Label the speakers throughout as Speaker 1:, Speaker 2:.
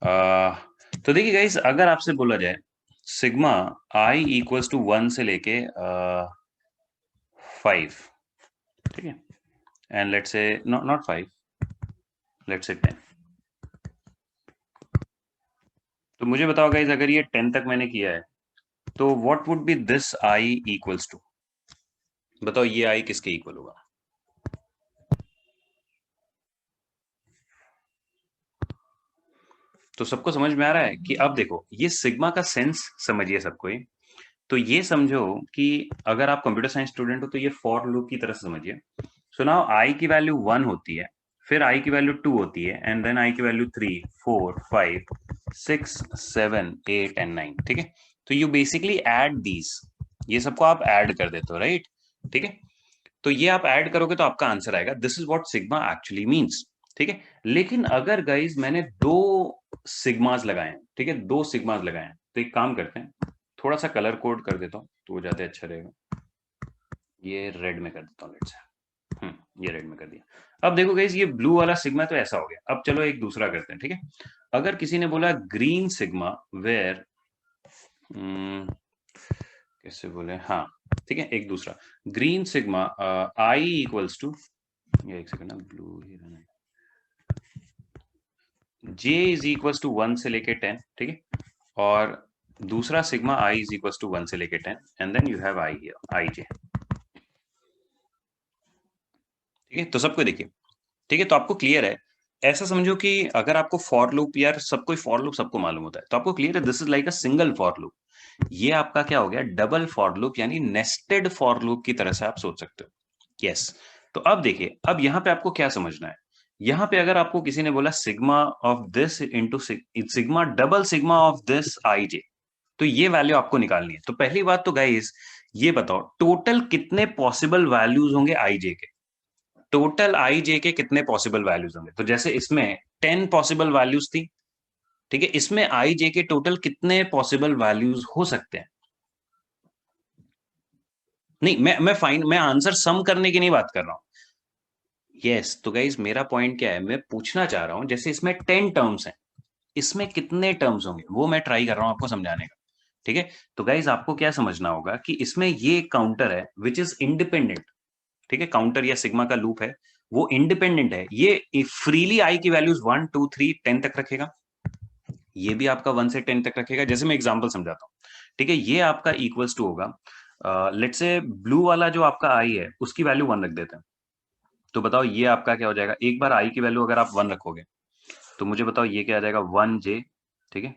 Speaker 1: तो देखिए गाइस, अगर आपसे बोला जाए सिग्मा आई इक्वल्स टू 1 से लेके 5, ठीक है, and let's say not 5, let's say 10। तो मुझे बताओ गाइस, अगर ये 10 तक मैंने किया है तो what would be this i equals to? बताओ ये आई किसके इक्वल होगा? तो सबको समझ में आ रहा है कि अब देखो ये सिग्मा का सेंस समझिए सबको ही। तो ये समझो कि अगर आप कंप्यूटर साइंस स्टूडेंट हो तो ये फॉर लूप की तरह से समझिए। सो नाउ आई की वैल्यू 1 होती है, फिर आई की वैल्यू 2 होती है, एंड देन आई की वैल्यू 3, 4, 5, 6, 7, 8 एंड 9। ठीक है, तो यू बेसिकली ऐड दीज, ये सबको आप ऐड कर देते हो, राइट? ठीक है, तो ये आप ऐड करोगे तो आपका आंसर आएगा। This is what sigma actually means. ठीक है, लेकिन अगर गाइज मैंने दो सिग्मास लगाए हैं, ठीक है, दो सिग्मास लगाए हैं, तो एक काम करते हैं, थोड़ा सा कलर कोड कर देता हूँ तो वो ज्यादा अच्छा रहेगा। ये रेड में कर देता हूँ, लेट्स से। ये रेड में कर दिया। अब देखो गाइज, ये ब्लू वाला सिग्मा तो ऐसा हो गया। अब चलो एक दूसरा करते हैं, ठीक है। अगर किसी ने बोला ग्रीन सिग्मा वेयर, कैसे बोले, हाँ ठीक है, एक दूसरा green sigma i equals to, ये एक सेकंड ना, ब्लू ही रहना, जे इज इक्वल्स टू 1 से लेके 10, ठीक है, और दूसरा sigma i is equals to 1 से लेके 10, and then you have i here, i j. ठीक है, तो सबको देखिए, ठीक है, तो आपको क्लियर है। ऐसा समझो कि अगर आपको फॉर लूप, यार सबको फॉर लूप सबको मालूम होता है, तो आपको क्लियर है this is like a single for loop. ये आपका क्या हो गया, डबल फॉर लूप, यानी नेस्टेड फॉर लूप की तरह से आप सोच सकते हो। यस, तो अब देखिए, अब यहां पे आपको क्या समझना है। यहां पे अगर आपको किसी ने बोला sigma of this into sigma double sigma of this i j, तो ये वैल्यू आपको निकालनी है। तो पहली बात तो गाइस, ये बताओ टोटल कितने पॉसिबल वैल्यूज होंगे आई जे के? टोटल आई जे के कितने पॉसिबल वैल्यूज होंगे? तो जैसे इसमें 10 पॉसिबल वैल्यूज थी, ठीक है, इसमें आई जे के टोटल कितने पॉसिबल वैल्यूज हो सकते हैं? नहीं, मैं आंसर सम करने की नहीं बात कर रहा हूं। यस, तो गाइज मेरा पॉइंट क्या है, मैं पूछना चाह रहा हूं जैसे इसमें 10 टर्म्स हैं, इसमें कितने टर्म्स होंगे वो मैं ट्राई कर रहा हूं आपको समझाने का। ठीक है, तो गाइज आपको क्या समझना होगा कि इसमें ये काउंटर है विच इज इंडिपेंडेंट। ठीक है, काउंटर या सिग्मा का लूप है, वो इंडिपेंडेंट है, ये फ्रीली आई की वैल्यूज 1, 2, 3, 10 तक रखेगा। ये भी आपका 1 से 10 तक रखेगा। जैसे मैं एग्जांपल समझाता हूँ, ठीक है, ये आपका इक्वल्स टू होगा, लेट्स से ब्लू वाला जो आपका आई है उसकी वैल्यू 1 रख देते हैं। तो बताओ ये आपका क्या हो जाएगा, एक बार आई की वैल्यू अगर आप 1 रखोगे तो मुझे बताओ ये क्या आ जाएगा, 1 जे। ठीक है,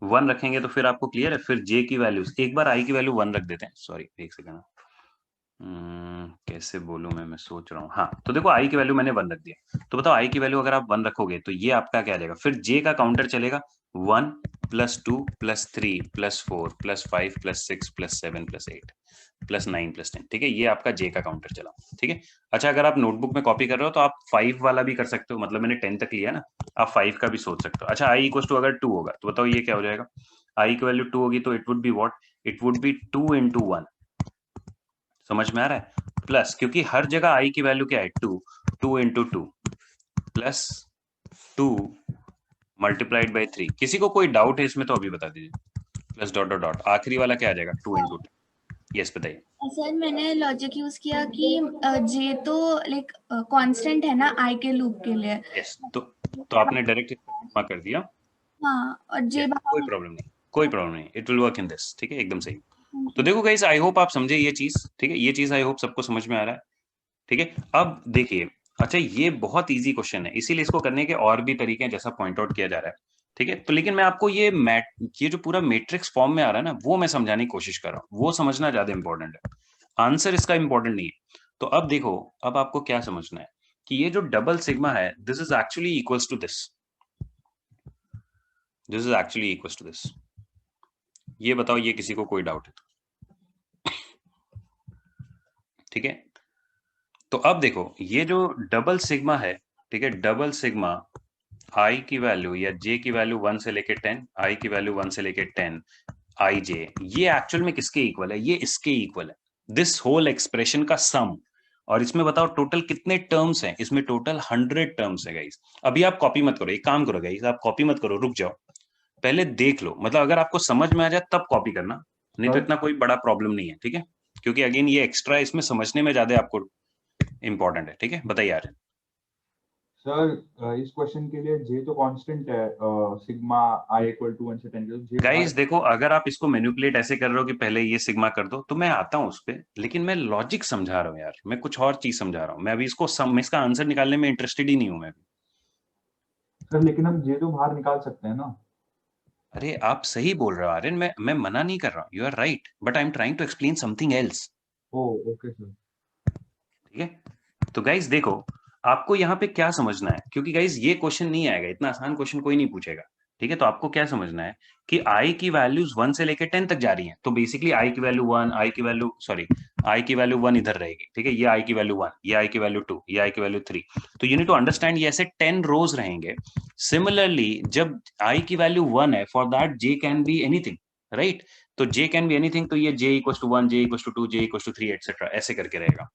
Speaker 1: 1 रखेंगे तो फिर आपको क्लियर है, फिर जे की वैल्यूज, एक बार आई की वैल्यू 1 रख देते हैं, सॉरी एक सेकंड, कैसे बोलूं मैं सोच रहा हूँ। हाँ, तो देखो आई की वैल्यू मैंने 1 रख दिया, तो बताओ आई की वैल्यू अगर आप 1 रखोगे तो ये आपका क्या आ जाएगा, फिर जे का काउंटर चलेगा 1 plus 2 plus 3 plus 4 plus 5 plus 6 plus 7 plus 8 plus 9 plus 10। ठीक है, ये आपका जे का काउंटर चला। ठीक है, अच्छा अगर आप नोटबुक में कॉपी कर रहे हो तो आप 5 वाला भी कर सकते हो, मतलब मैंने 10 तक लिया ना, आप 5 का भी सोच सकते हो। अच्छा आई इक्वल टू अगर 2 होगा तो बताओ ये क्या हो जाएगा, आई की वैल्यू 2 होगी तो it would be what, it would be 2 into 1। समझ में आ रहा है? प्लस, क्योंकि हर जगह आई की वैल्यू क्या है, 2, 2 इंटू 2 प्लस 2 मल्टीप्लाइड बाई 3। किसी को कोई डाउट है इसमें तो अभी बता दीजिए। प्लस डॉट डॉट डॉट, आखिरी वाला क्या आ जाएगा, 2 इंटू 2। यस बताइए।
Speaker 2: सर मैंने लॉजिक यूज किया कि जे तो लाइक कांस्टेंट है ना आई के लूप के लिए।
Speaker 1: यस, तो आपने डायरेक्ट इसको सिग्मा कर दिया।
Speaker 2: हाँ, और जे
Speaker 1: यस, कोई
Speaker 2: बाहर
Speaker 1: प्रॉब्लम नहीं, कोई प्रॉब्लम नहीं, it will work in this. ठीक है, एकदम सही। तो देखो गाइस, आई होप आप समझे ये चीज। ठीक है, ये चीज आई होप सबको समझ में आ रहा है। ठीक है, अब देखिए, अच्छा ये बहुत इजी क्वेश्चन है, इसीलिए इसको करने के और भी तरीके हैं जैसा पॉइंट आउट किया जा रहा है। ठीक है, तो लेकिन मैं आपको ये जो पूरा मैट्रिक्स फॉर्म में आ रहा है ना, वो मैं समझाने की कोशिश कर रहा हूँ, वो समझना ज्यादा इंपॉर्टेंट है, आंसर इसका इंपॉर्टेंट नहीं है। तो अब देखो, अब आपको क्या समझना है कि ये जो डबल सिग्मा है, this is actually equals to this, this is actually equals to this. ये बताओ ये किसी को कोई डाउट है तो? ठीक है, तो अब देखो ये जो डबल सिग्मा है, ठीक है, डबल सिग्मा आई की वैल्यू या जे की वैल्यू 1 से लेके 10, आई की वैल्यू 1 से लेके 10, आई जे, ये एक्चुअल में किसके इक्वल है, ये इसके इक्वल है, दिस होल एक्सप्रेशन का सम। और इसमें बताओ टोटल कितने टर्म्स हैं, इसमें टोटल 100 टर्म्स है गाइस। अभी आप कॉपी मत करो, एक काम करो गाइस, आप कॉपी मत करो, रुक जाओ, पहले देख लो, मतलब अगर आपको समझ में आ जाए तब कॉपी करना, नहीं तो
Speaker 3: सर
Speaker 1: इतना कोई बड़ा प्रॉब्लम नहीं है, ठीक है, क्योंकि अगेन ये एक्स्ट्रा इसमें समझने में ज्यादा आपको इंपॉर्टेंट है, ठीक है, बताइए यार।
Speaker 3: सर इस क्वेश्चन के लिए जे तो कांस्टेंट है, सिग्मा आई इक्वल टू 1 से 10 के, तो जे
Speaker 1: गाइस देखो, अगर आप इसको मैनिपुलेट ऐसे कर रहे हो कि पहले ये सिग्मा कर दो, तो मैं आता हूँ उस पर, लेकिन मैं लॉजिक समझा रहा हूँ यार, मैं कुछ और चीज समझा रहा हूँ, मैं अभी मैं इसका आंसर निकालने में इंटरेस्टेड ही नहीं हूँ मैं अभी।
Speaker 3: सर लेकिन हम जे तो बाहर निकाल सकते हैं ना।
Speaker 1: अरे आप सही बोल रहे हो आर्यन, मैं मना नहीं कर रहा हूँ, you are right, but I am trying to explain something else.
Speaker 3: Oh okay sir.
Speaker 1: ठीक है, तो गाइस देखो, आपको यहाँ पे क्या समझना है, क्योंकि गाइस ये क्वेश्चन नहीं आएगा, इतना आसान क्वेश्चन कोई नहीं पूछेगा, ठीक है, तो आपको क्या समझना है कि आई की वैल्यूज 1 से लेकर 10 तक जा रही हैं, तो बेसिकली आई की वैल्यू 1, आई की वैल्यू सॉरी आई की वैल्यू 1 इधर रहेगी, ठीक है, ये आई की वैल्यू 1, ये आई की वैल्यू 2, ये आई की वैल्यू 3, तो यू नीड टू अंडरस्टैंड ये ऐसे 10 रोज रहेंगे। सिमिलरली जब आई की वैल्यू 1 है, for that j can be anything, right, तो जे कैन बी एनीथिंग, तो ये j equal to 1, j equal to 2, j equal to 3 etcetera ऐसे करके रहेगा।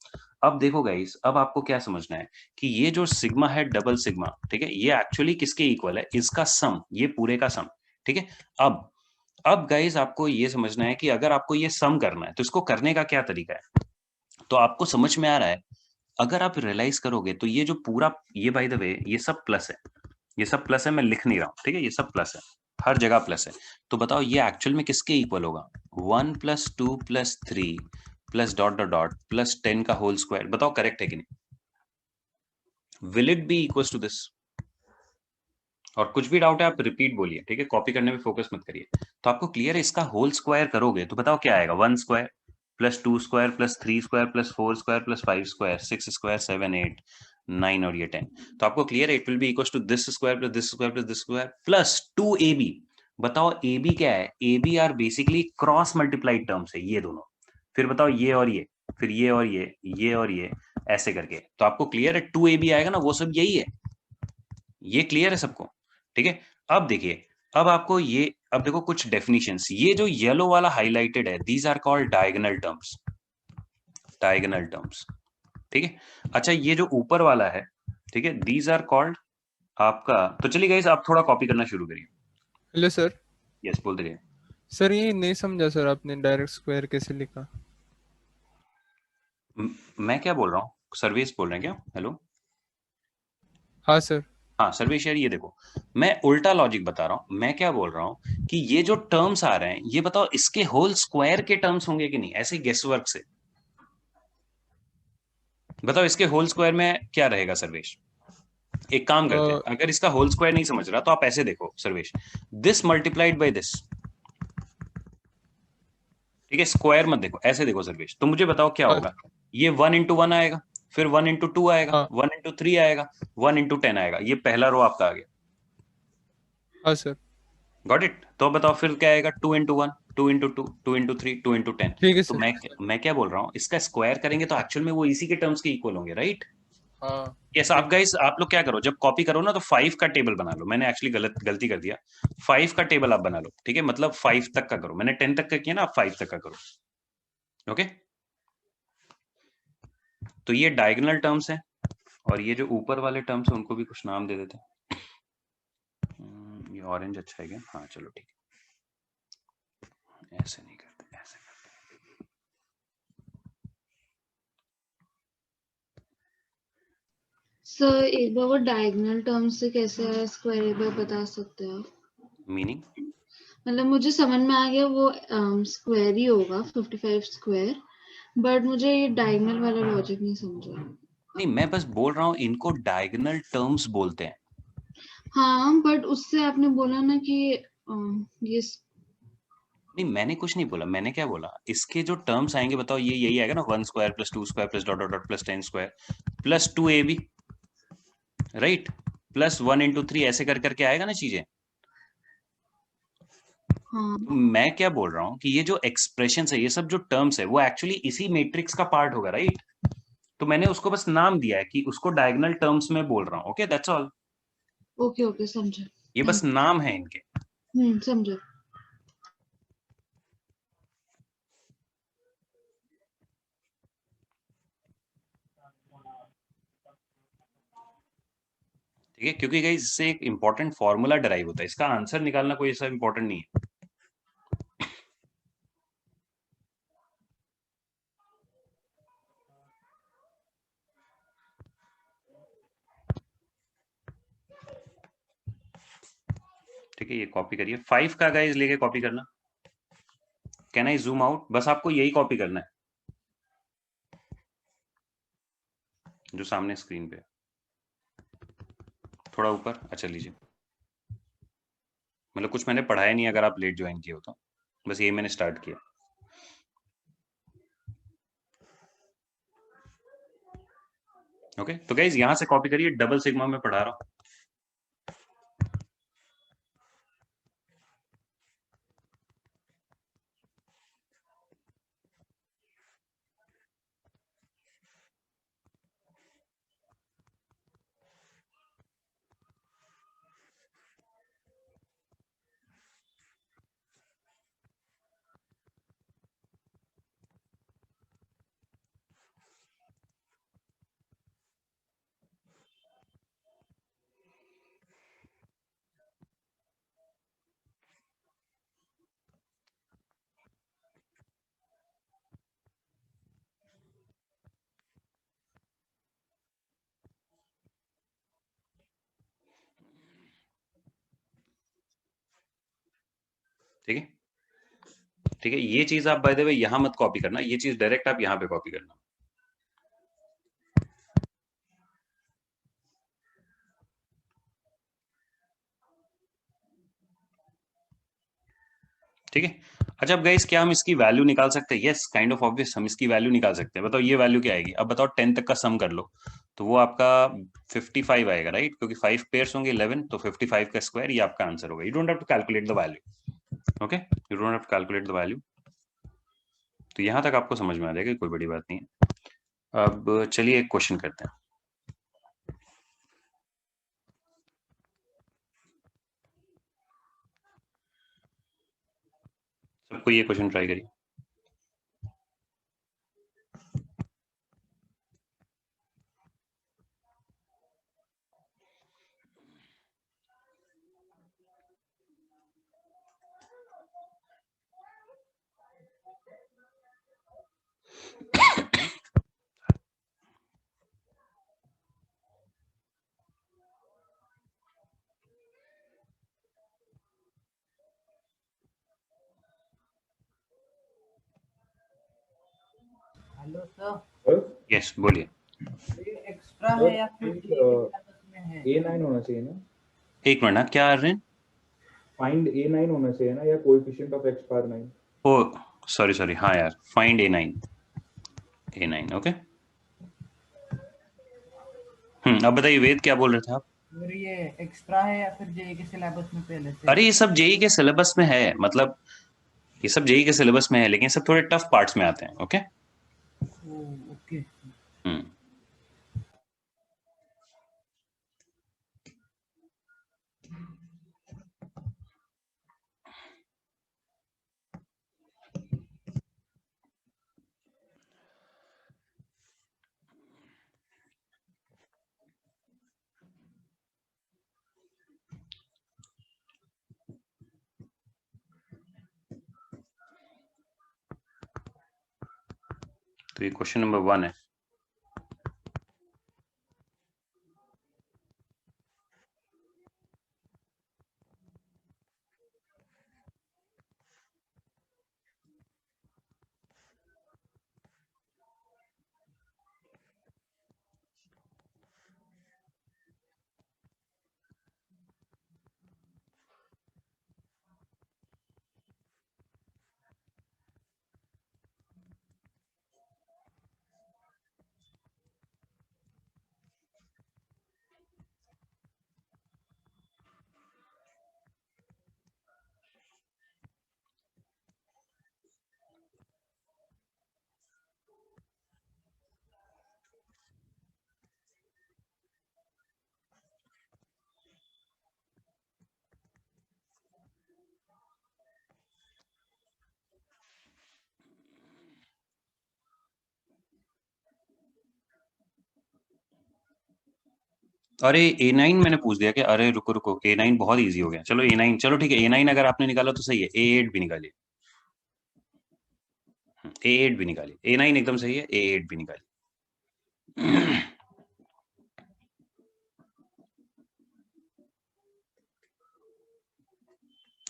Speaker 1: अब देखो गाइस, अब आपको क्या समझना है कि ये जो सिग्मा है, डबल सिग्मा, ठीक है, ये एक्चुअली किसके इक्वल है, इसका सम, ये पूरे का सम, ठीक है। अब गाइस आपको ये समझना है कि अगर आपको ये सम करना है तो इसको करने का क्या तरीका है, तो आपको समझ में आ रहा है, अगर आप रियलाइज करोगे तो ये जो पूरा, ये बाय द वे ये सब प्लस है, ये सब प्लस है, मैं लिख नहीं रहा हूं, ठीक है, ये सब प्लस है, हर जगह प्लस है, तो बताओ ये एक्चुअल में किसके इक्वल होगा, 1 + 2 + 3 plus dot dot dot plus 10 का होल स्क्वायर, बताओ करेक्ट है कि नहीं, will it be equal to this. और कुछ भी डाउट है आप रिपीट बोलिए, ठीक है, कॉपी करने में फोकस मत करिए। तो आपको क्लियर है, इसका होल स्क्वायर करोगे तो बताओ क्या आएगा, 1 square plus 2 square plus 3 square plus 4 square plus 5 square 6 square 7 8 9 और ये 10, तो आपको क्लियर है, it will be equal to this square plus this square plus this square plus 2ab। बताओ ab क्या है, ab are basically cross multiplied terms है ये दोनों, फिर बताओ ये और ये, फिर ये और ये और ये, ऐसे करके, तो आपको क्लियर है 2ab आएगा ना, वो सब यही है, ये क्लियर है सबको, ठीक है। अब देखिए, अब आपको ये, अब देखो कुछ डेफिनेशंस, ये जो येलो वाला हाईलाइटेड है, these are called diagonal terms, diagonal terms, ठीक है। अच्छा ये जो ऊपर वाला है, ठीक है, दीज आर कॉल्ड आपका, तो चलिए गाइस आप थोड़ा कॉपी करना शुरू करिए।
Speaker 4: Hello sir.
Speaker 1: यस बोल दीजिए।
Speaker 4: सर ये नहीं समझा सर, आपने डायरेक्ट स्क्वायर कैसे लिखा?
Speaker 1: मैं क्या बोल रहा हूँ, सर्वेश बोल रहे हैं क्या, हेलो?
Speaker 4: हाँ सर।
Speaker 1: हाँ सर्वेश यार, ये देखो मैं उल्टा लॉजिक बता रहा हूँ, मैं क्या बोल रहा हूँ कि ये जो टर्म्स आ रहे हैं, ये बताओ इसके होल स्क्वायर के टर्म्स होंगे कि नहीं, ऐसे गेस वर्क से बताओ इसके होल स्क्वायर में क्या रहेगा सर्वेश। एक काम करते हैं, अगर इसका होल स्क्वायर नहीं समझ रहा तो आप ऐसे देखो Sarvesh, this multiplied by this, ठीक है, स्क्वायर मत देखो, ऐसे देखो सर्वेश, तो मुझे बताओ क्या होगा, ये 1 × 1 आएगा, फिर 1 × 2 आएगा, 1 × 3 आएगा, 1 × 10 आएगा, ये पहला रो आपका आ गया।
Speaker 4: हाँ सर।
Speaker 1: गॉट इट, तो बताओ फिर क्या आएगा, 2 × 1, 2 × 2, 2 × 3, 2 × 10,
Speaker 4: ठीक है
Speaker 1: तो
Speaker 4: सर।
Speaker 1: मैं क्या बोल रहा हूँ, इसका स्क्वायर करेंगे तो एक्चुअल में वो इसी के टर्म्स के इक्वल होंगे, राइट।
Speaker 4: हाँ
Speaker 1: यस, आप गाइस आप लोग क्या करो, जब कॉपी करो ना तो 5 का टेबल बना लो, मैंने एक्चुअली गलती कर दिया, 5 का टेबल आप बना लो, ठीक है, मतलब 5 तक का करो, मैंने 10 तक का किया ना, आप 5 तक का करो, ओके। तो ये डायगोनल टर्म्स है, और ये जो ऊपर वाले टर्म्स है उनको भी कुछ नाम दे देते हैं। ये ऑरेंज अच्छा है क्या, हाँ चलो ठीक है, ऐसे नहीं करते, ऐसे करते।
Speaker 5: सर एक बार वो डायगोनल टर्म से कैसे है स्क्वायर, एक बार बता सकते हो?
Speaker 1: मीनिंग
Speaker 5: मतलब मुझे समझ में आ गया वो स्क्वायर ही होगा 55 स्क्वायर, बट मुझे ये डायगोनल वाला लॉजिक नहीं समझा।
Speaker 1: नहीं, मैं बस बोल रहा हूँ इनको डायगोनल टर्म्स बोलते हैं।
Speaker 5: हाँ बट उससे आपने बोला ना कि ये
Speaker 1: नहीं मैंने कुछ नहीं बोला, मैंने क्या बोला, इसके जो टर्म्स आएंगे बताओ, ये यही आएगा ना, 1 square plus 2 square plus dot dot dot plus 10 square plus 2ab, right, plus 1 × 3, ऐसे कर करके आएगा ना चीजें।
Speaker 5: हाँ।
Speaker 1: तो मैं क्या बोल रहा हूँ कि ये जो एक्सप्रेशन है, ये सब जो टर्म्स है, वो एक्चुअली इसी मैट्रिक्स का पार्ट होगा, राइट, तो मैंने उसको बस नाम दिया है कि उसको डायगोनल टर्म्स में बोल रहा हूँ, okay that's all.
Speaker 5: Okay okay समझा।
Speaker 1: ये बस नाम है इनके।
Speaker 5: समझा।
Speaker 1: ठीक है, क्योंकि गाइस इससे एक इंपॉर्टेंट फॉर्मूला डराइव होता है, इसका आंसर निकालना कोई ऐसा इंपॉर्टेंट नहीं है। ठीक है, ये कॉपी करिए, 5 का गाइस लेके कॉपी करना। Can I zoom out? बस आपको यही कॉपी करना है जो सामने स्क्रीन पे है। थोड़ा ऊपर, अच्छा लीजिए। मतलब कुछ मैंने पढ़ाया नहीं, अगर आप लेट ज्वाइन किए हो तो, बस ये मैंने स्टार्ट किया। ओके, तो गाइज यहां से कॉपी करिए, डबल सिग्मा में पढ़ा रहा हूं। ठीक है, ठीक है, ये चीज आप बाय द वे यहां मत कॉपी करना, ये चीज डायरेक्ट आप यहां पे कॉपी करना। ठीक है, अच्छा अब गाइस क्या हम इसकी वैल्यू निकाल सकते हैं? यस, काइंड ऑफ ऑब्वियस, हम इसकी वैल्यू निकाल सकते हैं। बताओ ये वैल्यू क्या आएगी? अब बताओ 10 तक का सम कर लो, तो वो आपका 55 आएगा, राइट? क्योंकि 5 पेयर्स होंगे 11, तो 55 का स्क्वायर, ये आपका आंसर होगा। You don't have to calculate the value. Okay, you don't have to calculate the value. तो यहां तक आपको समझ में आ जाएगा, कोई बड़ी बात नहीं है। अब चलिए एक क्वेश्चन करते हैं। सबको ये क्वेश्चन ट्राई करिए।
Speaker 6: हेलो सर,
Speaker 3: सर
Speaker 1: यस, बोलिए।
Speaker 6: ये एक्स्ट्रा है या फिर ये सिलेबस में है?
Speaker 3: A9 होना चाहिए ना?
Speaker 1: एक मिनट ना, क्या आ रहे हैं?
Speaker 3: फाइंड A9 होना चाहिए ना, या coefficient of x power 9?
Speaker 1: Oh sorry sorry, हाँ यार, फाइंड A9। A9, okay. अब बताइए वेद, क्या बोल रहे थे आप?
Speaker 6: फिर ये एक्स्ट्रा है या फिर जेई के सिलेबस में पहले से?
Speaker 1: अरे ये सब जेई के सिलेबस में है, मतलब ये सब जेई के सिलेबस में है, लेकिन सब थोड़े टफ पार्ट्स में आते हैं। ओके।
Speaker 6: ओके।
Speaker 1: हम्म तो ये क्वेश्चन नंबर 1 है। अरे A9 मैंने पूछ दिया कि अरे रुको रुको, A9 बहुत इजी हो गया। चलो A9, चलो ठीक है, A9 अगर आपने निकाला तो सही है, A8 भी निकालिए, A8 भी निकालिए, A9 एकदम सही है, A8 भी निकालिए।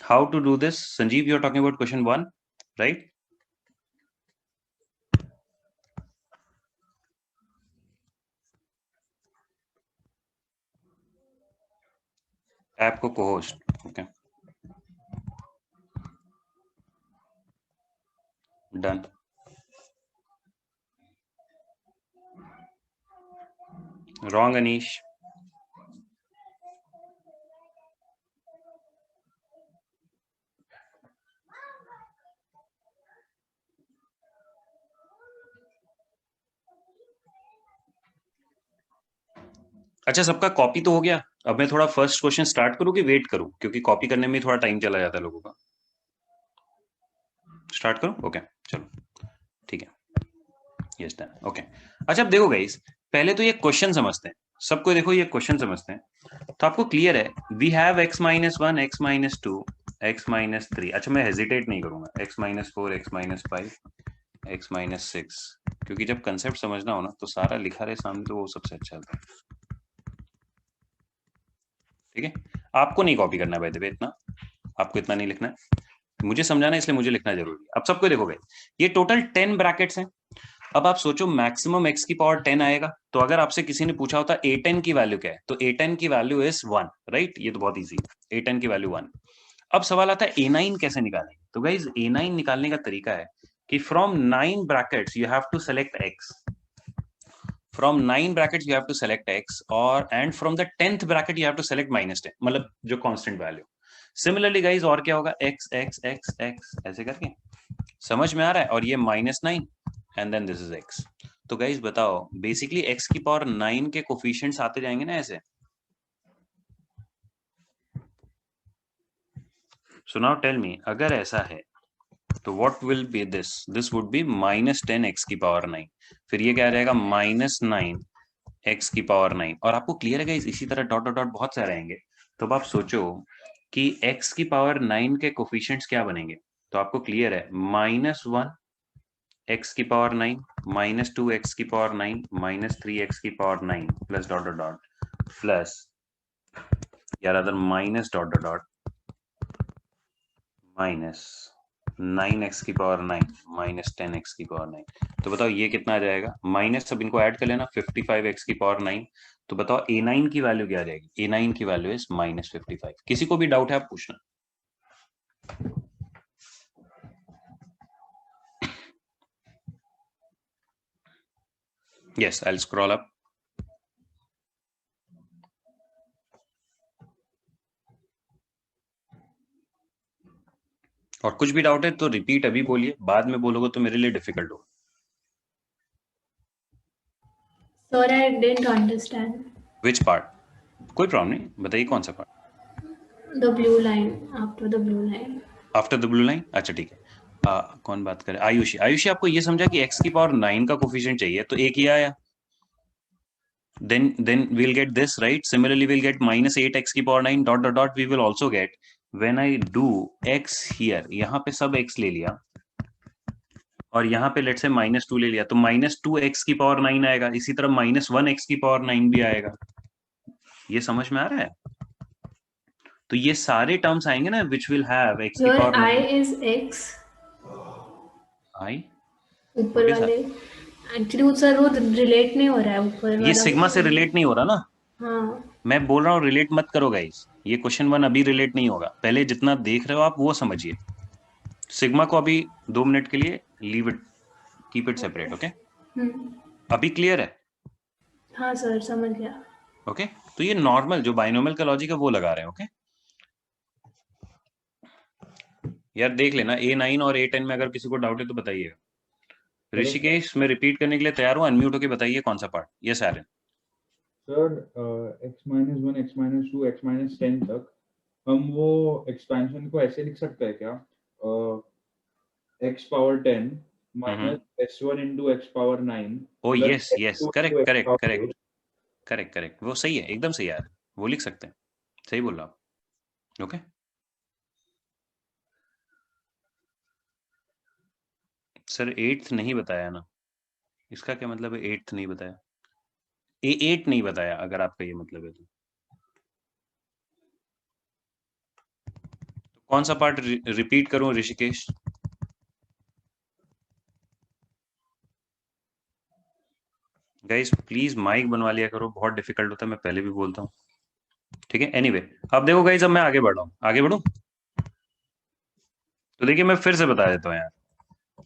Speaker 1: How to do this? Sanjeev, you're talking about question 1, right? App को co-host, okay. Done. Wrong, Anish. अच्छा, सबका कॉपी तो हो गया। अब मैं थोड़ा फर्स्ट क्वेश्चन स्टार्ट करूं कि वेट करूं, क्योंकि कॉपी करने में थोड़ा टाइम चला जाता है लोगों का। स्टार्ट करूं? ओके, चलो ठीक है, यस डन, ओके। अच्छा, अब देखो गाइस, पहले तो ये क्वेश्चन समझते हैं। सबको देखो, ये क्वेश्चन समझते हैं तो आपको क्लियर है। We have x-1, x-2, x-3। अच्छा, मैं हेजिटेट नहीं करूंगा, x-4, x-5, x-6, क्योंकि जब कंसेप्ट समझना हो ना तो सारा लिखा रहे सामने तो वो सबसे अच्छा होता है। ठीक है, आपको नहीं कॉपी करना है, भाई इतना आपको इतना नहीं लिखना है, मुझे समझाना, इसलिए मुझे लिखना जरूरी है। अब सबको देखोगे, ये टोटल 10 ब्रैकेट्स हैं। अब आप सोचो मैक्सिमम x की पावर 10 आएगा, तो अगर आपसे किसी ने पूछा होता A10 की वैल्यू क्या है, तो A10 की वैल्यू इज 1, राइट? ये तो बहुत इजी है, A10 की वैल्यू 1। अब सवाल आता है A9 कैसे निकालेंगे। तो गाइज A9 निकालने का तरीका है कि from 9 brackets you have to select x, from 9 brackets you have to select x, और and from the 10th bracket you have to select -10, मतलब जो कांस्टेंट वैल्यू। सिमिलरली गाइस और क्या होगा, x x x x ऐसे करके, समझ में आ रहा है? और ये -9 and then this is x। तो गाइस बताओ, बेसिकली x की पावर 9 के कोफिशिएंट्स आते जाएंगे ना ऐसे। सो नाउ टेल मी, अगर ऐसा है तो what will be this? This would be -10 x की पावर 9, फिर ये क्या रहेगा, -9 x की पावर 9। और आपको क्लियर है गाइस, इसी तरह डॉट डॉट डॉट बहुत सारे आएंगे। तो अब आप सोचो कि x की पावर 9 के कोफिशिएंट्स क्या बनेंगे। तो आपको क्लियर है, -1 x की पावर 9, -2 x की पावर 9, -3 x की power 9 plus dot dot dot plus, यार other minus dot dot dot -9x की पावर 9 -10x की पावर 9। तो बताओ ये कितना आ जाएगा, माइनस, सब इनको ऐड कर लेना, 55x की पावर 9। तो बताओ A9 की वैल्यू क्या आ जाएगी। A9 की वैल्यू इज -55। किसी को भी डाउट है आप पूछना। Yes, I will scroll up. और कुछ भी डाउट है तो रिपीट अभी बोलिए, बाद में बोलोगे तो मेरे लिए डिफिकल्ट होगा।
Speaker 2: Sir, I didn't understand.
Speaker 1: Which part? कोई प्रॉब्लम नहीं, बताइए कौन सा part.
Speaker 2: The blue line, after the blue line.
Speaker 1: After the blue line, अच्छा ठीक है। कौन बात करे, आयुषी। आयुषी, आपको ये समझा कि x की पावर 9 का कोफिशिएंट चाहिए, तो एक ही आया, then we'll get this, right? Similarly we'll get -8x की power 9 dot dot dot we will also get when I do x here, यहाँ पे सब x ले लिया और यहाँ पे लेट से -2 ले लिया, तो -2x की पावर 9 आएगा। इसी तरह -1x की पावर 9 भी आएगा। ये समझ में आ रहा है? तो ये सारे टर्म्स आएंगे ना which will have x की
Speaker 2: Your
Speaker 1: power
Speaker 2: I
Speaker 1: 9।
Speaker 2: is x.
Speaker 1: I
Speaker 2: ऊपर वाले एक्चुअली वो सर वो रिलेट नहीं हो रहा है ऊपर वाला।
Speaker 1: ये सिग्मा से रिलेट नहीं हो रहा ना।
Speaker 2: हाँ,
Speaker 1: मैं बोल रहा हूँ रिलेट मत करो गाइस, ये क्वेश्चन 1 अभी रिलेट नहीं होगा, पहले जितना देख रहे हो आप वो समझिए। सिग्मा को अभी 2 मिनट के लिए leave it, keep it separate, okay? अभी क्लियर है?
Speaker 2: हाँ सर समझ गया।
Speaker 1: ओके, तो ये नॉर्मल जो बाइनोमियल का लॉजिक है वो लगा रहे हैं, ओके? यार देख लेना, A9 और A10 में अगर किसी को डाउट है तो बताइएगा। ऋषिकेश, मैं रिपीट करने के लिए तैयार हूँ, अनम्यूट होके बताइए कौन सा पार्ट। यस एरन।
Speaker 3: सर x-1, x-2, x-10 तक हम वो एक्सपेंशन को ऐसे लिख सकते हैं क्या, x power 10 minus s1 into x power 9
Speaker 1: ओ
Speaker 3: plus
Speaker 1: yes yes,
Speaker 3: s2
Speaker 1: correct
Speaker 3: into x
Speaker 1: correct
Speaker 3: power
Speaker 1: correct
Speaker 3: 8
Speaker 1: correct correct, वो सही है, एकदम सही यार, वो लिख सकते हैं, सही बोल रहा आप। ओके सर 8th नहीं बताया ना, इसका क्या मतलब है 8th नहीं बताया? A8 नहीं बताया अगर आपका ये मतलब है तो कौन सा पार्ट रिपीट करूं ऋषिकेश? गाइस प्लीज माइक बनवा लिया करो, बहुत डिफिकल्ट होता है, मैं पहले भी बोलता हूँ, ठीक है। एनीवे अब देखो गाइस, अब मैं आगे बढ़ रहा हूँ, आगे बढ़ूं तो देखिए मैं फिर से बता देता हूँ यार,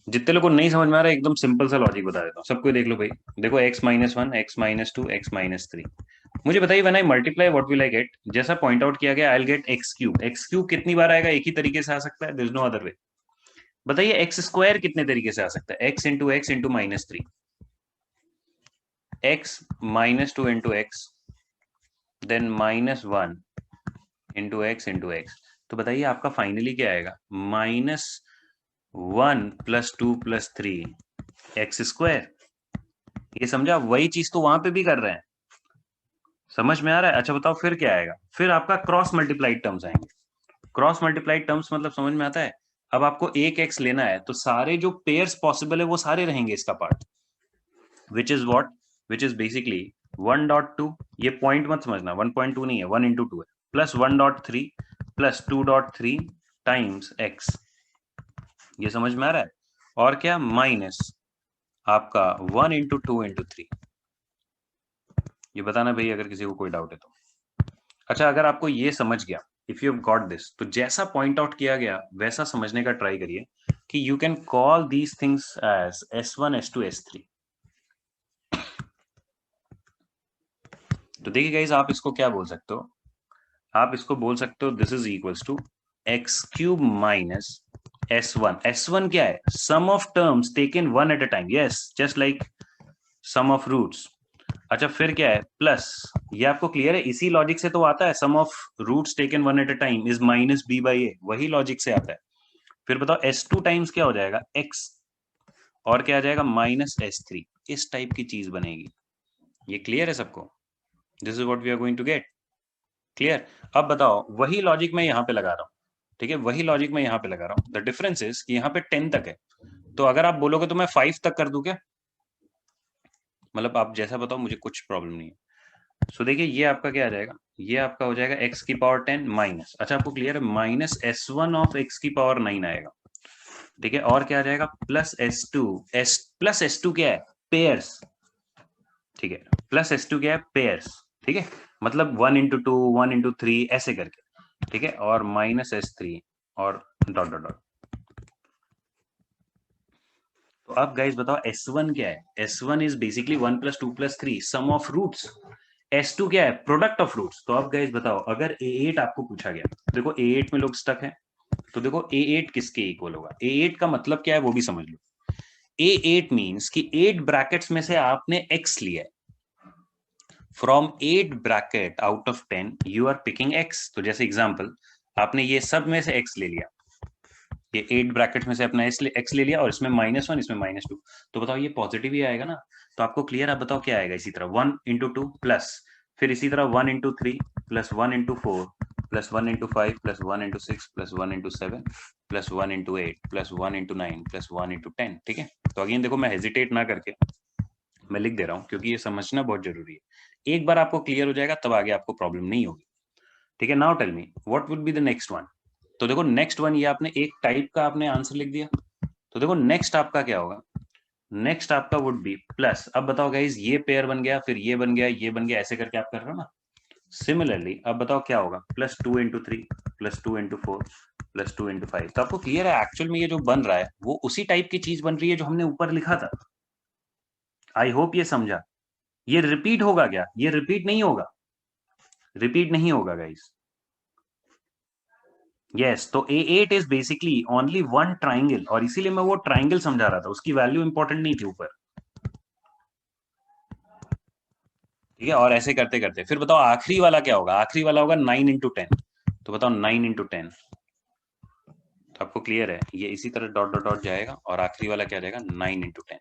Speaker 1: जितने लोगों को नहीं समझ में आ रहा है एकदम सिंपल सा लॉजिक बता देता हूँ सबको। देख लो भाई, देखो x-1 x-2 x-3, मुझे बताइए when I multiply what will I get? जैसा पॉइंट आउट किया गया, I will get x³ x³ कितनी बार आएगा? एक ही तरीके से आ सकता है, there is no other way. बताइए x² कितने तरीके से आ सकता है? x into x into -3, x-2 into x, then -1 into x. तो बताइए आपका फाइनली क्या आएगा? -1 + 2 + 3 x²। ये समझा? वही चीज तो वहां पे भी कर रहे हैं, समझ में आ रहा है? अच्छा बताओ फिर क्या आएगा? फिर आपका क्रॉस मल्टीप्लाइड टर्म्स आएंगे। क्रॉस मल्टीप्लाइड टर्म्स मतलब समझ में आता है? अब आपको एक x लेना है तो सारे जो पेयर्स पॉसिबल है वो सारे रहेंगे इसका part, which is what, which is basically 1.2, ये पॉइंट मत समझना, 1.2 नहीं है, 1 × 2 है, प्लस 1.3 प्लस 2.3 टाइम्स x, ये समझ में आ रहा है? और क्या? माइनस आपका 1 × 2 × 3। ये बताना भाई अगर किसी को कोई डाउट है तो। अच्छा अगर आपको ये समझ गया, if you have got this, तो जैसा पॉइंट आउट किया गया वैसा समझने का ट्राई करिए कि you can call these things as S1 S2 S3। तो देखिए गाइस, आप इसको क्या बोल सकते हो? आप इसको बोल सकते हो this is equals to x³ minus S1। S1 क्या है? Sum of terms taken one at a time, yes, just like sum of roots. अच्छा फिर क्या है? प्लस, ये आपको क्लियर है? इसी लॉजिक से तो आता है, sum of roots taken one at a time is -b/a, वही लॉजिक से आता है। फिर बताओ S2 टाइम्स क्या हो जाएगा? x, और क्या आ जाएगा? -S3। इस टाइप की चीज बनेगी। ये क्लियर है सबको? This is what we are going to get, clear? अब बताओ, वही लॉजिक मैं यहाँ पे लगा रहा हूँ, ठीक है, वही लॉजिक मैं यहाँ पे लगा रहा हूँ। द डिफरेंस इज कि यहाँ पे 10 तक है, तो अगर आप बोलोगे तो मैं 5 तक कर दूं क्या? मतलब आप जैसा बताओ, मुझे कुछ प्रॉब्लम नहीं है। सो देखिए ये आपका क्या आ जाएगा? ये आपका हो जाएगा x⁻10 माइनस, अच्छा आपको क्लियर है, -S1 ऑफ x⁻9 आएगा, ठीक है। और क्या आ जाएगा? प्लस S2 क्या है? पेयर्स, ठीक है, प्लस S2 क्या है? पेयर्स, ठीक है, मतलब 1 × 2 1 × 3 ऐसे करके, ठीक है, और -S3 और डॉट डॉट डॉट। तो अब गाइस बताओ S1 क्या है? S1 is basically 1 + 2 + 3 sum of roots. S2 क्या है? Product of roots. तो अब गाइस बताओ, अगर A8 आपको पूछा गया, देखो A8 में लोग स्टक हैं, तो देखो A8 किसके इक्वल होगा? A8 का मतलब क्या है वो भी समझ लो। A8 मींस कि 8 ब्रैकेट्स में से आपने x लिया है, from 8 bracket out of 10 you are picking x। तो जैसे एग्जांपल, आपने ये सब में से x ले लिया, ये 8 ब्रैकेट में से अपना x ले लिया, और इसमें -1 इसमें -2, तो बताओ ये पॉजिटिव ही आएगा ना? तो आपको क्लियर, आप बताओ क्या आएगा? इसी तरह 1 × 2 प्लस, फिर इसी तरह 1 × 3 plus 1 × 4 plus 1 × 5 plus 1 × 6 plus 1 × 7 plus 1 × 8 plus 1 × 9 plus 1 × 10, ठीक है। तो अगेन देखो, मैं हेजिटेट ना करके मैं लिख दे रहा हूँ, क्योंकि ये समझना बहुत जरूरी है। एक बार आपको क्लियर हो जाएगा तब आगे आपको प्रॉब्लम नहीं होगी, ठीक है। Now tell me what would be the next one. तो देखो नेक्स्ट वन, ये आपने एक टाइप का आपने आंसर लिख दिया, तो देखो नेक्स्ट आपका क्या होगा? नेक्स्ट आपका वुड बी प्लस, अब बताओ गाइज, ये पेयर बन गया, फिर ये बन गया, ये बन गया, ऐसे करके आप कर रहे हो ना। सिमिलरली अब बताओ क्या होगा? +2 × 3 +2 × 4 +2 × 5। तो आपको क्लियर है एक्चुअल में ये जो बन रहा है वो उसी टाइप की चीज बन रही है जो हमने ऊपर लिखा था। आई होप ये समझा। ये रिपीट होगा क्या? ये रिपीट नहीं होगा, रिपीट नहीं होगा गाइज। यस, तो A8 is basically only one triangle, और इसीलिए मैं वो ट्राइंगल समझा रहा था, उसकी वैल्यू इंपॉर्टेंट नहीं थी ऊपर, ठीक है। और ऐसे करते करते फिर बताओ आखिरी वाला क्या होगा? आखिरी वाला होगा 9 × 10, तो बताओ 9 × 10, तो आपको क्लियर है, ये इसी तरह डॉट डॉट डॉट जाएगा, और आखिरी वाला क्या जाएगा? 9 × 10,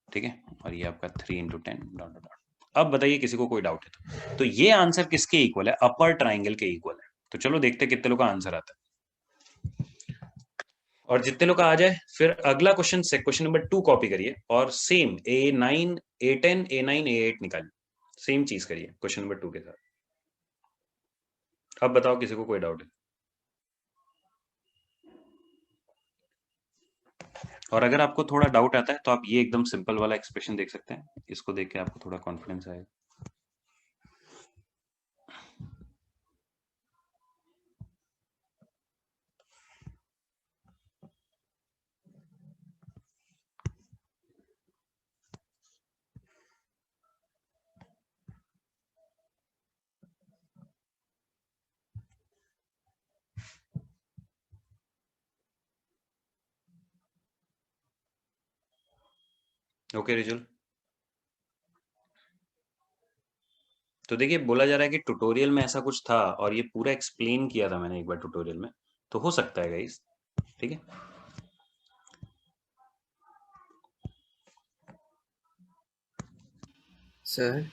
Speaker 1: ठीक है, और ये आपका 3 × 10 डॉट डॉट डॉट। अब बताइए किसी को कोई डाउट है तो ये आंसर किसके इक्वल है? अपर ट्राइंगल के इक्वल है। तो चलो देखते हैं कितने लोग का आंसर आता है, और जितने लोग का आ जाए फिर अगला क्वेश्चन से क्वेश्चन नंबर 2 कॉपी करिए और same A9 A10 A9 A8 निकालिए, सेम चीज करिए क्वेश्चन नंबर 2 के साथ। अब बताओ किसी को कोई डाउट है? और अगर आपको थोड़ा डाउट आता है तो आप ये एकदम सिंपल वाला एक्सप्रेशन देख सकते हैं, इसको देख के आपको थोड़ा कॉन्फिडेंस आएगा। ओके रिजुल, तो देखिए बोला जा रहा है कि ट्यूटोरियल में ऐसा कुछ था और ये पूरा एक्सप्लेन किया था मैंने एक बार ट्यूटोरियल में, तो हो सकता है गाइस, ठीक है।
Speaker 7: सर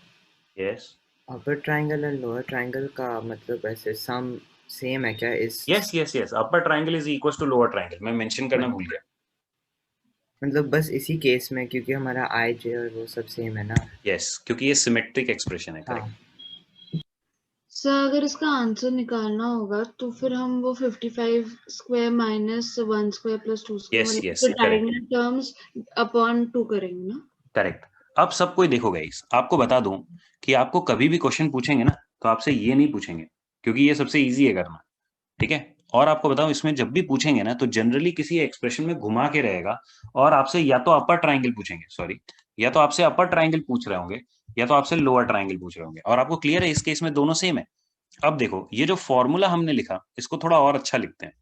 Speaker 1: यस
Speaker 7: अपर ट्रायंगल और लोअर ट्रायंगल का मतलब ऐसे सम सेम है क्या? इस
Speaker 1: yes yes yes, upper triangle is equal to lower triangle, मैं मेंशन करना भूल गया।
Speaker 7: मतलब बस इसी केस में, क्योंकि हमारा आई जे और वो सब सेम है ना।
Speaker 1: यस, क्योंकि ये सिमेट्रिक एक्सप्रेशन है,
Speaker 7: हाँ
Speaker 1: करेक्ट।
Speaker 5: सर अगर इसका आंसर निकालना होगा तो फिर हम वो 55 square minus 1 square plus 2
Speaker 1: Yes,
Speaker 5: square
Speaker 1: yes,
Speaker 5: मतलब डायगोनल टर्म्स अपॉन 2 करेंगे ना।
Speaker 1: करेक्ट। अब सब कोई देखो गाइस, आपको बता दूं कि आपको कभी भी क्वेश्चन पूछेंगे ना तो आपसे ये नहीं पूछेंगे, क्योंकि ये सबसे इजी है करना, ठीक है। और आपको बताऊं इसमें जब भी पूछेंगे ना तो जनरली किसी एक्सप्रेशन में घुमा के रहेगा और आपसे या तो अपर ट्राइंगल पूछेंगे, सॉरी, या तो आपसे अपर ट्राइंगल पूछ रहे होंगे या तो आपसे लोअर ट्राइंगल पूछ रहे होंगे, और आपको क्लियर है इस केस में दोनों सेम है। अब देखो ये जो फॉर्मूला हमने लिखा इसको थोड़ा और अच्छा लिखते हैं।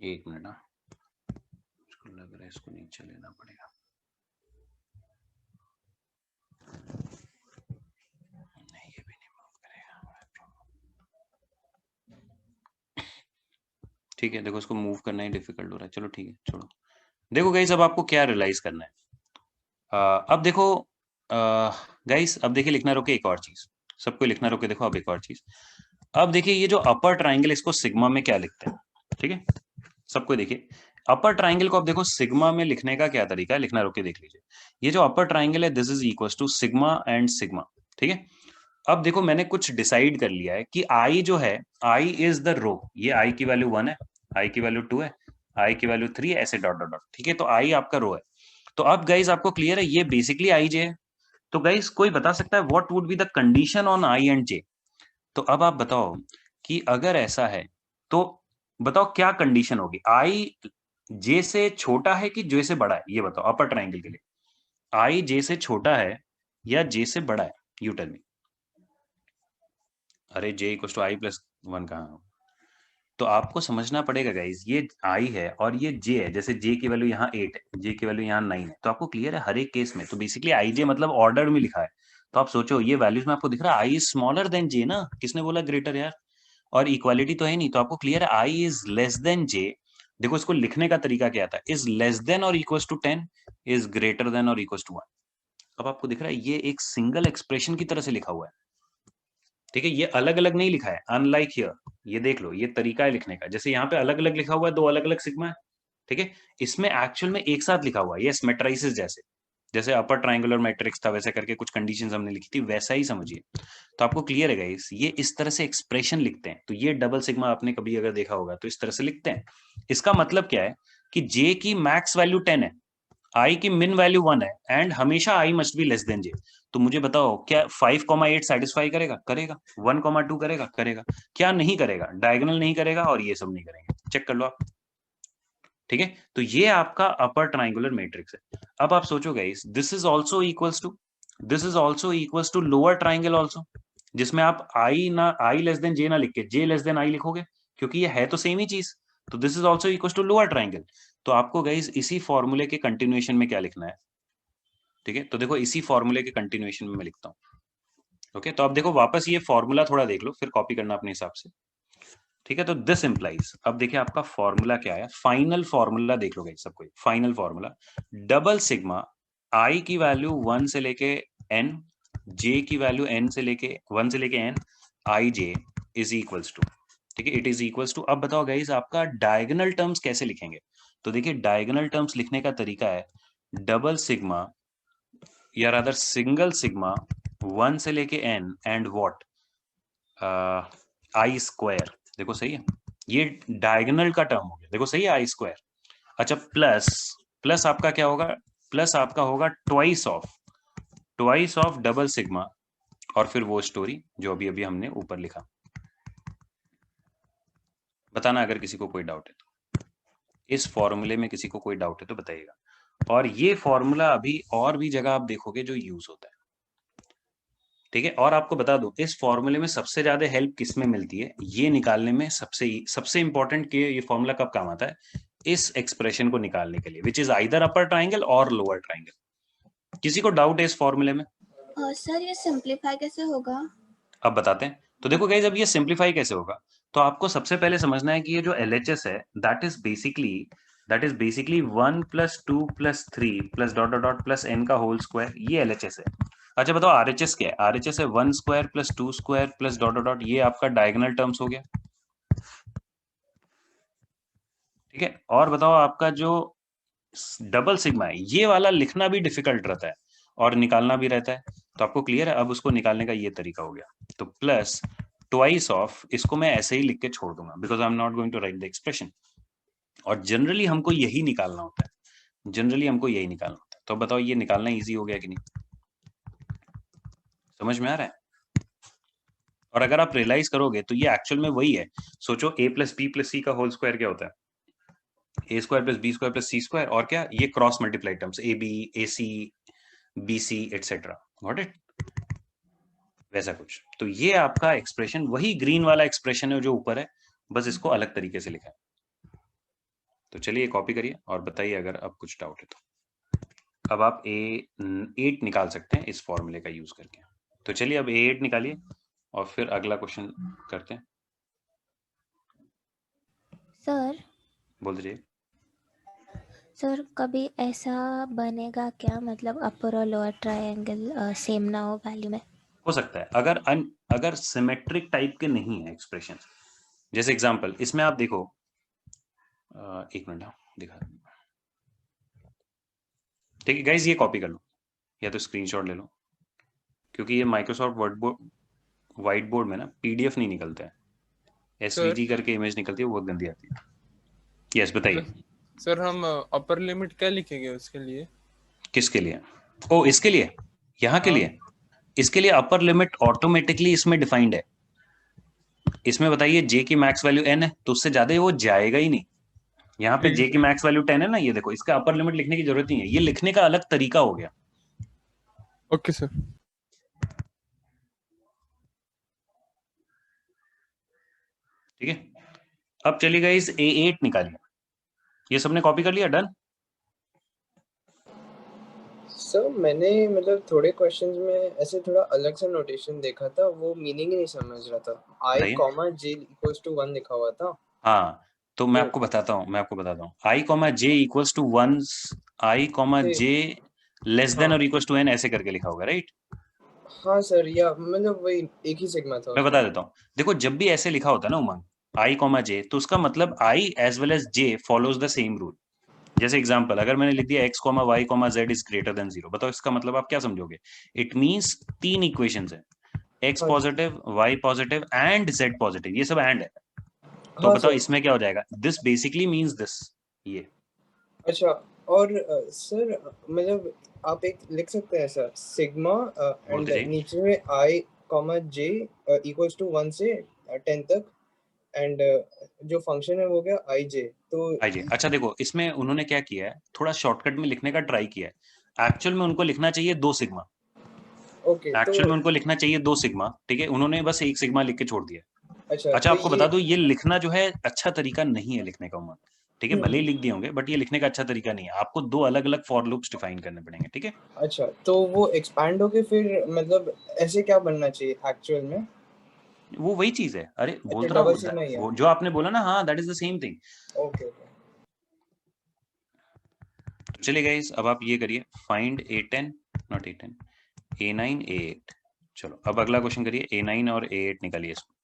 Speaker 1: एक मिनट ना, मुझको लग रहा है इसको नीचे लेना पड़ेगा। नहीं ये भी नहीं मूव करेगा, ठीक है। देखो इसको मूव करना ही डिफिकल्ट हो रहा है, चलो ठीक है छोड़ो। देखो गाइस अब आपको क्या रियलाइज करना है, अब देखो गाइस, अब देखिए लिखना रोके एक और चीज, सबको लिखना रोके, देखो अब एक और चीज। अब देखिए ये जो अपर ट्राइंगल इसको सिग्मा में क्या लिखते हैं, ठीक है। सबको देखिए अपर ट्राइंगल को अब देखो सिग्मा में लिखने का क्या तरीका है, लिखना रोके देख लीजिए। ये जो अपर ट्राइंगल है this is equal to sigma and sigma, ठीक है। अब देखो मैंने कुछ डिसाइड कर लिया है कि आई जो है, आई इज द रो, ये आई की वैल्यू 1 है, आई की वैल्यू 2 है, आई की वैल्यू 3 ऐसे डॉट डॉट डॉट, ठीक है। तो आई आपका रो है। तो अब गाइज आपको क्लियर है ये बेसिकली आई जे है। तो गाइज कोई बता सकता है what would be the condition on i and j? तो अब आप बताओ कि अगर ऐसा है तो बताओ क्या कंडीशन होगी, आई जे से छोटा है कि जे से बड़ा है, ये बताओ अपर ट्राइंगल के लिए। आई जे से छोटा है या जे से बड़ा है, यू टेल मी। अरे j equal to i plus 1 कहाँ? तो आपको समझना पड़ेगा गाइज, ये आई है और ये जे है, जैसे जे की वैल्यू यहाँ 8 है, जे की वैल्यू यहाँ 9 है, तो आपको क्लियर है हर एक केस में। तो बेसिकली आई जे मतलब ऑर्डर में लिखा है। तो आप सोचो ये वैल्यूज में आपको दिख रहा है आई इज स्मॉलर देन जे ना, किसने बोला ग्रेटर यार? और इक्वालिटी तो है नहीं, तो आपको क्लियर है i is less than j. देखो इसको लिखने का तरीका क्या था, इज लेस देन और equal to 10, is greater than और इक्वल टू 1। अब आपको दिख रहा है ये एक सिंगल एक्सप्रेशन की तरह से लिखा हुआ है, ठीक है। ये अलग अलग नहीं लिखा है, अनलाइक हियर, ये देख लो ये तरीका है लिखने का, जैसे यहाँ पे अलग अलग लिखा हुआ है, दो अलग अलग सिग्मा है, ठीक है। इसमें एक्चुअल में एक साथ लिखा हुआ है, ये मेट्राइसिस जैसे, जैसे अपर ट्राइंगुलर मैट्रिक्स था वैसे करके कुछ कंडीशंस हमने लिखी थी, वैसा ही समझिए। तो आपको क्लियर है गाइस, ये इस तरह से एक्सप्रेशन लिखते हैं। तो ये डबल सिग्मा आपने कभी अगर देखा होगा तो इस तरह से लिखते हैं। इसका मतलब क्या है कि जे की मैक्स वैल्यू 10 है, आई की मिन वैल्यू 1 है, एंड हमेशा i must be less than j. तो मुझे बताओ क्या 5,8 सेटिस्फाई करेगा? करेगा। 1,2 करेगा? करेगा। क्या नहीं करेगा? डायगोनल नहीं करेगा और ये सब नहीं करेंगे, चेक कर लो आप, ठीक है। तो ये आपका अपर ट्राइंगुलर मैट्रिक्स है। अब आप सोचो guys, this is also equals to lower triangle also, जिसमें आप आई ना आई लेस देन जे ना लिख के जे लेस देन आई लिखोगे, क्योंकि ये है तो सेम ही चीज। तो this is also equals to lower triangle. तो आपको गाइस इसी फॉर्मूले के कंटिन्यूएशन में क्या लिखना है, ठीक है। तो देखो इसी फॉर्मूले के कंटिन्यूएशन में मैं लिखता हूँ, ओके। तो अब देखो वापस ये फॉर्मूला थोड़ा देख लो, फिर कॉपी करना अपने हिसाब से, ठीक है। ठीक है, तो दिस इम्प्लाइज, अब देखिए आपका फॉर्मूला क्या है, फाइनल फॉर्मूला देख लो गाइस सबको, final formula double sigma i की वैल्यू 1 से लेके n, j की वैल्यू n से लेके 1 से लेके n, i j is equals to, ठीक है, इट इज इक्वल्स टू। अब बताओ गाइस आपका डायगोनल टर्म्स कैसे लिखेंगे, तो देखिए डायगोनल टर्म्स लिखने का तरीका है डबल सिग्मा या रादर सिंगल सिग्मा 1 से लेके n and what I square, देखो सही है, ये डायगोनल का टर्म हो गया, देखो सही है आई स्क्वायर। अच्छा प्लस, प्लस आपका क्या होगा, प्लस आपका होगा ट्वाइस ऑफ डबल सिग्मा, और फिर वो स्टोरी जो अभी अभी हमने ऊपर लिखा। बताना अगर किसी को कोई डाउट है तो, इस फॉर्मूले में किसी को कोई डाउट है तो बताइएगा। और ये फॉर्मूला अभी और भी जगह आप देखोगे जो यूज होता है, ठीक है। और आपको बता दो इस फॉर्मूले में सबसे ज्यादा हेल्प किसमें मिलती है, ये निकालने में सबसे इंपॉर्टेंट कि ये फॉर्मूला कब काम आता है, इस एक्सप्रेशन को निकालने के लिए, which is either upper triangle और लोअर ट्राइंगल। किसी को डाउट है इस फॉर्मूले में?
Speaker 2: सर ये सिंप्लीफाई कैसे होगा?
Speaker 1: अब बताते हैं। तो देखो गाइस अब ये सिंप्लीफाई कैसे होगा, तो आपको सबसे पहले समझना है कि ये जो LHS है that is basically 1 + 2 + 3 + dot dot dot plus n का होल स्क्वायर, ये LHS है। अच्छा बताओ RHS क्या है, RHS है 1 square + 2 square + dot dot dot, ये आपका डायगोनल टर्म्स हो गया, ठीक है। और बताओ आपका जो डबल सिग्मा है ये वाला लिखना भी डिफिकल्ट रहता है और निकालना भी रहता है, तो आपको क्लियर है। अब उसको निकालने का ये तरीका हो गया, तो प्लस ट्वाइस ऑफ, इसको मैं ऐसे ही लिख के छोड़ दूंगा because I am not going to write the expression, और जनरली हमको यही निकालना होता है, जनरली हमको यही निकालना होता है। तो बताओ ये निकालना इजी हो गया कि नहीं, समझ में आ रहा है? और अगर आप रियलाइज करोगे तो ये एक्चुअल में वही है, सोचो a + b + c का होल स्क्वायर क्या होता है, a² + b² + c², और क्या, ये cross multiply terms ab, ac, bc etcetera, got it, वैसा कुछ। तो ये आपका एक्सप्रेशन वही ग्रीन वाला एक्सप्रेशन है जो ऊपर है, बस इसको अलग तरीके से लिखा है। तो चलिए कॉपी करिए और बताइए अगर अब कुछ डाउट है तो। अब आप A8 निकाल सकते हैं इस फॉर्मूले का यूज करके। तो चलिए अब A8 निकालिए और फिर अगला क्वेश्चन करते हैं।
Speaker 8: सर
Speaker 1: बोल दीजिए।
Speaker 8: सर कभी ऐसा बनेगा क्या, मतलब अपर और लोअर ट्रायंगल सेम ना हो वैल्यू में?
Speaker 1: हो सकता है अगर सिमेट्रिक टाइप के नहीं है एक्सप्रेशन, जैसे एग्जांपल इसमें आप देखो, एक मिनट दिखा, ठीक है गाइज, ये कॉपी कर लो या तो स्क्रीनशॉट ले लो, क्योंकि ये माइक्रोसॉफ्ट व्हाइट बोर्ड में ना PDF नहीं निकलता है, SVG करके इमेज निकलती है, वो गंदी आती है। यस बताइए
Speaker 4: सर, हम अपर लिमिट क्या लिखेंगे उसके लिए?
Speaker 1: किसके लिए? ओ इसके लिए, यहाँ के
Speaker 4: हाँ।
Speaker 1: लिए, इसके लिए अपर लिमिट ऑटोमेटिकली इसमें डिफाइंड है। इसमें बताइए J की मैक्स वैल्यू n है, तो उससे ज्यादा वो जाएगा ही नहीं। यहाँ पे J की मैक्स वैल्यू 10 है ना, ये देखो, इसका अपर लिमिट लिखने की जरूरत नहीं है, ये लिखने का अलग तरीका हो गया।
Speaker 4: Okay sir.
Speaker 1: ठीक है, अब चलिएगा इस A8 निकालिए। ये सबने कॉपी कर लिया? डन।
Speaker 9: सर मैंने मतलब थोड़े क्वेश्चंस में ऐसे थोड़ा अलग सा नोटेशन देखा था, वो मीनिंग ही नहीं समझ रहा था। I, J = 1 लिखा हुआ था।
Speaker 1: हाँ तो मैं आपको बताता हूँ I, J = 1, I, J < or = n ऐसे करके लिखा होगा, राइट?
Speaker 9: हाँ सर, या मतलब वही एक ही सिग्मा था।
Speaker 1: मैं बता देता हूँ, देखो जब भी ऐसे लिखा होता है ना उमंग, I, J, तो उसका मतलब I as well as J follows the same rule। जैसे एग्जांपल अगर मैंने लिख दिया x, y, z is greater than 0, बताओ इसका मतलब आप क्या समझोगे? इट मींस 3 इक्वेशंस है, x positive, y positive and z positive, ये सब एंड है। तो
Speaker 9: हाँ
Speaker 1: बताओ
Speaker 9: सर।
Speaker 1: इसमें क्या हो जाएगा? दिस बेसिकली मींस दिस, ये।
Speaker 9: अच्छा, और सर मतलब आप एक लिख सकते हैं सर, सिग्मा एंड नीचे में I, J = 1 से 10 तक, एंड जो फंक्शन है वो क्या, IJ। तो
Speaker 1: IJ, अच्छा देखो इसमें उन्होंने क्या किया है, थोड़ा शॉर्टकट में लिखने का ट्राई किया है। एक्चुअल में उनको लिखना चाहिए 2 सिग्मा, एक्चुअल में उनको लिखना चाहिए 2 सिग्मा, ठीक है, उन्होंने बस 1 सिग्मा लिख के छोड़ दिया। अच्छा आपको बता दो, ये लिखना जो है अच्छा तरीका नहीं है लिखने का उमंग, ठीक है, भले ही लिख दिए होंगे बट ये लिखने का अच्छा तरीका नहीं है, आपको 2 अलग अलग फॉर लूप्स डिफाइन करने पड़ेंगे, ठीक है।
Speaker 9: अच्छा, तो वो एक्सपैंड होके फिर मतलब ऐसे क्या बनना चाहिए एक्चुअल में?
Speaker 1: वो वही चीज है, अरे बोल तो
Speaker 9: अच्छा
Speaker 1: रहा
Speaker 9: डबल
Speaker 1: हूँ,
Speaker 9: सिग्मा ही है।
Speaker 1: वो जो आपने बोला ना, हाँ that is the same thing.
Speaker 9: Okay okay
Speaker 1: तो चलिए गाइस, अब आप ये करिए, find A10 not A10 A9 A8। चलो अब अगला क्वेश्चन करिए, A9 और A8 निकालिए इसको।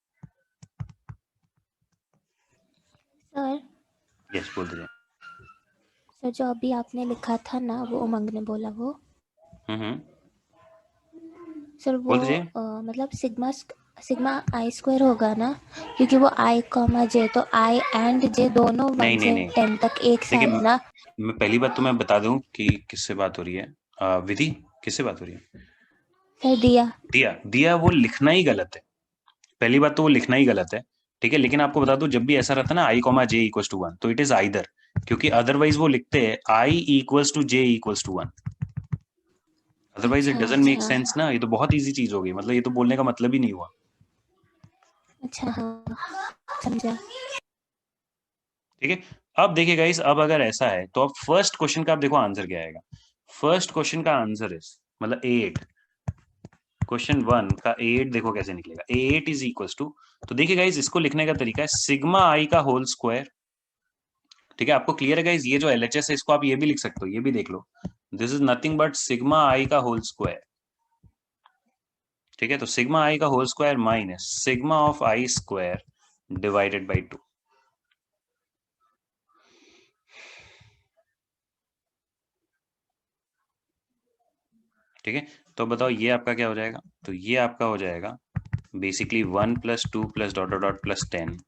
Speaker 8: सर
Speaker 1: यस बोल दीजिए।
Speaker 8: सर जो अभी आपने लिखा था ना, वो उमंग ने बोला वो, सर वो
Speaker 1: बोल दीजिए।
Speaker 8: मतलब सिग्मा आई स्क्वायर होगा ना, क्योंकि वो आई कॉमा जे, तो आई एंड जे दोनों 1
Speaker 1: नहीं
Speaker 8: से
Speaker 1: नहीं
Speaker 8: 10 तक एक साथ
Speaker 1: देखिए,
Speaker 8: ना।
Speaker 1: मैं पहली बात तो मैं बता दूं कि किससे बात हो रही है, विधि किससे बात हो रही है?
Speaker 8: सर दिया
Speaker 1: दिया वो लिखना ही गलत है, पहली बात तो वो लिखना ही गलत है, ठीक है। लेकिन आपको बता दूं, जब भी ऐसा रहता है ना i comma j equals to 1, तो इट इज आइदर, क्योंकि अदरवाइज वो लिखते हैं i equals to j equals to 1, otherwise it
Speaker 8: अच्छा
Speaker 1: डजंट मेक
Speaker 8: अच्छा
Speaker 1: सेंस ना। ये तो बहुत इजी चीज हो गई, मतलब ये तो बोलने का मतलब ही नहीं हुआ।
Speaker 8: अच्छा, हाँ समझा।
Speaker 1: ठीक है, अब देखिए गाइस, अब अगर ऐसा है तो अब फर्स्ट क्वेश्चन का आप देखो आंसर क्या आएगा। फर्स्ट क्वेश्चन का आंसर इज मतलब A8, क्वेश्चन 1 का A8 देखो कैसे निकलेगा। A8 इज इक्वल्स टू, तो देखिए गाइस इसको लिखने का तरीका है सिग्मा आई का होल स्क्वायर, ठीक है। आपको क्लियर है गाइस, ये जो LHS है इसको आप ये भी लिख सकते हो, ये भी देख लो, this is nothing but sigma i का होल स्क्वायर, ठीक है। तो सिग्मा आई का whole square minus sigma of i square divided by 2, ठीक है। तो बताओ ये आपका क्या हो जाएगा, तो ये आपका हो जाएगा basically 1 plus 2 plus dot dot dot plus 10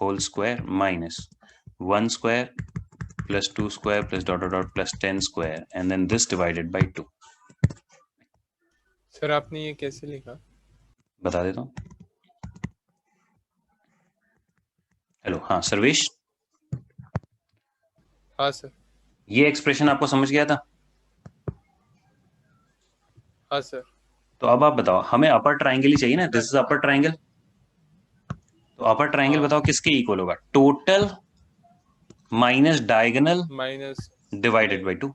Speaker 1: whole square minus 1 square plus 2 square plus dot dot dot plus 10 square and then this divided by 2।
Speaker 4: Sir आपने ये कैसे लिखा?
Speaker 1: बता देता हूँ। हेलो, हाँ सर्वेश,
Speaker 4: हाँ सर।
Speaker 1: ये एक्सप्रेशन आपको समझ गया था?
Speaker 4: हाँ सर।
Speaker 1: तो अब आप बताओ, हमें अपर ट्राइंगल ही चाहिए ना, दिस इज अपर ट्राइंगल, तो अपर ट्राइंगल
Speaker 4: हाँ।
Speaker 1: बताओ किसके इक्वल होगा, total minus diagonal
Speaker 4: minus
Speaker 1: divided by 2।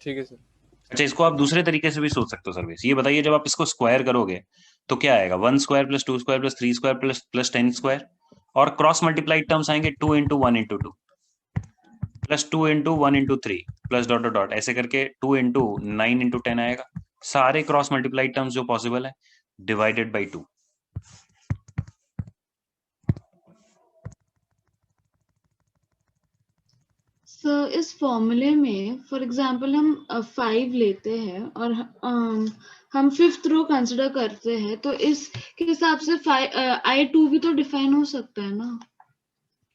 Speaker 4: ठीक है सर।
Speaker 1: अच्छा, इसको आप दूसरे तरीके से भी सोच सकते हो सर्विस, ये बताइए जब आप इसको स्क्वायर करोगे तो क्या आएगा, 1 square plus 2 square plus 3 square plus plus 10 square, और क्रॉस मल्टीप्लाइड टर्म्स आएंगे 2 into 1 into 2 plus 2 into 1 into 3 plus dot dot dot ऐसे करके 2 इंटू 9 इंटू 10 आएगा, सारे क्रॉस मल्टीप्लाइड टर्म्स जो पॉसिबल है डिवाइडेड बाई 2।
Speaker 5: सर इस फॉर्मूले में फॉर एग्जांपल हम 5 लेते हैं और हम 5th रो कंसिडर करते हैं, तो इसके हिसाब से I2 भी तो डिफाइन हो सकता है ना,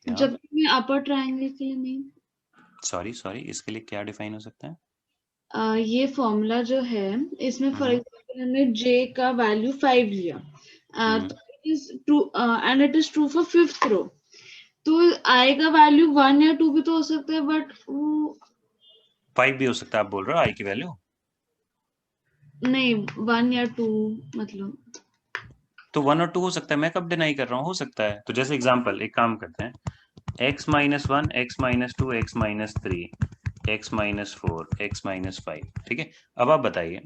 Speaker 5: जबकि अपर ट्रायंगल के लिए नहीं।
Speaker 1: सॉरी इसके लिए क्या डिफाइन हो सकता है?
Speaker 5: ये फॉर्मूला जो है इसमें फॉर एग्जांपल हमने J का वैल्यू 5 लिया, तो it is true and it is true for 5th रो, तो I का वैल्यू 1 या 2 भी तो हो सकता है, बट
Speaker 1: 5 भी हो सकता है, आप बोल रहे हो I की वैल्यू?
Speaker 5: नहीं 1 या 2 मतलब,
Speaker 1: तो 1 और 2 हो सकता है, मैं कब डिनाई कर रहा हूँ, हो सकता है। तो जैसे एग्जांपल एक काम करते हैं, x minus 1 x minus 2 x minus 3 x minus 4 x minus 5, ठीक है। अब आप बताइए,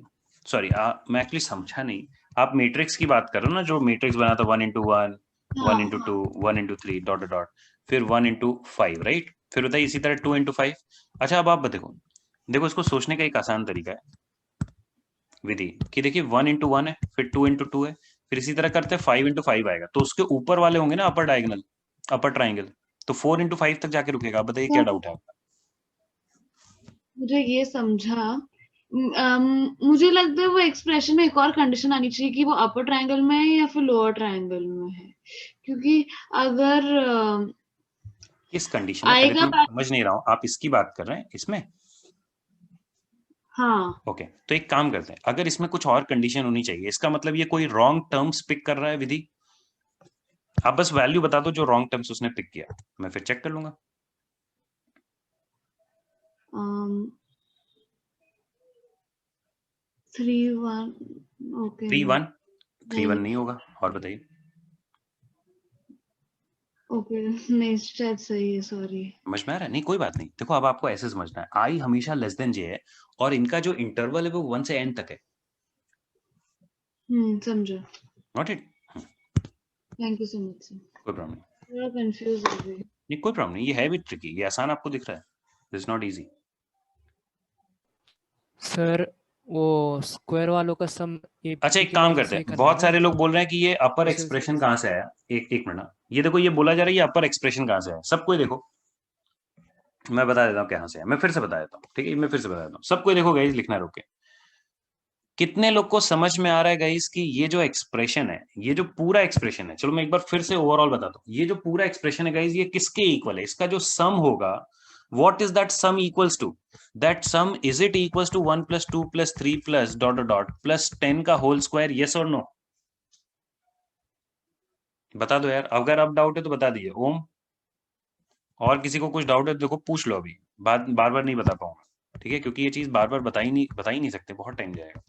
Speaker 1: सॉरी मैं एक्चुअली समझा नहीं, आप मैट्रिक्स की बात कर रहे हो ना, जो मैट्रिक्स बना था 1 into 1 1 into 2 1 into 3 dot dot फिर 1 इंटू 5, राइट? फिर बताइए इसी तरह 2 इंटू 5। अच्छा अब आप देखो इसको सोचने का एक आसान तरीका है विधि, कि देखिए 1 इंटू 1 है, फिर 2 इंटू 2 है, फिर इसी तरह करते हैं 5 इंटू 5 आएगा, तो उसके ऊपर वाले होंगे ना अपर डायगोनल, अपर ट्राइंगल, तो 4 इंटू 5 तक जाके रुकेगा। आप बताइए क्या डाउट है आपका?
Speaker 5: मुझे ये समझा, मुझे लगता है वो एक्सप्रेशन में एक और कंडीशन आनी चाहिए कि वो अपर ट्रायंगल में है या फिर लोअर ट्रायंगल में है, क्योंकि अगर
Speaker 1: किस कंडीशन में, पहले तो मैं समझ नहीं रहा हूँ, आप इसकी बात कर रहे हैं इसमें?
Speaker 5: हाँ
Speaker 1: ओके, तो एक काम करते हैं, अगर इसमें कुछ और कंडीशन होनी चाहिए, इसका मतलब ये कोई रॉन्ग टर्म्स पिक कर रहा है विधि, आप बस वैल्यू बता दो जो रॉन्ग टर्म्स उसने पिक किया, मैं फिर चेक कर लूंगा।
Speaker 5: 3 1 ओके
Speaker 1: 3 1 3 1 नहीं होगा, और बताइए।
Speaker 5: ओके नहीं शायद सही है, सॉरी।
Speaker 1: समझ में आ रहा है? नहीं कोई बात नहीं, देखो अब आपको ऐसे समझना है, आई हमेशा लेस देन जे है और इनका जो इंटरवल है वो 1 से n तक है।
Speaker 5: समझो।
Speaker 1: Not it?
Speaker 5: Thank you so much sir,
Speaker 1: कोई प्रॉब्लम नहीं,
Speaker 5: थोड़ा कंफ्यूज हो गई।
Speaker 1: नहीं कोई प्रॉब्लम नहीं, ये है भी ट्रिकी, ये आसान आपको दिख रहा है, दिस नॉट इजी।
Speaker 10: सर वो स्क्वायर वालों का सम
Speaker 1: अच्छा एक काम करते हैं, बहुत सारे लोग बोल रहे हैं कि ये अपर
Speaker 10: Special
Speaker 1: एक्सप्रेशन कहाँ से आया, एक मिनट, ये देखो ये बोला जा रहा है ये अपर एक्सप्रेशन कहाँ से आया, सबको देखो मैं बता देता हूँ कहाँ से है, मैं फिर से बता देता हूँ, ठीक है, मैं फिर से बता देता हूँ, सबको देखो गाइस, लिखना रोक के। कितने लोग को समझ में आ रहा है गाइस कि ये जो एक्सप्रेशन है, ये जो पूरा एक्सप्रेशन है, चलो मैं एक बार फिर से ओवरऑल बताता हूँ, ये जो पूरा एक्सप्रेशन है गाइस, ये किसके इक्वल है, इसका जो सम होगा, what is that sum equals to? That sum, is it equals to 1 plus 2 plus 3 plus dot dot dot plus 10 का whole square, yes or no? बता दो यार, अगर अब डाउट है तो बता दीजिए। ओम, और किसी को कुछ डाउट है तो देखो पूछ लो, अभी बार बार नहीं बता पाऊंगा, ठीक है, क्योंकि ये चीज बार बार बता ही नहीं सकते, बहुत टाइम जाएगा,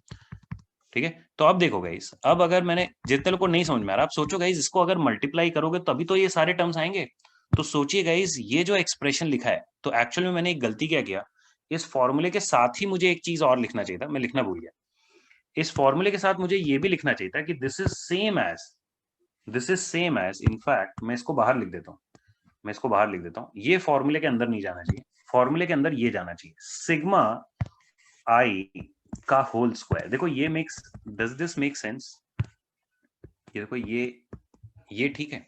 Speaker 1: ठीक है। तो अब देखो गाइस, अब अगर मैंने, जितने लोग को नहीं समझ में आ रहा, आप सोचो गाइस, इसको अगर मल्टीप्लाई करोगे तभी तो ये सारे टर्म्स आएंगे। तो सोचिए गाइस, ये जो एक्सप्रेशन लिखा है, तो एक्चुअल में मैंने एक गलती क्या किया, इस फॉर्मूले के साथ ही मुझे एक चीज और लिखना चाहिए था, मैं लिखना भूल गया। इस फॉर्मूले के साथ मुझे ये भी लिखना चाहिए था कि this is same as, in fact मैं इसको बाहर लिख देता हूँ, ये फॉर्मूले के अंदर नहीं जाना चाहिए, फॉर्मूले के अंदर ये जाना चाहिए, सिग्मा आई का होल स्क्वायर। देखो ये डज दिस मेक सेंस? ये देखो ये ठीक है,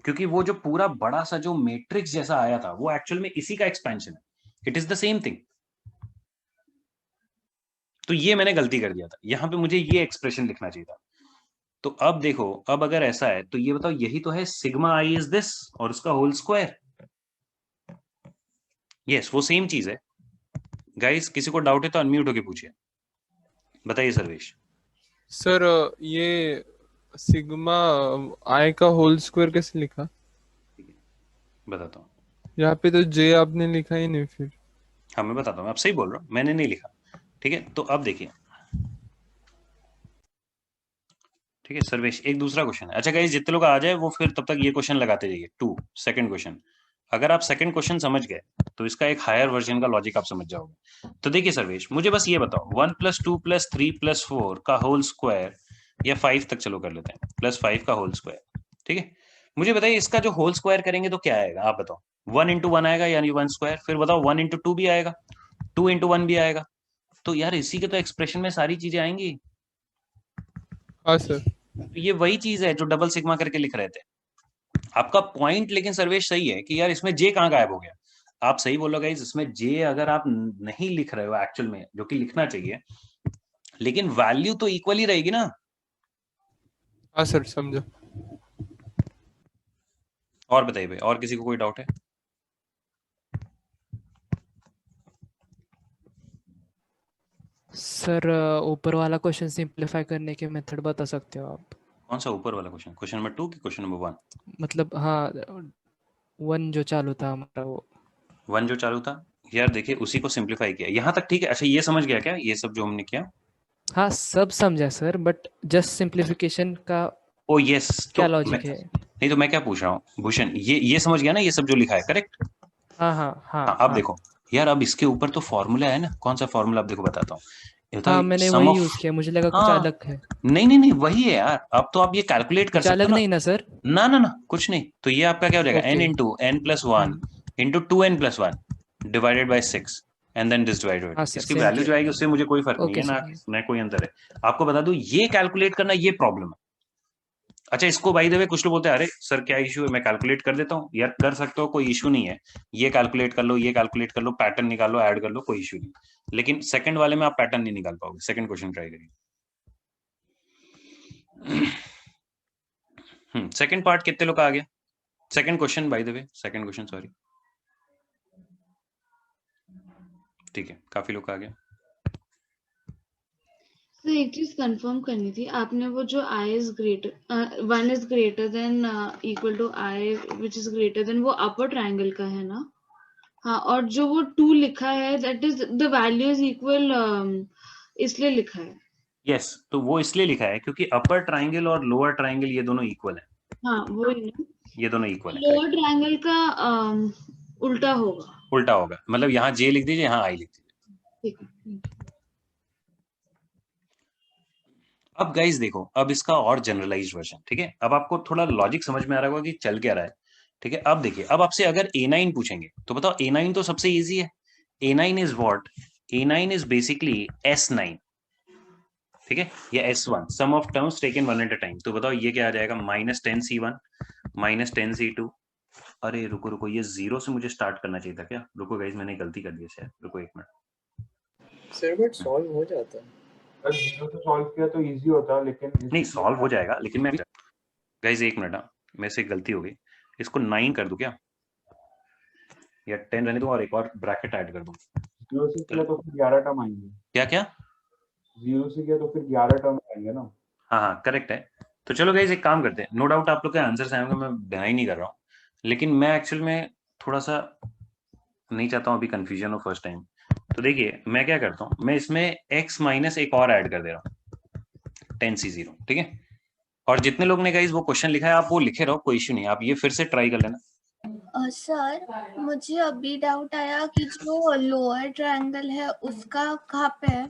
Speaker 1: क्योंकि वो जो पूरा बड़ा सा जो मैट्रिक्स जैसा आया था, वो एक्चुअल में इसी का एक्सपेंशन है, it is the same thing. तो ये मैंने गलती कर दिया था, यहां पे मुझे ये एक्सप्रेशन लिखना चाहिए था। तो अब देखो, अब अगर ऐसा है तो ये बताओ, यही तो है सिग्मा आई इज दिस और उसका होल स्क्वायर, यस वो सेम चीज है। गाइस किसी को डाउट है तो अनम्यूट होके पूछिए, बताइए सर्वेश।
Speaker 4: सर ये सिग्मा आई का होल स्क्वायर कैसे लिखा?
Speaker 1: बताता हूँ,
Speaker 4: यहाँ पे तो जे आपने लिखा ही नहीं फिर।
Speaker 1: हाँ मैं बताता हूँ, आप सही बोल रहे हो, मैंने नहीं लिखा, ठीक है। तो अब देखिए, ठीक है सर्वेश, एक दूसरा क्वेश्चन है। अच्छा गाइस, जितने लोग आ जाए वो फिर तब तक ये क्वेश्चन लगाते जाइए, 2 सेकंड क्वेश्चन। अगर आप सेकंड क्वेश्चन समझ गए तो इसका एक हायर वर्जन का लॉजिक आप समझ जाओगे। तो देखिए सर्वेश, मुझे बस ये बताओ, 1 + 2 + 3 + 4 का होल स्क्वायर, या 5 तक चलो कर लेते हैं, +5 का होल स्क्वायर, ठीक है। मुझे बताइए इसका जो होल स्क्वायर करेंगे तो क्या आएगा, आप बताओ। 1 × 1 आएगा, यानी 1 स्क्वायर, फिर बताओ 1 × 2 भी आएगा, 2 × 1 भी आएगा। तो यार इसी के तो एक्सप्रेशन में सारी चीजें आएंगी।
Speaker 4: हाँ सर,
Speaker 1: तो ये वही चीज है जो डबल सिग्मा करके लिख रहे थे। आपका पॉइंट लेकिन सर्वेश सही है कि यार इसमें जे कहाँ गायब हो गया। आप सही बोलो गाइस, इसमें जे अगर आप नहीं लिख रहे हो एक्चुअल में, जो कि लिखना चाहिए, लेकिन वैल्यू तो इक्वल ही रहेगी ना।
Speaker 4: हाँ सर समझो।
Speaker 1: और बताइए भाई, और किसी को कोई डाउट है?
Speaker 10: सर ऊपर वाला क्वेश्चन सिंपलीफाई करने के मेथड बता सकते हो आप?
Speaker 1: कौन सा ऊपर वाला क्वेश्चन? क्वेश्चन नंबर 2 की क्वेश्चन नंबर 1?
Speaker 10: मतलब हाँ, 1 जो चालू था हमारा, वो
Speaker 1: 1 जो चालू था, यार देखिए उसी को सिंपलीफाई किया, यहाँ तक ठीक है। अच्छा ये समझ गया क्या, ये सब जो हमने किया?
Speaker 10: हाँ सब समझा सर, बट जस्ट सिंपलीफिकेशन का
Speaker 1: ओ यस,
Speaker 10: क्या लॉजिक है?
Speaker 1: नहीं तो मैं क्या पूछ रहा हूँ भूषण, ये समझ गया ना, ये सब जो लिखा है करेक्ट?
Speaker 10: हाँ हाँ हाँ
Speaker 1: हाँ, अब देखो यार, अब इसके ऊपर तो फॉर्मूला है ना, कौन सा फॉर्मूला, आप देखो बताता हूँ।
Speaker 10: हाँ मैंने वही यूज किया, मुझे लगा कुछ अलग है।
Speaker 1: नहीं वही है यार। अब तो आप ये कैलकुलेट कर
Speaker 10: कुछ
Speaker 1: सकते हो
Speaker 10: अलग नहीं ना सर?
Speaker 1: ना कुछ नहीं। तो ये आपका क्या हो जाएगा, n × n + 1 × 2n + 1 divided by 6 and then this divided. इसकी वैल्यू जो आएगी उससे मुझे कोई फर्क नहीं है ना कोई अंतर है। आपको बता दूं, ये कैलकुलेट करना ये प्रॉब्लम है। अच्छा इसको बाय द वे कुछ लोग बोलते हैं, अरे सर क्या इशू है, मैं कैलकुलेट कर देता हूँ। यार कर सकते हो, कोई इशू नहीं है, ये कैलकुलेट कर लो, ये कैलकुलेट कर लो, पैटर्न निकालो, ऐड कर लो, कोई इशू नहीं। लेकिन सेकंड वाले में आप पैटर्न नहीं निकाल पाओगे। सेकंड क्वेश्चन ट्राई करिए। सेकंड पार्ट कितने लोग आ गया? Second question by the way, second question sorry, ठीक है काफी लोग आ गया।
Speaker 5: तो एक चीज कंफर्म करनी थी, आपने वो जो i is greater 1 is greater than equal to i which is greater than, वो अपर ट्रायंगल का है ना? हाँ, और जो वो 2 लिखा है that is the value is equal, इसलिए लिखा है।
Speaker 1: यस तो वो इसलिए लिखा है क्योंकि अपर ट्रायंगल और लोअर ट्रायंगल ये दोनों इक्वल है।
Speaker 5: हाँ वो ही ना,
Speaker 1: ये दोनों इक्वल है।
Speaker 5: लोअर ट्रायंगल का उल्टा होगा,
Speaker 1: मतलब यहाँ जे लिख दीजिए, यहाँ आई लिख दीजिए।
Speaker 5: ठीक है।
Speaker 1: अब गाइस देखो, अब इसका और जनरलाइज्ड वर्जन, ठीक है। अब आपको थोड़ा लॉजिक समझ में आ रहा होगा कि चल क्या रहा है, ठीक है। अब देखिए, अब आपसे अगर A9 पूछेंगे तो बताओ, A9 तो सबसे इजी है। A9 is what? A9 is basically S9, ठीक है, या S1, sum of terms taken one at a time. तो बताओ ये क्या आ जाएगा? -10C1 -10C2। अरे रुको रुको, ये 0 से मुझे स्टार्ट करना चाहिए था क्या? रुको गाइस, मैंने गलती कर दी शायद, रुको एक मिनट।
Speaker 9: सर बट सॉल्व हो जाता है।
Speaker 3: अगर 0 से सॉल्व किया तो इजी होता, लेकिन
Speaker 1: नहीं, सॉल्व हो जाएगा, लेकिन मैं गाइस एक मिनट, मेरे से गलती हो गई। इसको 9 कर दूं क्या, या 10 रहने दूं और एक और ब्रैकेट ऐड कर दूं?
Speaker 3: 0 से किया तो फिर 11 टर्म आएंगे।
Speaker 1: क्या क्या?
Speaker 3: 0 से किया तो फिर 11 टर्म आएंगे ना।
Speaker 1: हाँ हाँ, करेक्ट है। तो चलो गाइस, एक काम करते हैं। नो डाउट आप लोग के आंसर्स आएंगे, मैं डिनाई नहीं कर रहा हूँ, लेकिन मैं एक्चुअल में थोड़ा सा नहीं चाहता हूँ अभी कंफ्यूजन हो फर्स्ट टाइम। तो देखिए मैं क्या करता हूँ, मैं इसमें x माइनस एक और ऐड कर दे रहा हूँ, 10C0, ठीक है। और जितने लोग ने गाइस वो क्वेश्चन लिखा है, आप वो लिखे रहो, कोई इशू नहीं, आप ये फिर से ट्राई कर लेना।
Speaker 2: सर मुझे अभी डाउट आया कि जो लोअर ट्रायंगल है उसका कहाँ पे है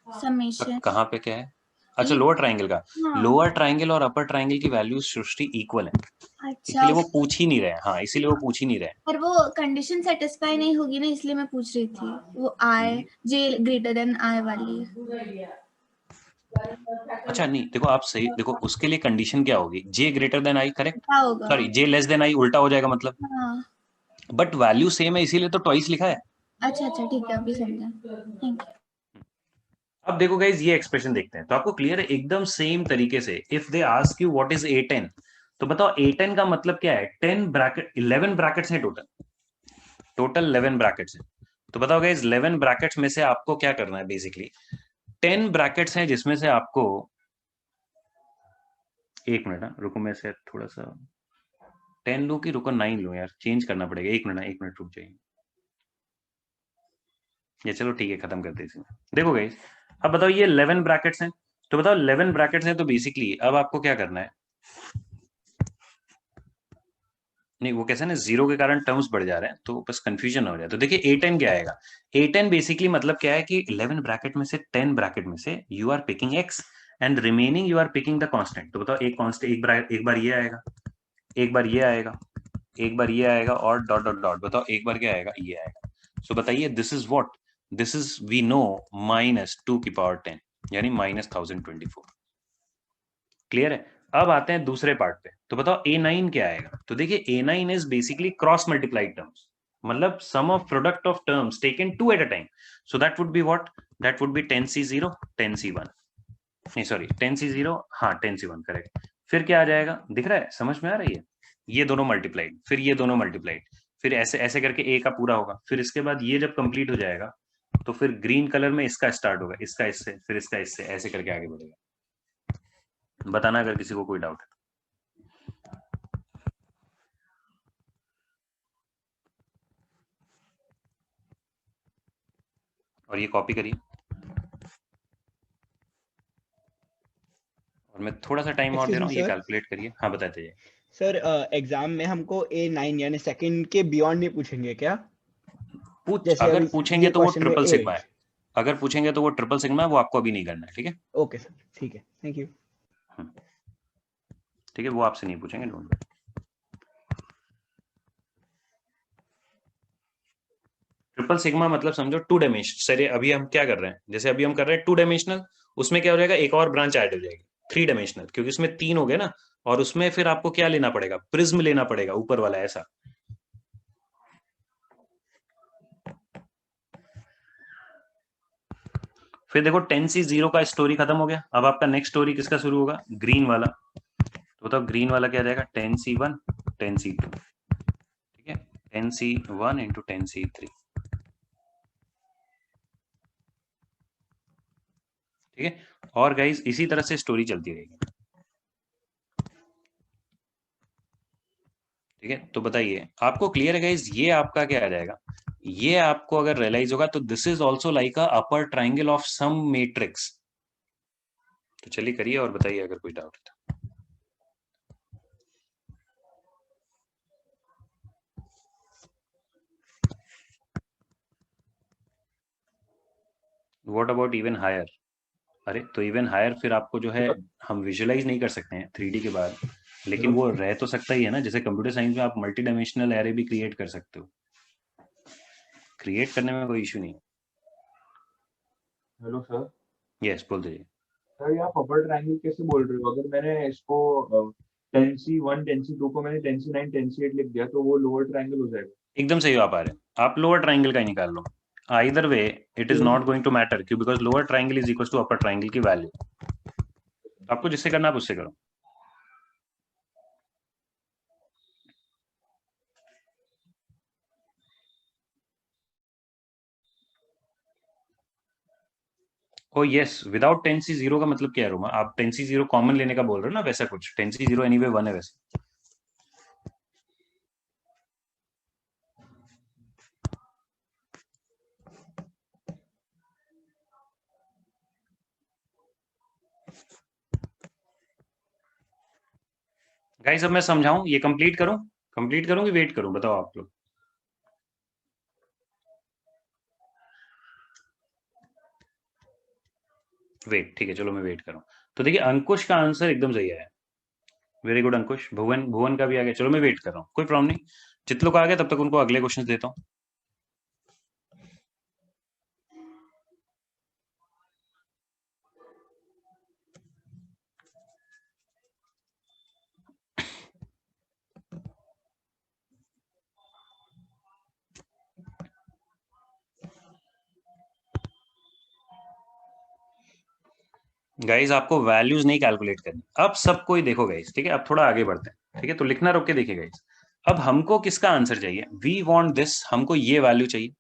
Speaker 2: समेशन?
Speaker 1: कहाँ पे क्या है? अच्छा, लोअर ट्रायंगल का।
Speaker 2: हाँ।
Speaker 1: लोअर ट्रायंगल और अपर ट्रायंगल की वैल्यूज सृष्टि इक्वल है,
Speaker 2: अच्छा,
Speaker 1: इसलिए वो पूछ ही नहीं रहे। हाँ, इसीलिए वो पूछ ही नहीं रहे।
Speaker 2: पर वो कंडीशन सेटिस्फाई नहीं होगी ना, इसलिए मैं पूछ रही थी। वो आई जे ग्रेटर देन आई वाली।
Speaker 1: अच्छा नहीं, देखो आप सही देखो, उसके लिए कंडीशन क्या होगी? J greater than i, correct.
Speaker 2: क्या होगा?
Speaker 1: Sorry, j less than i उल्टा हो जाएगा मतलब।
Speaker 2: हाँ।
Speaker 1: बट वैल्यू सेम है, इसीलिए तो ट्वाइस लिखा है।
Speaker 2: अच्छा अच्छा, ठीक है, अभी समझा। Thank you.
Speaker 1: अब देखो गाइज, ये एक्सप्रेशन देखते हैं तो आपको क्लियर है एकदम सेम तरीके से। If they ask you what is A10, तो बताओ A10 का मतलब क्या है? 10 ब्रैकेट, 11 ब्रैकेट्स हैं टोटल, टोटल 11 ब्रैकेट्स हैं। तो बताओ गाइज, 11 ब्रैकेट्स में से आपको क्या करना है? बेसिकली 10 ब्रैकेट्स हैं जिसमें से आपको, एक मिनट रुको, मैं से थोड़ा सा 10 लूं कि रुको 9 लूं यार, चेंज करना पड़ेगा। एक मिनट रुक जाइए, ये चलो ठीक है, खत्म करते हैं। देखो गाइस, अब बताओ ये 11 ब्रैकेट्स हैं, तो बताओ 11 ब्रैकेट्स हैं, तो बेसिकली अब आपको क्या करना है? नहीं, वो कैसे ना, जीरो के कारण टर्म्स बढ़ जा रहे हैं तो बस कंफ्यूजन ना हो जाए। तो देखिए A10 क्या आएगा? A10 बेसिकली मतलब क्या है कि 11 ब्रैकेट में से 10 ब्रैकेट में से you are picking x and remaining you are picking the constant. तो बताओ एक कांस्टेंट, एक बार ये आएगा, एक बार ये आएगा, एक बार ये आएगा, और डॉट डॉट डॉट। बताओ एक बार क्या आएगा? ये आएगा। सो बताइए, this is what? This is we know -2⁻10, यानी -1024। क्लियर है? अब आते हैं दूसरे पार्ट पे। तो बताओ A9 क्या आएगा? तो देखिए A9 is basically cross multiplied terms, मतलब sum of product of terms taken 2 at a time. So that would be what? That would be 10C0 10C1, नहीं सॉरी 10C0, हाँ 10C1, करेक्ट। फिर क्या आ जाएगा? दिख रहा है? समझ में आ रही है? ये दोनों मल्टीप्लाइड, फिर ये दोनों मल्टीप्लाइड, फिर ऐसे ऐसे करके A का पूरा होगा। फिर इसके बाद ये जब कंप्लीट हो जाएगा तो फिर ग्रीन कलर में इसका स्टार्ट होगा, इसका इससे, फिर इसका इससे, ऐसे करके आगे बढ़ेगा। बताना अगर किसी को कोई डाउट है। और ये कॉपी करिए, और मैं थोड़ा सा टाइम और दे रहा हूँ, ये कैलकुलेट करिए। हाँ बताते जाइए
Speaker 11: सर। एग्जाम में हमको A9 यानी सेकंड के बियॉन्ड नहीं पूछेंगे क्या?
Speaker 1: अगर पूछेंगे तो वो ट्रिपल सिग्मा है,
Speaker 11: है।
Speaker 1: अगर पूछेंगे तो वो ट्रिपल सिग्मा है, वो आपको अभी नहीं करना है, ठीक है?
Speaker 11: ओके सर, ठीक है, थैंक यू।
Speaker 1: ठीक है, वो आपसे नहीं पूछेंगे, डोंट वरी। ट्रिपल सिग्मा मतलब समझो 2 डायमेंशन। सर अभी हम क्या कर रहे हैं? जैसे अभी हम कर रहे हैं 2 डायमेंशनल, उसमें क्या हो जाएगा? एक और ब्रांच ऐड हो जाएगी 3 डायमेंशनल, क्योंकि उसमें 3 हो गए ना। और उसमें फिर आपको क्या लेना पड़ेगा? प्रिज्म लेना पड़ेगा, ऊपर वाला ऐसा। फिर देखो 10C0 का स्टोरी खत्म हो गया। अब आपका नेक्स्ट स्टोरी किसका शुरू होगा? ग्रीन वाला। तो बताओ ग्रीन वाला क्या जाएगा? 10C1 10C2, ठीक है, 10C1 इंटू 10C3, ठीक है। और गाइज इसी तरह से स्टोरी चलती रहेगी, ठीक है। तो बताइए आपको क्लियर है गाइज? ये आपका क्या आ जाएगा? ये आपको अगर रियलाइज होगा तो this is also like a upper triangle of some matrix. तो चलिए करिए और बताइए अगर कोई डाउट है तो। What about even higher? अरे तो इवन हायर फिर आपको जो है हम विजुअलाइज नहीं कर सकते हैं 3D के बाद, लेकिन वो रह तो सकता ही है ना। जैसे कंप्यूटर साइंस में आप मल्टी डायमेंशनल एरे भी क्रिएट कर सकते हो, क्रिएट करने में कोई इशू नहीं है।
Speaker 3: Hello sir.
Speaker 1: यस बोल दीजिए।
Speaker 3: सर ये आप अपर ट्रायंगल कैसे बोल रहे हो? अगर मैंने इसको 10C1 10C2 को मैंने 10C9 10C8 लिख दिया तो वो लोअर ट्रायंगल हो जाएगा?
Speaker 1: एकदम सही आप आ रहे हैं। आप लोअर ट्रायंगल का ही निकाल लो, either way it is not going to matter, क्यों? Because lower triangle is equal to upper triangle की वैल्यू। आपको जिससे करना आप उससे करो। ओ यस, विदाउट 10C0 का मतलब क्या है रोमा? आप 10C0 कॉमन लेने का बोल रहे हो ना, वैसा कुछ 10C0 एनीवे 1 है वैसे। गाइस अब मैं समझाऊं, ये कंप्लीट करूं कि वेट करूं? बताओ आप लोग। वेट, ठीक है, चलो मैं वेट कर रहा हूं। तो देखिए अंकुश का आंसर एकदम सही है, वेरी गुड अंकुश। भुवन का भी आ गया। चलो मैं वेट कर रहा हूँ, कोई प्रॉब्लम नहीं। जितने लोग आ गए तब तक उनको अगले क्वेश्चन देता हूँ। गाइस आपको वैल्यूज नहीं कैलकुलेट करनी, अब सबको ही देखो गाइस, ठीक है? अब थोड़ा आगे बढ़ते हैं, ठीक है? तो लिखना रोक के देखिए गाइस। अब हमको किसका आंसर चाहिए? वी वांट दिस, हमको ये वैल्यू चाहिए।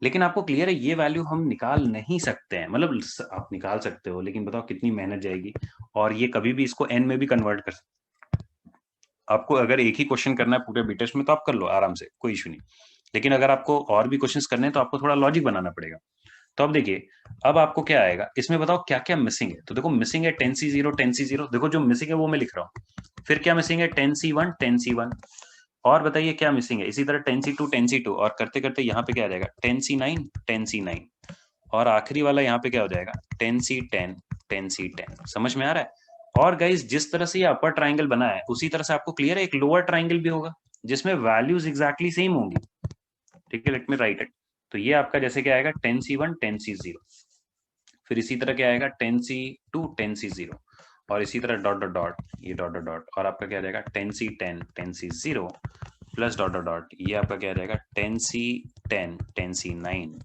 Speaker 1: लेकिन आपको क्लियर है ये वैल्यू हम निकाल नहीं सकते हैं, मतलब आप निकाल सकते हो लेकिन बताओ कितनी मेहनत जाएगी। और ये कभी भी इसको एन में भी कन्वर्ट कर सकते। आपको अगर एक ही क्वेश्चन करना है पूरे बीटेस्ट में तो आप कर लो आराम से, कोई इशू नहीं। लेकिन अगर आपको और भी क्वेश्चंस करने हैं तो आपको थोड़ा लॉजिक बनाना पड़ेगा। तो अब देखिए, अब आपको क्या आएगा इसमें, बताओ क्या क्या मिसिंग है। तो देखो मिसिंग है 10C0 10C0, देखो जो मिसिंग है वो मैं लिख रहा हूँ। फिर क्या मिसिंग है? 10C1 10C1। और बताइए क्या मिसिंग है? इसी तरह 10C2 10C2, और करते करते यहाँ पे क्या आ जाएगा? 10C9 10C9। और आखिरी वाला यहाँ पे क्या हो जाएगा? 10C10 10C10। समझ में आ रहा है? और गाइज जिस तरह से ये अपर ट्राइंगल बना है उसी तरह से आपको क्लियर है एक लोअर ट्राइंगल भी होगा जिसमें वैल्यूज एग्जैक्टली सेम होंगी, ठीक है? Let me right it. तो ये आपका जैसे क्या आएगा? 10C1 10C0, फिर इसी तरह क्या आएगा? 10C2 10C0, और इसी तरह डॉट डॉट डॉट, ये डॉट डॉट डॉट, और आपका क्या आ जाएगा? 10C10 10C0 plus dot dot dot, ये आपका क्या आ जाएगा? 10C10 10C9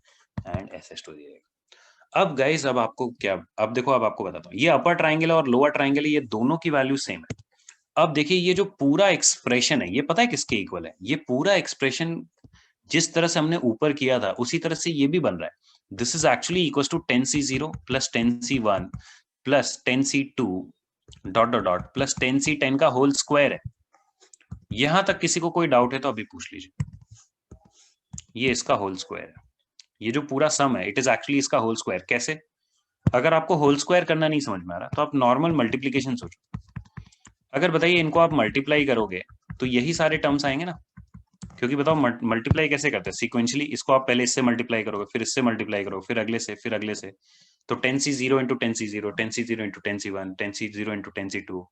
Speaker 1: एंड ऐसे टू दी जाएगा। अब गाइस अब आपको क्या, अब देखो अब आपको बताता हूँ, ये अपर ट्राइंगल और लोअर ट्राइंगल ये दोनों की वैल्यू सेम है। अब देखिए ये जो पूरा एक्सप्रेशन है ये पता है किसके इक्वल है? ये पूरा एक्सप्रेशन जिस तरह से हमने ऊपर किया था उसी तरह से ये भी बन रहा है। This is actually equal to 10C0 plus 10C1 plus 10C2 dot dot dot plus 10C10 का होल स्क्वायर है। यहां तक किसी को कोई डाउट है तो अभी पूछ लीजिए। ये इसका होल स्क्वायर है, ये जो पूरा सम है इट इज एक्चुअली इसका होल स्क्वायर। कैसे? अगर आपको होल स्क्वायर करना नहीं समझ में आ रहा तो आप नॉर्मल मल्टीप्लीकेशन सोचो। अगर बताइए इनको आप मल्टीप्लाई करोगे तो यही सारे टर्म्स आएंगे ना, क्योंकि बताओ मल्टीप्लाई कैसे करते हैं? सीक्वेंशियली इसको आप पहले इससे मल्टीप्लाई करोगे, फिर इससे मल्टीप्लाई करोगे, फिर अगले से, फिर अगले से। तो 10C0 into 10C0 10C0 into 10C1 10C0 into 10C2,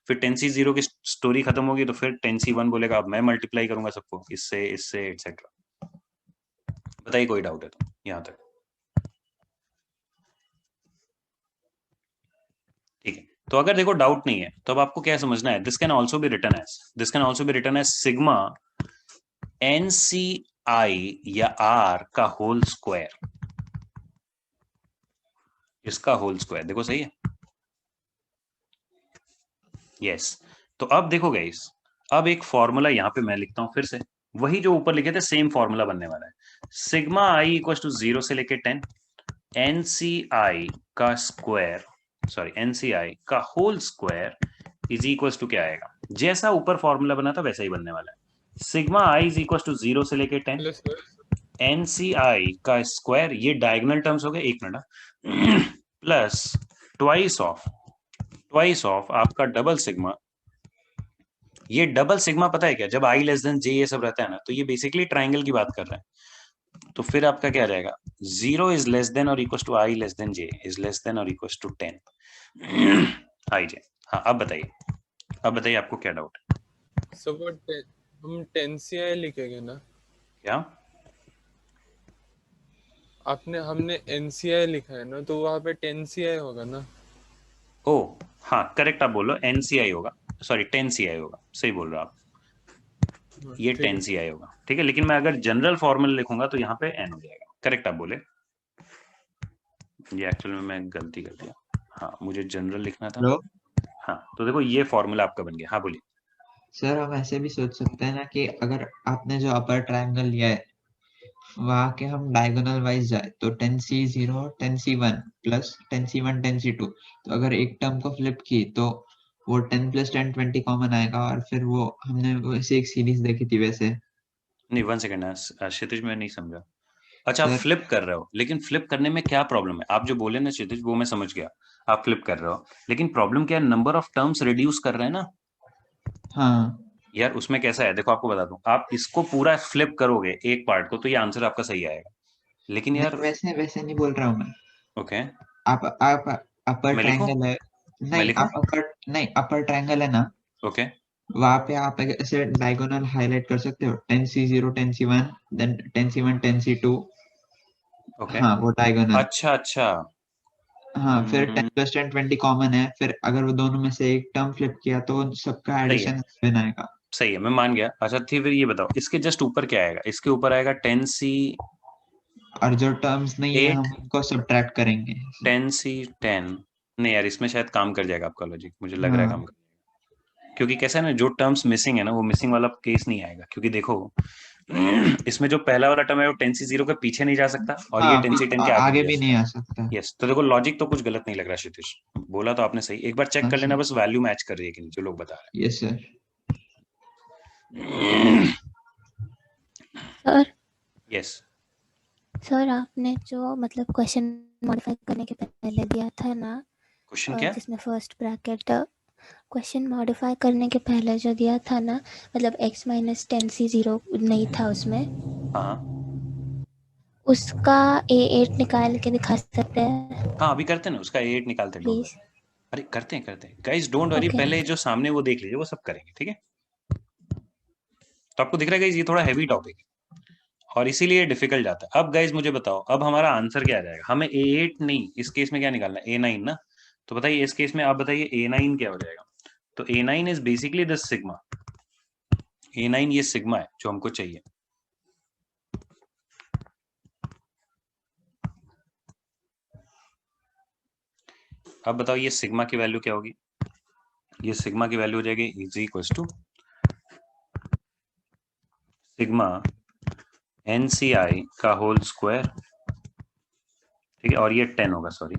Speaker 1: फिर 10C0 की स्टोरी खत्म होगी तो फिर 10C1 बोलेगा अब मैं मल्टीप्लाई करूंगा सबको इससे इससे एटसेट्रा। बताइए कोई डाउट है तो यहां तक? ठीक है, तो अगर देखो डाउट नहीं है तो अब आपको क्या समझना है? This can also be written as sigma NCI या R का होल स्क्वायर, इसका होल स्क्वायर देखो सही है। यस तो अब देखो गाइस, अब एक फॉर्मूला यहां पे मैं लिखता हूं फिर से, वही जो ऊपर लिखे थे सेम फॉर्मूला बनने वाला है। सिग्मा i इक्वल टू 0 से लेके 10 NCI का स्क्वायर, सॉरी NCI का whole square is equal to क्या आएगा? जैसा ऊपर फॉर्मूला बना था वैसा ही बनने वाला है। Sigma i is equal to 0 से लेके 10 NCI का स्क्वायर, ये डायगोनल टर्म्स हो गए, एक मिनट, प्लस ट्वाइस ऑफ आपका डबल सिग्मा। ये डबल सिग्मा पता है क्या? जब i लेस देन j ये सब रहता है ना तो ये बेसिकली ट्राइंगल की बात कर रहा है। तो फिर आपका क्या रहेगा, 0 इज लेस देन और equal to i less than j is less than और इक्वल टू 10 आई जे। हाँ अब बताइए आपको क्या डाउट है?
Speaker 4: So what हम 10CI लिखेंगे ना?
Speaker 1: क्या
Speaker 4: हमने NCI लिखा है ना, तो वहाँ पे 10CI होगा ना?
Speaker 1: ओ हाँ करेक्ट, आप बोलो NCI होगा, सॉरी 10CI होगा, सही बोल रहे हो आप, ये
Speaker 4: ठीक है।
Speaker 1: 10CI होगा, ठीक है। लेकिन मैं अगर जनरल फॉर्मूला लिखूंगा तो यहाँ पे n हो जाएगा, करेक्ट आप बोले। ये एक्चुअल में मैं गलती कर दिया, हाँ मुझे जनरल लिखना था।
Speaker 7: हेलो
Speaker 1: हाँ तो देखो ये फॉर्मूला आपका बन गया। हाँ बोलिए।
Speaker 7: सर, हम ऐसे भी सोच सकते हैं ना कि अगर आपने जो अपर ट्रायंगल लिया है वहां के हम डायगोनल वाइज जाए तो 10C0 10C1 plus 10C1 10C2, तो अगर एक टर्म को फ्लिप की तो वो 10 प्लस 10 20 कॉमन आएगा, और फिर वो हमने वैसे एक सीरीज देखी थी वैसे।
Speaker 1: नहीं 1 सेकेंड क्षितिज, मैं नहीं समझा। अच्छा आप
Speaker 7: सर
Speaker 1: फ्लिप कर रहे हो, लेकिन फ्लिप करने में क्या प्रॉब्लम है? आप जो बोले ना क्षितिज वो मैं समझ गया, आप फ्लिप कर रहे हो, लेकिन प्रॉब्लम क्या है, नंबर ऑफ टर्म्स रिड्यूस कर रहे हैं ना।
Speaker 7: हाँ
Speaker 1: यार उसमें कैसा है, देखो आपको बता दूं, आप इसको पूरा फ्लिप करोगे एक पार्ट को तो ये आंसर आपका सही आएगा, लेकिन
Speaker 7: नहीं,
Speaker 1: यार
Speaker 7: वैसे वैसे नहीं बोल रहा हूँ मैं।
Speaker 1: ओके
Speaker 7: आप अपर
Speaker 1: मैं लिखूं,
Speaker 7: ट्रायंगल है,
Speaker 1: मैं
Speaker 7: नहीं
Speaker 1: लिखूं,
Speaker 7: आप अपर ट्रायंगल है ना,
Speaker 1: ओके
Speaker 7: वहां पे आप ऐसे डायगोनल हाईलाइट कर सकते हो 10C0 10C1 then 10C1 10C2।
Speaker 1: Okay
Speaker 7: हाँ वो डायगोनल।
Speaker 1: अच्छा अच्छा
Speaker 7: हाँ फिर 10 प्लस 10 20 कॉमन है, फिर अगर वो दोनों में से एक टर्म फ्लिप किया तो सबका
Speaker 1: सही है,
Speaker 7: एडिशन बनाएगा।
Speaker 1: सही है, मैं मान गया। अच्छा फिर ये बताओ इसके जस्ट ऊपर क्या आएगा, इसके ऊपर आएगा 10C
Speaker 7: और जो टर्म्स नहीं है
Speaker 1: 8
Speaker 7: हम उनको सब्ट्रैक्ट करेंगे।
Speaker 1: 10C10, नहीं यार इसमें शायद काम कर जाएगा आपका लॉजिक, मुझे लग रहा है काम
Speaker 7: हाँ
Speaker 1: कर, क्योंकि कैसा है ना, जो टर्म्स मिसिंग है ना वो मिसिंग वाला केस नहीं आएगा, क्योंकि देखो इसमें जो पहला वाला टर्म है वो 10C0 के पीछे नहीं जा सकता और ये
Speaker 7: हाँ
Speaker 1: 10C10 के आगे
Speaker 7: आगे
Speaker 1: नहीं जा
Speaker 7: भी नहीं
Speaker 1: सकता।
Speaker 7: आ सकता।
Speaker 1: यस तो देखो लॉजिक तो कुछ गलत नहीं लग रहा क्षितिज, बोला तो आपने सही, एक बार चेक
Speaker 7: हाँ
Speaker 1: कर लेना
Speaker 7: सर,
Speaker 1: बस वैल्यू मैच कर रही है कि नहीं जो लोग बता
Speaker 7: यस सर।
Speaker 1: रहे हैं।
Speaker 8: सर
Speaker 1: यस
Speaker 8: सर आपने जो मतलब क्वेश्चन मॉडिफाई करने के पहले दिया था ना,
Speaker 1: क्वेश्चन क्या,
Speaker 8: जिसमें फर्स्ट ब्रैकेट क्वेश्चन मॉडिफाई करने के पहले जो दिया था ना, मतलब x माइनस 10C0 नहीं था उसमें,
Speaker 1: हाँ
Speaker 8: उसका A8 निकाल के दिखा सकते हैं
Speaker 1: हाँ अभी करते हैं ना, उसका 8 निकालते हैं, डोंट
Speaker 8: प्लीज?
Speaker 1: वरी। अरे करते हैं गाइस, डोंट वरी,
Speaker 8: ओके
Speaker 1: पहले जो सामने वो देख लीजिए, वो सब करेंगे ठीक है। तो आपको दिख रहा है गाइस ये थोड़ा हैवी टॉपिक है और इसीलिए डिफिकल्ट जाता है। अब गाइस मुझे बताओ अब हमारा आंसर क्या आ जाएगा, हमें A8 नहीं, इस केस में क्या निकालना है, A9 ना। तो बताइए इस केस में आप बताइए A9 क्या हो जाएगा। तो A9 is basically this sigma, A9 ये सिग्मा है जो हमको चाहिए। अब बताओ ये सिग्मा की वैल्यू क्या होगी, ये सिग्मा की वैल्यू हो जाएगी is equal to sigma NCI का होल स्क्वायर, ठीक है, और ये 10 होगा, सॉरी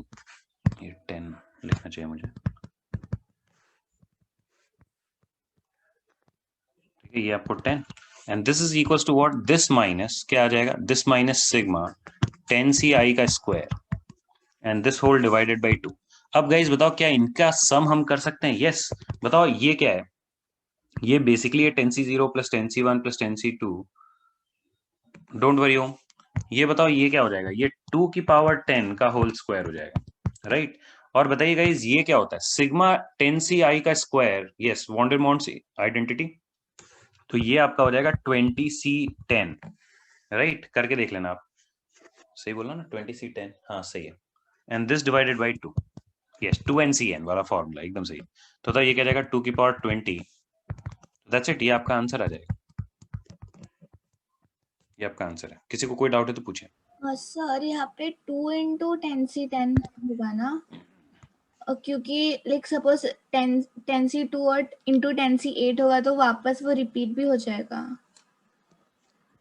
Speaker 1: ये 10 लिखना चाहिए मुझे, ठीक है, ये आपको 10 and this is equal to what, this minus क्या आ जाएगा, दिस माइनस सिग्मा 10CI का square and this whole divided by 2। अब गाइस बताओ क्या इनका सम हम कर सकते हैं? यस बताओ ये क्या है, ये बेसिकली है 10C0 plus 10C1 plus 10C2, don't worry home. ये बताओ ये क्या हो जाएगा, ये 2 की पावर 10 का होल स्क्वायर हो जाएगा, राइट। और बताइए गाइस ये क्या होता है, सिग्मा 10CI का square, yes Vandermonde's identity, तो ये आपका हो जाएगा 20C10, राइट, करके देख लेना आप, सही बोला ना 20C10, हाँ सही है, and this divided by 2, yes 2NCN वाला फॉर्मूला एकदम सही। तो ये क्या जाएगा 2 की पावर 20, दैट्स इट, ये आपका आंसर आ जाएगा, ये आपका आंसर है। किसी को कोई डाउट है तो पूछे।
Speaker 2: सर यहाँ पे 2 into 10C10 होगा ना, क्योंकि लाइक सपोज 10C2 और इंटू 10C8 होगा तो वापस वो रिपीट भी हो जाएगा।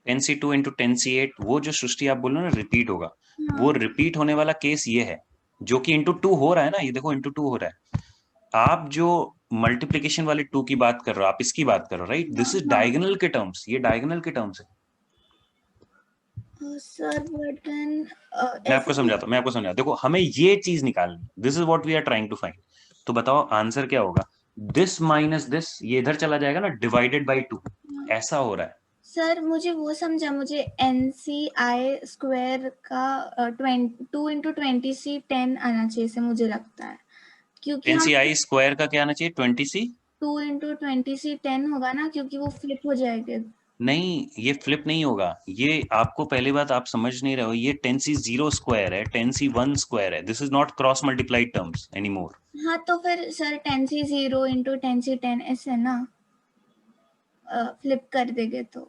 Speaker 1: 10C2 इंटू 10C8 वो जो सृष्टि आप बोल रहे हो ना रिपीट होगा, वो रिपीट होने वाला केस ये है जो कि इंटू 2 हो रहा है ना, ये देखो इंटू 2 हो रहा है। आप जो मल्टीप्लीकेशन वाले 2 की बात कर रहे हो, आप इसकी बात कर रहे हो, राइट, दिस इज डायगोनल के टर्म्स, ये डायगोनल के टर्म्स है।
Speaker 2: सर बट देन
Speaker 1: मैं आपको समझाता हूँ, देखो हमें ये चीज निकालनी, this is what we are trying to find. तो बताओ आंसर क्या होगा, दिस माइनस दिस, ये इधर चला जाएगा ना, डिवाइडेड बाई 2, ऐसा हो रहा है।
Speaker 2: सर मुझे वो समझा, मुझे NCI स्क्वायर का 2 × 20C 10 आना चाहिए से मुझे लगता है, क्योंकि हम
Speaker 1: NCI स्क्वायर का क्या आना चाहिए 20C
Speaker 2: 2 × 20C 10 होगा ना, क्योंकि वो फ्लिप हो जाएगा।
Speaker 1: नहीं, ये फ्लिप नहीं होगा। ये आपको पहली बात आप समझ नहीं रहे हो, ये 10C 0 स्क्वायर है, 10C 1 स्क्वायर है। This is not cross multiplied terms any more.
Speaker 2: हाँ तो फिर सर 10C 0 × 10C 10 ऐसे ना फ्लिप कर देंगे तो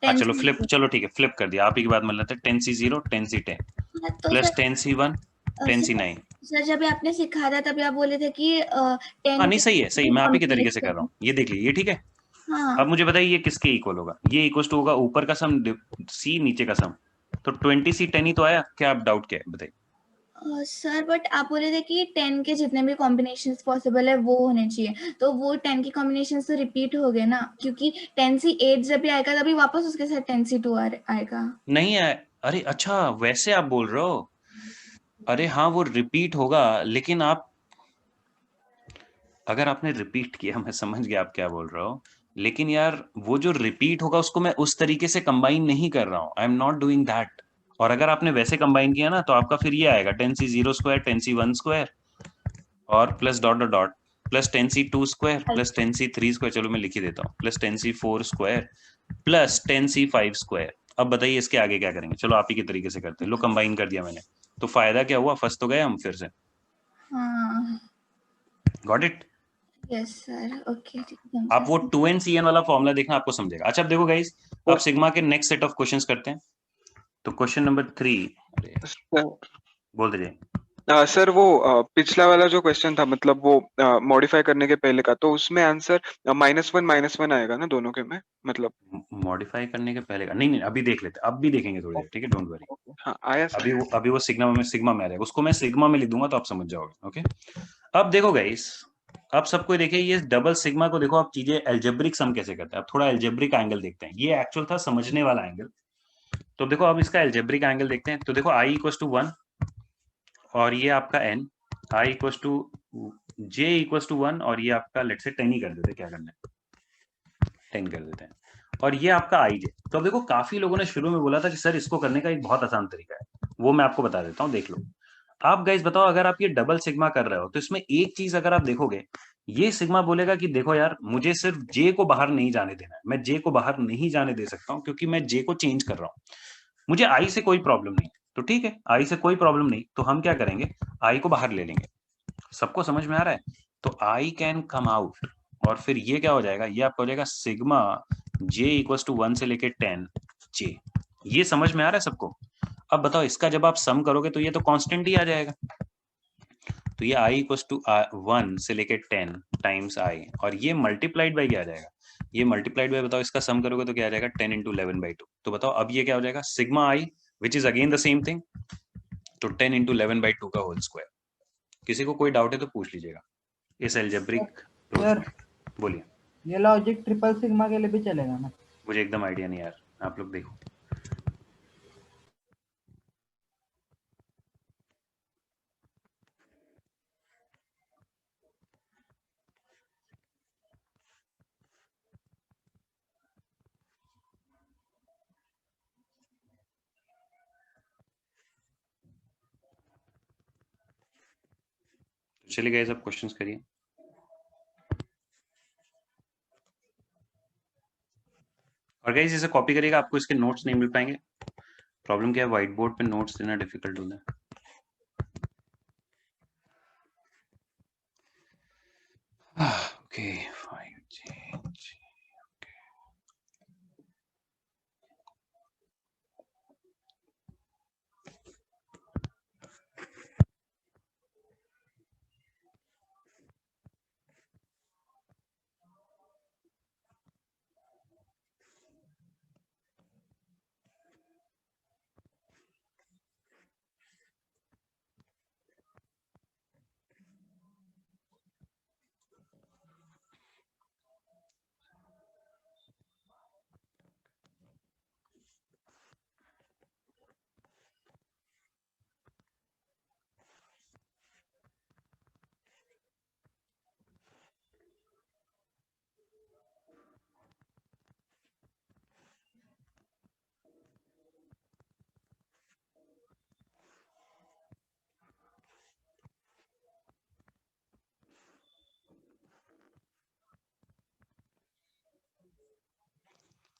Speaker 1: हाँ
Speaker 2: 10
Speaker 1: चलो फ्लिप, चलो ठीक है फ्लिप कर दिया। आप ही की बात मान लेते हैं 10C 0 10C 10
Speaker 2: हाँ तो
Speaker 1: plus
Speaker 2: sir
Speaker 1: 10C 1 10C 9।
Speaker 2: Sir जब आपने सिखाया था तभी आप बोले थे कि 10
Speaker 1: हाँ नहीं सही है, सही, मैं आप ही के तरीके से कर रहा
Speaker 2: कॉम्प्लेक्स।
Speaker 1: हूँ। ये देख लीजिए, ये ठीक है।
Speaker 2: हाँ
Speaker 1: अब मुझे बताइए ये किसके इक्वल होगा? ये इक्वल टू होगा ऊपर का सम C नीचे का सम, तो 20C 10 ही तो आया। क्या आप डाउट क्या है बताइए?
Speaker 2: सर बट आप बोले थे कि 10 के जितने भी कॉम्बिनेशंस पॉसिबल है वो होने चाहिए, तो वो 10 के कॉम्बिनेशंस तो रिपीट हो गए ना, क्योंकि 10C 8 जब भी आएगा तभी वापस उसके साथ 10C 2 आएगा।
Speaker 1: नहीं है, अरे अच्छा वैसे आप बोल रहे हो। अरे हाँ वो रिपीट होगा, लेकिन आप अगर आपने रिपीट किया, मैं समझ गया आप क्या बोल रहे हो, लेकिन यार वो जो रिपीट होगा उसको मैं उस तरीके से कंबाइन नहीं कर रहा हूँ। आई एम नॉट डूइंग दैट। और अगर आपने वैसे कंबाइन किया ना तो आपका फिर ये आएगा 10C 0 स्क्वायर 10C 1 स्क्वायर और plus dot dot dot plus 10C 2 square plus 10C 3 square, चलो मैं लिख ही देता हूँ, plus 10C 4 square plus 10C 5 square. अब बताइए इसके आगे क्या करेंगे? चलो आप ही के तरीके से करते हैं। लो कंबाइन कर दिया मैंने, तो फायदा क्या हुआ? फंस तो गए हम फिर से।
Speaker 2: हाँ
Speaker 1: got it?
Speaker 2: Yes sir, okay
Speaker 1: आप वो 2NCN वाला फॉर्मूला देखना, आपको समझेगा। अच्छा अब देखो गाइस, अब सिग्मा के नेक्स्ट सेट ऑफ क्वेश्चंस करते हैं। तो क्वेश्चन नंबर 3 बोल दीजिए।
Speaker 12: सर वो पिछला वाला जो क्वेश्चन था, मतलब वो मॉडिफाई करने के पहले का, तो उसमें आंसर -1 आएगा ना दोनों के में, मतलब
Speaker 1: मॉडिफाई करने के पहले का नहीं नहीं, अभी देख लेते हैं, अब भी देखेंगे थोड़ी देर, ठीक है, डोंट वरी।
Speaker 12: हाँ आया सर।
Speaker 1: अभी वो सिग्मा में आ जाएगा, उसको मैं सिग्मा में लिख दूंगा तो आप समझ जाओगे। ओके अब देखो गाइस, अब सबको देखिए ये डबल सिग्मा को देखो, आप चीजें एल्जेब्रिक सम कैसे करते हैं। अब थोड़ा एल्जेब्रिक एंगल देखते हैं, ये एक्चुअल था समझने वाला एंगल। तो देखो अब इसका एल्जेब्रिक एंगल देखते हैं। तो देखो I = 1 और ये आपका n, I = j = 1 और ये आपका लेट्स से 10 ही कर देते हैं, क्या करना है 10 कर देते हैं, और ये आपका ij। तो अब देखो काफी लोगों ने शुरू में बोला था कि सर इसको करने का एक बहुत आसान तरीका है, वो मैं आपको बता देता हूँ, देख लो। आप गाइस बताओ, अगर आप ये डबल सिग्मा कर रहे हो तो इसमें एक चीज अगर आप देखोगे, ये सिग्मा बोलेगा कि देखो यार मुझे सिर्फ j को बाहर नहीं जाने देना है, मैं j को बाहर नहीं जाने दे सकता हूँ क्योंकि मैं j को चेंज कर रहा हूँ, मुझे I से कोई प्रॉब्लम नहीं। तो ठीक है, I से कोई प्रॉब्लम नहीं, तो हम क्या करेंगे, I को बाहर ले लेंगे। सबको समझ में आ रहा है? तो I कैन कम आउट, और फिर ये क्या हो जाएगा, ये आपका हो जाएगा सिग्मा j = 1 से लेके 10 j। ये समझ में आ रहा है सबको? अब बताओ इसका जब आप सम करोगे तो ये तो कांस्टेंट ही आ जाएगा। तो ये I = 1 से लेके 10 टाइम्स I, और ये मल्टीप्लाइड बाई क्या आ जाएगा, ये मल्टीप्लाइड बाय, बताओ इसका सम करोगे तो क्या आ जाएगा 10 × 11/2। तो बताओ अब ये क्या हो जाएगा, sigma I which is again the same thing, तो 10 × 11/2 का होल स्क्वायर। किसी को कोई डाउट है तो पूछ लीजिएगा इस एल्जेब्रिक
Speaker 6: सर
Speaker 1: बोलिए।
Speaker 6: ये लॉजिक ट्रिपल सिग्मा के लिए भी चलेगा ना?
Speaker 1: मुझे एकदम आइडिया नहीं यार, आप लोग देखो। चलिए गाइस अब क्वेश्चंस करिए। और गाइस इसे कॉपी करिएगा, आपको इसके नोट्स नहीं मिल पाएंगे। प्रॉब्लम क्या है, व्हाइट बोर्ड पे नोट्स देना डिफिकल्ट होता है। Okay 5J।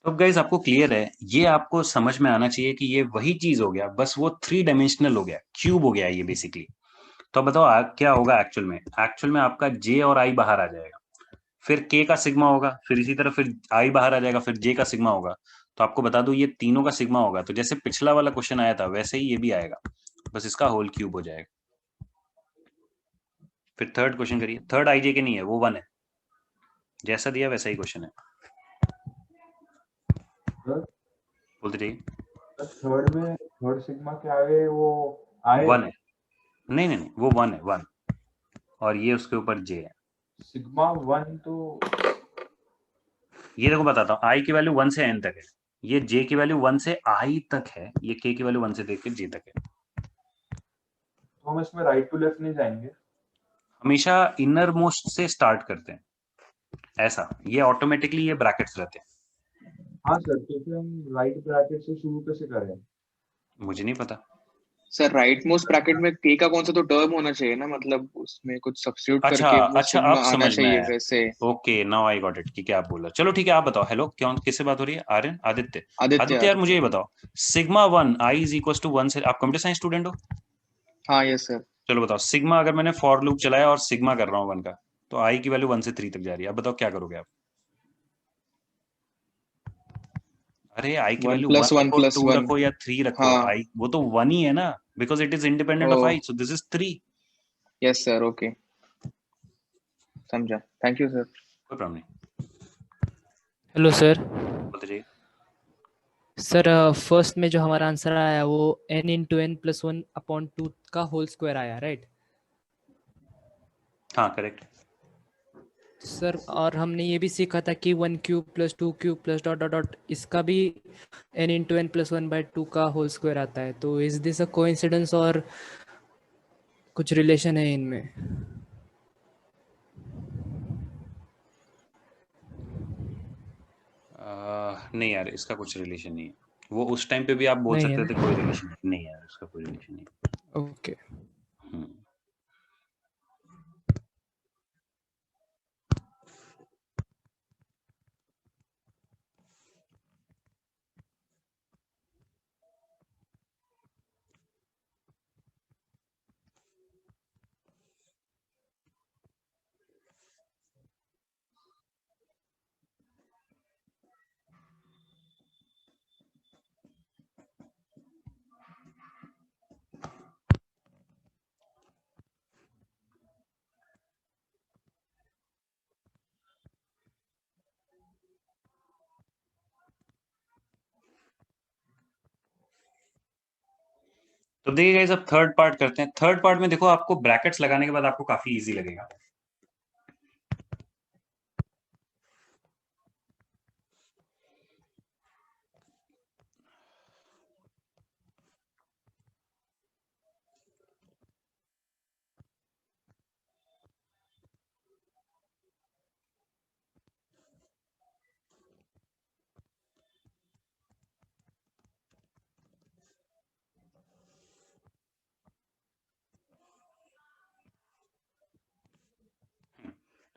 Speaker 1: तो गाइस आपको क्लियर है, ये आपको समझ में आना चाहिए कि ये वही चीज हो गया, बस वो 3 डायमेंशनल हो गया, क्यूब हो गया ये बेसिकली। तो अब बताओ क्या होगा एक्चुअल में? एक्चुअल में आपका जे और आई बाहर आ जाएगा, फिर के का सिग्मा होगा, फिर इसी तरह फिर आई बाहर आ जाएगा, फिर जे का सिग्मा होगा। तो आपको बता दूं ये तीनों का सिग्मा होगा, तो जैसे पिछला वाला क्वेश्चन आया था वैसे ही ये भी आएगा, बस इसका होल क्यूब हो जाएगा। फिर थर्ड क्वेश्चन करिए, थर्ड आई जे के नहीं है, वो 1 है, जैसा दिया वैसा ही क्वेश्चन है। बोलते जाइए।
Speaker 3: थर्ड में थर्ड सिग्मा क्या है? वो आई
Speaker 1: 1 है, नहीं नहीं नहीं, वो 1 है, 1, और ये उसके ऊपर जे है।
Speaker 3: सिग्मा 1 तो
Speaker 1: ये देखो बताता हूँ, आई की वैल्यू 1 से n तक है, ये j की वैल्यू 1 से i तक है, ये k की वैल्यू 1 से लेकर j तक है।
Speaker 3: तो हम इसमें राइट टू लेफ्ट नहीं जाएंगे?
Speaker 1: हमेशा इनर मोस्ट से स्टार्ट करते हैं, ऐसा ये ऑटोमेटिकली ये ब्रैकेट्स रहते हैं।
Speaker 3: हाँ सर, तो फिर हम राइट ब्रैकेट से शुरू कैसे करें?
Speaker 1: मुझे नहीं पता
Speaker 12: सर राइट मोस्ट ब्रैकेट में के का कौन सा तो टर्म होना चाहिए ना, मतलब उसमें कुछ सब्स्टिट्यूट
Speaker 1: अच्छा
Speaker 12: करके वो
Speaker 1: अच्छा,
Speaker 12: सिग्मा
Speaker 1: अब
Speaker 12: आना
Speaker 1: समझ में
Speaker 12: चाहिए
Speaker 1: आया।
Speaker 12: वैसे।
Speaker 1: Okay now I got it कि क्या आप बोल रहे हो। चलो ठीक है, आप बताओ। हेलो, क्या किससे बात हो रही है? आर्यन, आदित्य?
Speaker 12: आदित्य
Speaker 1: यार मुझे ये बताओ, sigma 1 i is equal to 1 से, आप कंप्यूटर साइंस स्टूडेंट हो?
Speaker 12: हाँ यस सर।
Speaker 1: चलो बताओ, सिग्मा अगर मैंने फॉर लूप चलाया और सिग्मा कर रहा हूँ 1 का, तो आई की वैल्यू 1 से 3 तक जा रही है, अब बताओ क्या करोगे आप? अरे आई की
Speaker 12: 1
Speaker 1: वैल्यू 1
Speaker 12: प्लस 1
Speaker 1: रखो,
Speaker 12: प्लस
Speaker 1: 2
Speaker 12: 1।
Speaker 1: रखो या 3 रखो,
Speaker 12: हाँ
Speaker 1: आई वो तो 1 ही है ना, because it is independent of
Speaker 12: o
Speaker 1: i, so this is 3।
Speaker 12: Yes sir, okay समझा, थैंक यू सर।
Speaker 1: कोई प्रॉब्लम नहीं।
Speaker 10: Hello sir.
Speaker 1: बताइए।
Speaker 10: सर फर्स्ट में जो हमारा आंसर आया वो n into n plus 1 upon 2 का होल स्क्वायर आया, राइट?
Speaker 1: हाँ करेक्ट।
Speaker 10: सर और हमने ये भी सीखा था कि 1 cube plus 2 cube plus dot dot dot, इसका भी n इंटू एन प्लस 1/2 का होल स्क्वायर आता है। तो इज दिस अ कोइंसिडेंस और कुछ रिलेशन है इनमें?
Speaker 1: नहीं यार, इसका कुछ रिलेशन नहीं है, वो उस टाइम पे भी आप बोल
Speaker 10: नहीं है
Speaker 1: सकते थे
Speaker 10: ना?
Speaker 1: कोई रिलेशन नहीं है यार, इसका कोई रिलेशन नहीं।
Speaker 10: ओके।
Speaker 1: हम्म। तो देखिए गाइस, अब थर्ड पार्ट करते हैं। थर्ड पार्ट में देखो, आपको ब्रैकेट्स लगाने के बाद आपको काफी इजी लगेगा।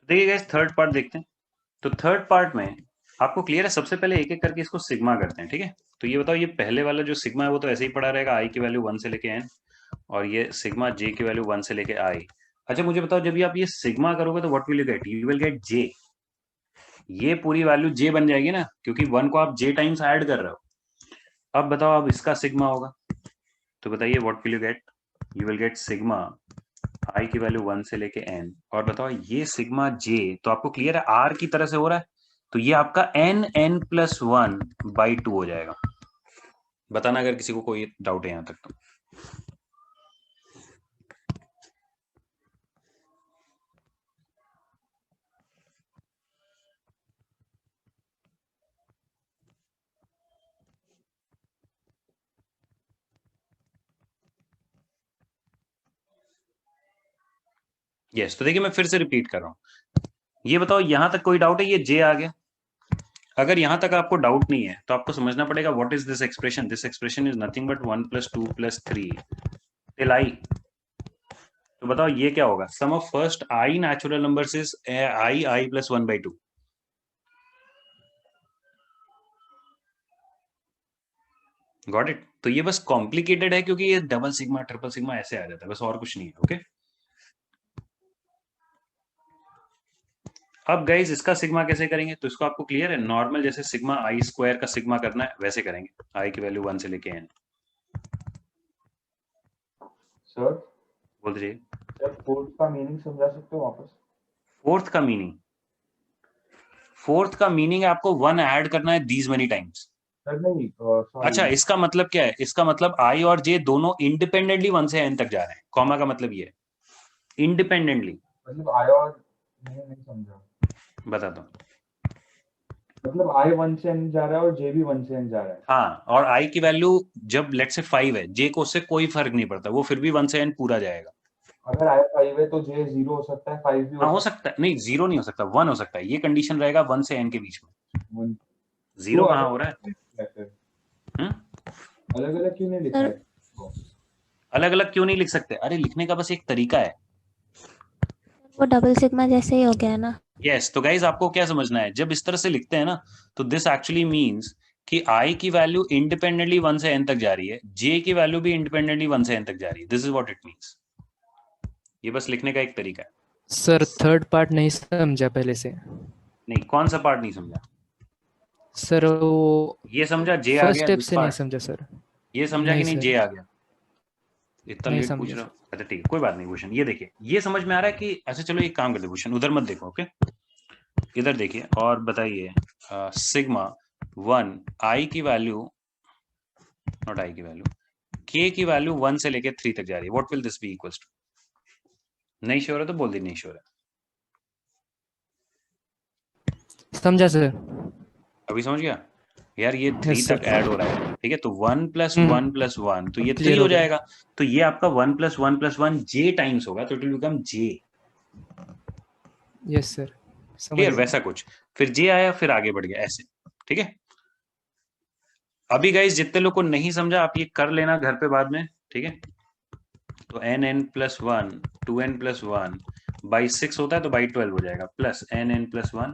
Speaker 1: देखिए गाइस, थर्ड पार्ट देखते हैं। तो थर्ड पार्ट में आपको क्लियर है, सबसे पहले एक एक करके इसको सिग्मा करते हैं, ठीक है? तो ये बताओ, ये पहले वाला जो सिग्मा है वो तो ऐसे ही पड़ा रहेगा, आई की वैल्यू 1 से लेके n, और ये सिग्मा जे की वैल्यू 1 से लेके आई। अच्छा मुझे बताओ, जब ये आप ये सिग्मा करोगे तो what will you get? You will get j, ये पूरी वैल्यू जे बन जाएगी ना, क्योंकि 1 को आप जे टाइम्स ऐड कर रहे हो। अब बताओ, अब इसका सिग्मा होगा, तो बताइए what will you get? You will get sigma i की वैल्यू 1 से लेके n, और बताओ ये सिग्मा j, तो आपको क्लियर है r की तरह से हो रहा है, तो ये आपका n+1/2 हो जाएगा। बताना अगर किसी को कोई डाउट है यहां तक तो। यस, तो देखिए मैं फिर से रिपीट कर रहा हूं, ये बताओ यहां तक कोई डाउट है? ये j आ गया। अगर यहां तक आपको डाउट नहीं है तो आपको समझना पड़ेगा what is this expression. This expression is nothing but 1 + 2 + 3 till i। तो बताओ ये क्या होगा? Sum of first i natural numbers is i + 1/2। Got it? तो ये बस कॉम्प्लिकेटेड है क्योंकि ये डबल सिग्मा ट्रिपल सिग्मा ऐसे आ जाता है, बस और कुछ नहीं है। ओके, अब गाइज इसका सिग्मा कैसे करेंगे? तो इसको आपको क्लियर है, नॉर्मल जैसे सिग्मा आई स्क्वायर का सिग्मा करना है वैसे करेंगे, आई की वैल्यू 1 से लेके n।
Speaker 3: सर
Speaker 1: बोल दीजिए।
Speaker 3: सर फोर्थ का मीनिंग समझा सकते हो वापस?
Speaker 1: फोर्थ का मीनिंग, फोर्थ का मीनिंग है आपको 1 ऐड करना है दीज मेनी टाइम्स।
Speaker 3: सर नहीं सॉरी।
Speaker 1: अच्छा, इसका मतलब क्या है? इसका मतलब आई और जे दोनों इंडिपेंडेंटली 1 से n तक जा रहे हैं। कॉमा का मतलब ये है इंडिपेंडेंटली।
Speaker 3: मतलब आई और नहीं समझा।
Speaker 1: बता दो।
Speaker 3: मतलब आई 1 से n जा रहा है और जे भी 1 से n जा रहा है।
Speaker 1: हाँ, और आई की वैल्यू जब लेट से 5 है, जे को उससे कोई फर्क नहीं पड़ता, वो फिर भी 1 से n पूरा जाएगा।
Speaker 3: अगर आई 5 है तो जे 0 हो सकता है, 5 भी
Speaker 1: हाँ हो सकता है, नहीं 0 नहीं हो सकता, 1 हो सकता है। ये कंडीशन रहेगा 1 से n के बीच में। 0 कहाँ हो रहा है?
Speaker 3: अलग अलग क्यों नहीं लिखा है?
Speaker 1: अलग अलग क्यों नहीं लिख सकते? अरे लिखने का बस एक तरीका है।
Speaker 8: वो डबल सिग्मा जैसे ही हो गया ना।
Speaker 1: यस, तो गाइज आपको क्या समझना है, जब इस तरह से लिखते हैं ना तो दिस एक्चुअली मींस कि आई की वैल्यू इंडिपेंडेंटली 1 से n तक जा रही है, जे की वैल्यू भी इंडिपेंडेंटली 1 से n तक जा रही है। This is what it means. ये बस लिखने का एक तरीका है।
Speaker 10: सर थर्ड पार्ट नहीं समझा पहले से।
Speaker 1: नहीं, कौन सा पार्ट नहीं समझा?
Speaker 10: सर वो
Speaker 1: ये समझा जे आ
Speaker 10: फर्स्ट
Speaker 1: गया
Speaker 10: स्टेप
Speaker 1: दिस
Speaker 10: से नहीं
Speaker 1: पार्ट।
Speaker 10: समझा सर।
Speaker 1: ये समझा कि नहीं
Speaker 10: सर,
Speaker 1: जे आ गया? इतना
Speaker 10: नहीं
Speaker 1: लेट पूछ
Speaker 10: समझा
Speaker 1: रहा हूँ। अच्छा ठीक है, कोई बात नहीं भूषण। ये देखिए, ये समझ में आ रहा है कि ऐसे। चलो एक काम करते भूषण, उधर मत देखो, ओके इधर देखिए और बताइए। सिग्मा 1 आई की वैल्यू, नॉट आई की वैल्यू, के की वैल्यू 1 से लेके 3 तक जा रही है। What will this be equals to? नहीं श्योर है तो बोल दी नहीं श्योर है।
Speaker 10: समझा सर।
Speaker 1: अभी समझ गया यार? ये 3
Speaker 10: Yes,
Speaker 1: तक
Speaker 10: sir.
Speaker 1: ऐड हो रहा है, ठीक है? तो 1 + 1 + 1 तो ये 3
Speaker 10: Clear
Speaker 1: हो
Speaker 10: हो गया।
Speaker 1: जाएगा। तो ये आपका 1 + 1 + 1 जे टाइम्स होगा, तो it will become J.
Speaker 10: Yes sir, समझ
Speaker 1: क्लियर?
Speaker 10: गया।
Speaker 1: वैसा कुछ, फिर जे आया फिर आगे बढ़ गया ऐसे, ठीक है? अभी गाइस जितने लोग को नहीं समझा आप ये कर लेना घर पे बाद में, ठीक है? तो n + 1 2n + 1 by 6 होता है तो by 12 हो जाएगा, प्लस n + 1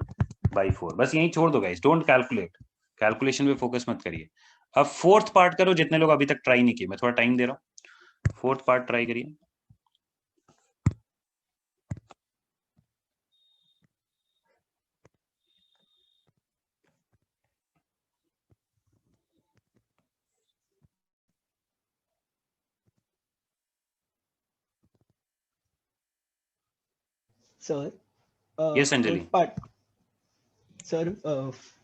Speaker 1: by 4। बस यही छोड़ दो गाइस, डोंट कैलकुलेट, कैलकुलेशन पे फोकस मत करिए। अब फोर्थ पार्ट करो, जितने लोग अभी तक ट्राई नहीं किए, मैं थोड़ा टाइम दे रहा हूँ। फोर्थ पार्ट ट्राई करिए।
Speaker 11: Sir
Speaker 1: yes Anjali,
Speaker 11: fourth part sir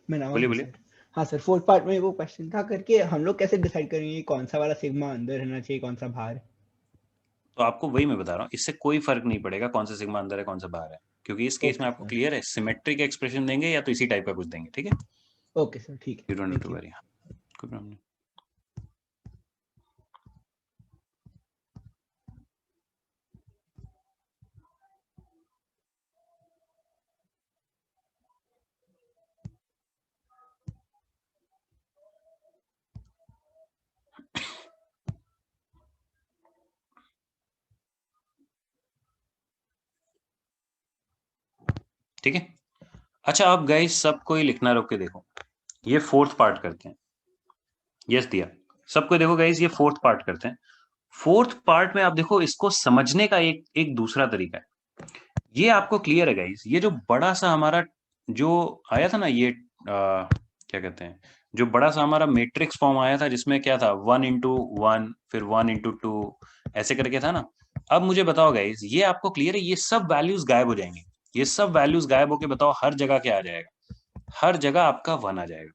Speaker 11: मैं नाम
Speaker 1: बोलिए
Speaker 11: हूँ
Speaker 1: बोलिए।
Speaker 11: सर। हाँ सर, फोर्थ पार्ट में वो क्वेश्चन था करके हम लोग कैसे डिसाइड करेंगे कौन सा वाला सिग्मा अंदर रहना चाहिए कौन सा बाहर?
Speaker 1: तो आपको वही मैं बता रहा हूँ, इससे कोई फर्क नहीं पड़ेगा कौन सा सिग्मा अंदर है कौन सा बाहर है, क्योंकि इस केस में
Speaker 11: ओके
Speaker 1: आपको
Speaker 11: सर,
Speaker 1: क्लियर है, सिमेट्रिक एक्सप्रेशन देंगे या तो इसी टाइप का कुछ देंगे, ठीक है?
Speaker 11: ओके सर, ठीक है,
Speaker 1: you don't need
Speaker 11: thank
Speaker 1: to
Speaker 11: you.
Speaker 1: Worry, कोई प्रॉब्लम नहीं। ठीक है, अच्छा अब गाइस सब कोई लिखना रोक के देखो, ये फोर्थ पार्ट करते हैं। यस दिया, सबको देखो गाइस, ये फोर्थ पार्ट करते हैं। फोर्थ पार्ट में आप देखो, इसको समझने का एक एक दूसरा तरीका है। ये आपको क्लियर है गाइस, ये जो बड़ा सा हमारा जो आया था ना, ये क्या कहते हैं, जो बड़ा सा हमारा मैट्रिक्स फॉर्म आया था जिसमें क्या था 1 × 1 फिर 1 × 2 ऐसे करके था ना। अब मुझे बताओ गाइस, ये आपको क्लियर है, ये सब वैल्यूज गायब हो जाएंगे। ये सब वैल्यूज गायब होके बताओ हर जगह क्या आ जाएगा? हर जगह आपका 1 आ जाएगा।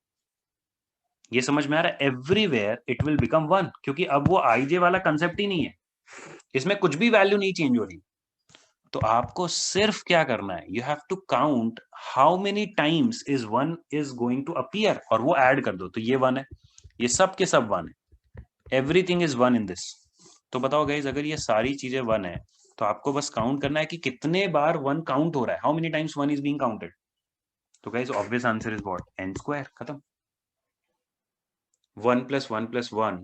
Speaker 1: ये समझ में आ रहा है? एवरीवेयर इट विल बिकम 1, क्योंकि अब वो आईजे वाला कंसेप्ट ही नहीं है, इसमें कुछ भी वैल्यू नहीं चेंज हो रही। तो आपको सिर्फ क्या करना है, you have to count how many times is 1 is going to appear, और वो ऐड कर दो। तो ये 1 है, ये सब के सब 1 है, एवरीथिंग इज 1 इन दिस। तो बताओ गाइज, अगर ये सारी चीजें 1 है तो आपको बस काउंट करना है कि कितने बार 1 काउंट हो रहा है, how many times 1 is being counted. तो guys obvious answer is what? n²। खत्म। 1 + 1 + 1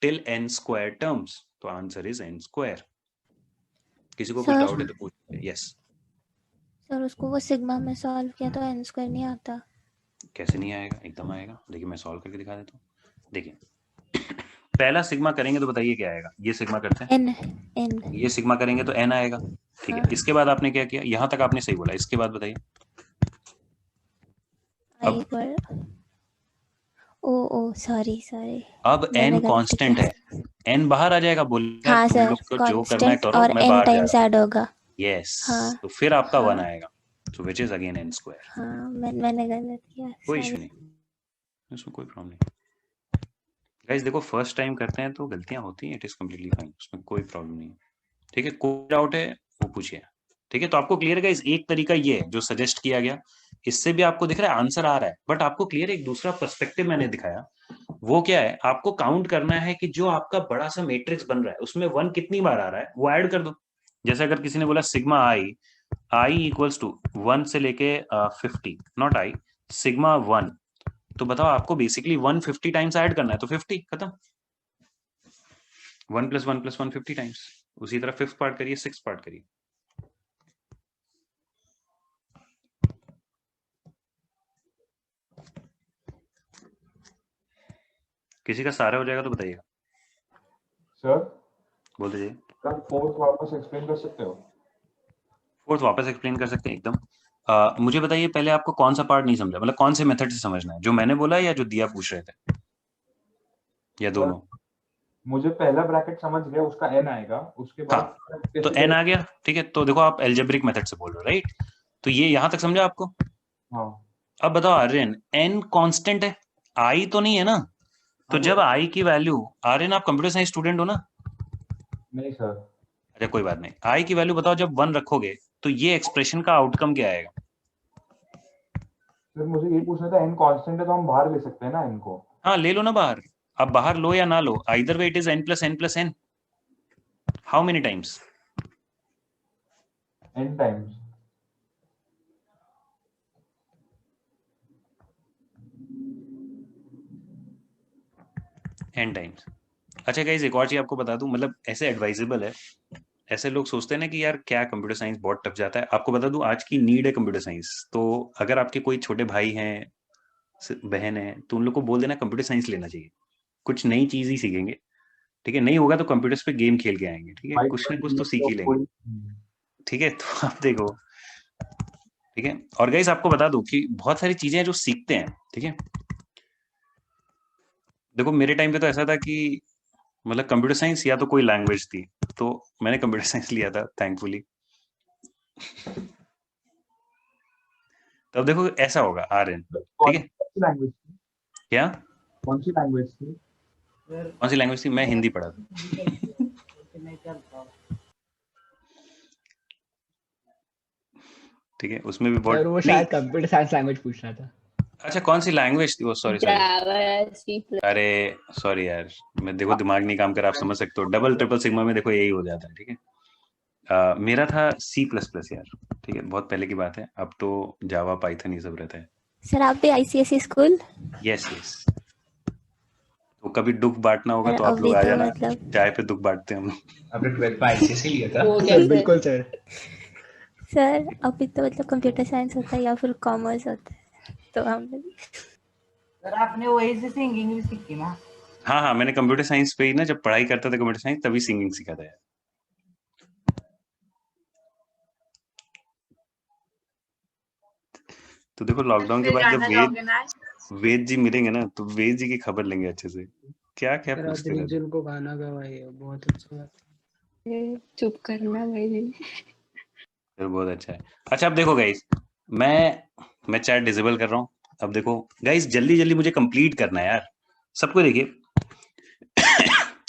Speaker 1: till n² टर्म्स, तो आंसर इज n²। किसी को कुछ
Speaker 8: सर
Speaker 1: डाउट है तो पूछ। यस।
Speaker 8: सर उसको वो सिग्मा में सॉल्व किया तो n² नहीं आता।
Speaker 1: कैसे नहीं आएगा? एकदम आएगा, देखिए मैं सॉल्व करके दिखा देता हूँ। देखिए पहला सिग्मा करेंगे तो बताइए क्या आएगा। ये सिग्मा करते हैं,
Speaker 8: n
Speaker 1: ये सिग्मा करेंगे तो n आएगा। ठीक है, इसके बाद आपने क्या किया, यहाँ तक आपने सही बोला, इसके बाद बताइए।
Speaker 8: I पर ओ सॉरी
Speaker 1: अब n कांस्टेंट है, n बाहर आ जाएगा। बोलेगा
Speaker 8: हाँ
Speaker 1: तुम
Speaker 8: सर,
Speaker 1: लोग को जो करना है
Speaker 8: कांस्टेंट
Speaker 1: करो,
Speaker 8: और
Speaker 1: मैं
Speaker 8: n
Speaker 1: बाहर जा
Speaker 8: टाइम्स
Speaker 1: रहा हूँ।
Speaker 8: ऐड होगा।
Speaker 1: यस,
Speaker 8: हाँ
Speaker 1: तो फिर आपका 1
Speaker 8: हाँ
Speaker 1: आएगा, so which is again n square.
Speaker 8: हाँ, मैंने गलत किया,
Speaker 1: कोई
Speaker 8: सॉरी।
Speaker 1: इशू नहीं, इसमें कोई प्रॉब्लम नहीं। गाइस देखो, फर्स्ट टाइम करते हैं तो गलतियां होती हैं, इट इज कम्प्लीटली फाइन, उसमें कोई प्रॉब्लम नहीं है। ठीक है, कोई डाउट है वो पूछिए। ठीक है, तो आपको क्लियर है गाइस, एक तरीका ये है जो सजेस्ट किया गया, इससे भी आपको दिख रहा है आंसर आ रहा है, बट आपको क्लियर एक दूसरा पर्सपेक्टिव मैंने दिखाया। वो क्या है, आपको काउंट करना है कि जो आपका बड़ा सा मैट्रिक्स बन रहा है उसमें 1 कितनी बार आ रहा है वो ऐड कर दो। जैसे अगर किसी ने बोला सिग्मा आई इक्वल्स टू 1 से लेके 50, नॉट आई, सिग्मा 1, तो बताओ आपको बेसिकली 150 टाइम्स ऐड करना है, तो 50 खत्म। 1 + 1 + 1 50 टाइम्स। उसी तरह 5th पार्ट करिए, 6th पार्ट करिए। किसी का सारा हो जाएगा तो बताइएगा।
Speaker 3: सर
Speaker 1: बोल दीजिए।
Speaker 3: सर 4th वापस एक्सप्लेन कर सकते हो?
Speaker 1: 4th वापस एक्सप्लेन कर सकते हैं एकदम। मुझे बताइए पहले आपको कौन सा पार्ट नहीं समझा, मतलब कौन से मेथड से समझना है, जो मैंने बोला या जो दिया पूछ रहे थे, या दोनों?
Speaker 3: मुझे पहला ब्रैकेट समझ गया, उसका n आएगा, उसके बाद
Speaker 1: हाँ, तो n आ गया। ठीक है, तो देखो आप एल्जेब्रिक मेथड से बोल रहे हो, राइट? तो ये यहां तक समझा आपको?
Speaker 3: हाँ।
Speaker 1: अब बताओ आर्यन, n कांस्टेंट है, i तो नहीं है ना? तो जब i की वैल्यू, आर्यन आप कंप्यूटर साइंस स्टूडेंट हो ना?
Speaker 3: नहीं सर।
Speaker 1: अच्छा कोई बात नहीं, i की वैल्यू बताओ जब 1 रखोगे तो ये एक्सप्रेशन का आउटकम क्या आएगा?
Speaker 3: सर मुझे ये पूछना था, n कांस्टेंट है तो हम बाहर ले सकते हैं ना n को?
Speaker 1: हाँ ले लो ना बाहर, अब बाहर लो या ना लो, either way it is n + n + n। How many times?
Speaker 3: n times.
Speaker 1: n times. अच्छा गाइस, एक और चीज आपको बता दूं, मतलब ऐसे एडवाइजेबल है, ऐसे लोग सोचते हैं ना कि यार क्या कंप्यूटर साइंस बहुत टफ जाता है। आपको बता दूं, आज की नीड है कंप्यूटर साइंस, तो अगर आपके कोई छोटे भाई हैं, बहन है, तो उन लोग को बोल देना कंप्यूटर साइंस लेना चाहिए, कुछ नई चीज ही सीखेंगे। ठीक है, नहीं होगा तो कंप्यूटर्स पे गेम खेल के आएंगे। ठीक है, कुछ ना कुछ तो सीख ही लेंगे। ठीक है, तो आप देखो। ठीक है, और गाइस आपको बता दूं कि बहुत सारी चीजें जो सीखते हैं। ठीक है, देखो मेरे टाइम पे तो ऐसा था कि मतलब कंप्यूटर साइंस या तो कोई लैंग्वेज थी, तो मैंने कंप्यूटर साइंस लिया था थैंकफुली। तो अब देखो ऐसा होगा आर्यन। ठीक है,
Speaker 3: लैंग्वेज
Speaker 1: क्या?
Speaker 3: कौन सी लैंग्वेज थी?
Speaker 1: कौन सी लैंग्वेज थी? मैं हिंदी पढ़ा था। ठीक है, उसमें भी बहुत
Speaker 11: सर वो शायद कंप्यूटर साइंस लैंग्वेज पूछ रहा था।
Speaker 1: अच्छा कौन सी लैंग्वेज थी वो? सॉरी अरे सॉरी यार, मैं देखो दिमाग नहीं काम कर, आप समझ सकते हो, डबल ट्रिपल सिग्मा में देखो यही हो जाता है। ठीक है, मेरा था C++ यार। ठीक है, बहुत पहले की बात है, अब तो जावा पाइथन ये सब रहता है।
Speaker 8: सर आप भी ICSE स्कूल?
Speaker 1: Yes yes. तो कभी दुख बांटना होगा तो आप लोग आ जाना, चाय पे दुख बांटते हैं हम।
Speaker 7: आपने 12th में ICSE लिया था?
Speaker 11: सर बिल्कुल सर।
Speaker 8: सर अभी तो मतलब कंप्यूटर साइंस होता है या फिर कॉमर्स होता है, तो हम
Speaker 6: सर आपने वही से सिंगिंग भी सीखी ना?
Speaker 1: हाँ हाँ, मैंने कंप्यूटर साइंस पे ही ना, जब पढ़ाई करता था कंप्यूटर साइंस, तभी सिंगिंग सीखा था यार। तो देखो लॉकडाउन के बाद जब वेद जी मिलेंगे ना, तो वेद जी की खबर लेंगे अच्छे से, क्या क्या पूछते रहते हैं।
Speaker 10: को गाना गवाए, बहुत अच्छा बात है।
Speaker 8: चुप करना भाई।
Speaker 1: बहुत अच्छा है। अच्छा अब देखो गाइस, मैं चैट डिसेबल कर रहा हूँ। अब देखो गाइस, जल्दी जल्दी मुझे कंप्लीट करना है यार, सबको देखिए।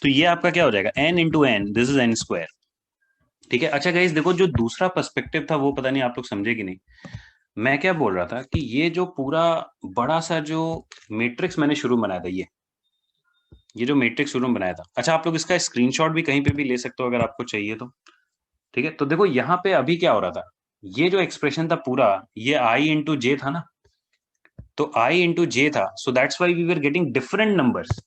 Speaker 1: तो ये आपका क्या हो जाएगा, n × n, this is n²। ठीक है, अच्छा गाइस देखो, जो दूसरा पर्सपेक्टिव था वो पता नहीं आप लोग समझे कि नहीं। मैं क्या बोल रहा था कि ये जो पूरा बड़ा सा जो मैट्रिक्स मैंने शुरू में बनाया था, ये जो मैट्रिक्स शुरू में बनाया था, अच्छा आप लोग इसका स्क्रीनशॉट भी कहीं पे भी ले सकते हो अगर आपको चाहिए तो। ठीक है, तो देखो यहाँ पे अभी क्या हो रहा था, ये जो एक्सप्रेशन था पूरा, ये I × j था ना, तो I × j था, so that's why we were getting different numbers.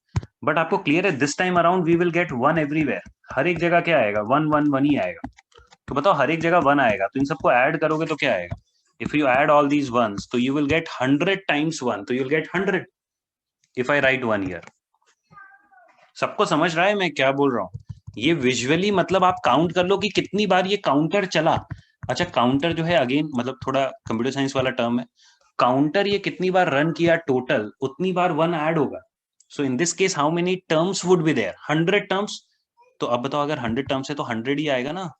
Speaker 1: But आपको क्लियर है, this time around we will get 1 everywhere. हर एक जगह क्या आएगा, 1 1 1 ही आएगा। तो बताओ हर एक जगह 1 आएगा, तो इन सबको ऐड करोगे तो क्या आएगा? If you add all these ones, so you will get 100 times 1, so you will get 100 if I write 1 here. सबको समझ रहा है मैं क्या बोल रहा हूँ? ये विजुअली मतलब आप काउंट कर लो कि कितनी बार ये काउंटर चला। अच्छा, काउंटर जो है अगेन मतलब थोड़ा कंप्यूटर साइंस वाला टर्म है। काउंटर ये कितनी बार रन किया टोटल, उतनी बार 1 ऐड होगा। So in this case how many terms would be there? 100 terms. तो अब बताओ, अगर 100 टर्म्स है तो 100 ही आएगा ना।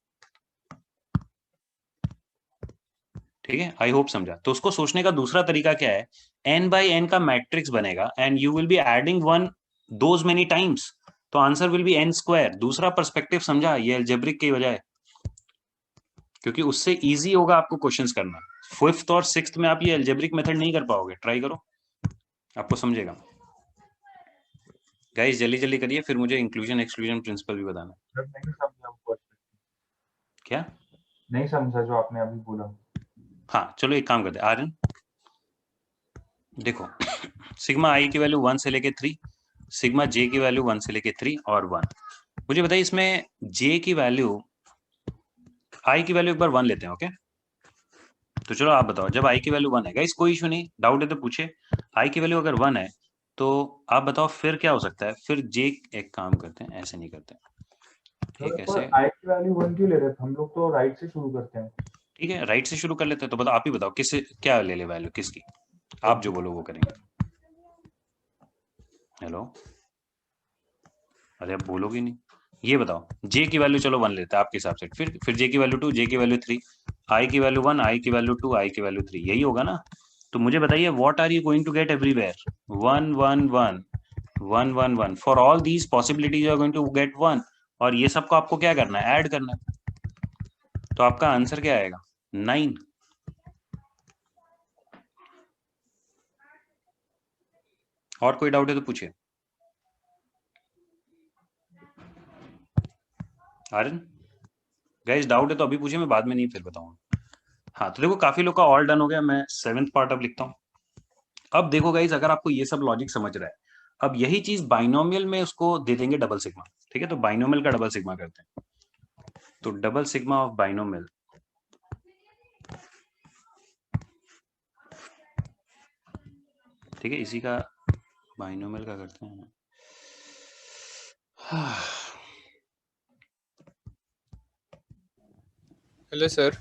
Speaker 1: ठीक है, आई होप समझा। तो उसको सोचने का दूसरा तरीका क्या है, n बाई n का मैट्रिक्स बनेगा and you will be adding 1 those many times, तो answer will be n square. दूसरा पर्सपेक्टिव समझा, ये अलजेब्रिक की बजाय, क्योंकि उससे इजी होगा आपको क्वेश्चंस करना। 5th और 6th में आप ये अलजेब्रिक मेथड नहीं कर पाओगे, ट्राई करो, आपको समझेगा। गाइस जल्दी जल्दी करिए, फिर मुझे इंक्लूजन एक्सक्लूजन प्रिंसिपल भी बताना।
Speaker 3: सर नहीं समझा वो question।
Speaker 1: क्या
Speaker 3: नहीं समझा जो आपने अभी बोला।
Speaker 1: हाँ चलो एक काम करते हैं आर्यन, देखो सिग्मा आई की वैल्यू 1 से लेके 3, सिग्मा जे की वैल्यू 1 से लेके 3 और 1। मुझे बताइए इसमें जे की वैल्यू, आई की वैल्यू एक बार 1 लेते हैं, ओके? तो चलो आप बताओ, जब आई की वैल्यू 1 है, गाइस कोई इशू नहीं, डाउट है तो पूछे। आई की वैल्यू अगर 1 है तो आप बताओ फिर क्या हो सकता है? फिर जे, एक काम करते हैं, ऐसे नहीं करते, ठीक है, ऐसे
Speaker 3: आई की वैल्यू 1 क्यों ले रहे थे हम लोग? तो राइट से शुरू करते हैं।
Speaker 1: ठीक है, राइट से शुरू कर लेते हैं। तो बताओ, आप ही बताओ किस क्या ले ले वैल्यू किसकी, आप जो बोलो वो करेंगे। हेलो, अरे आप बोलोगे नहीं, ये बताओ जे की वैल्यू चलो 1 लेते हैं आपके हिसाब से, फिर जे की वैल्यू 2, जे की वैल्यू 3, आई की वैल्यू 1, आई की वैल्यू 2, आई की वैल्यू 3, यही होगा ना? तो मुझे बताइए what are you going to get everywhere? 1 1 1 1 1 1 for all these possibilities you are going to get 1, और ये सबको आपको क्या करना है? ऐड करना है। तो आपका आंसर क्या आएगा? 9। और कोई डाउट है तो पूछिए। आर्यन, गाइस डाउट है तो अभी पूछिए, मैं बाद में नहीं फिर बताऊंगा। हाँ तो देखो काफी लोग का ऑल डन हो गया, मैं 7th पार्ट अब लिखता हूँ। अब देखो गाइस, अगर आपको ये सब लॉजिक समझ रहा है, अब यही चीज बाइनोमियल में उसको दे देंगे डबल सिग्मा। ठीक है, तो बाइनोमियल का डबल सिग्मा करते हैं। तो डबल सिग्मा ऑफ बाइनोमियल, ठीक है, इसी का बाइनोमियल का करते हैं।
Speaker 4: Hello sir.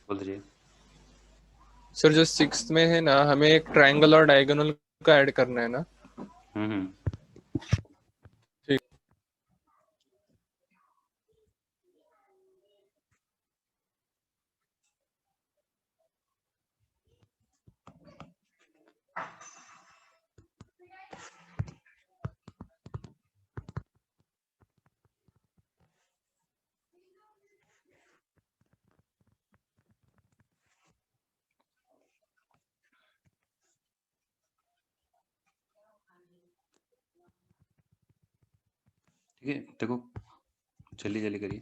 Speaker 1: बोल दीजिए।
Speaker 4: सर जो 6th में है ना, हमें एक ट्रायंगल और डायगोनल का ऐड करना है ना? ठीक।
Speaker 1: ठीक है, देखो जल्दी जल्दी करिए।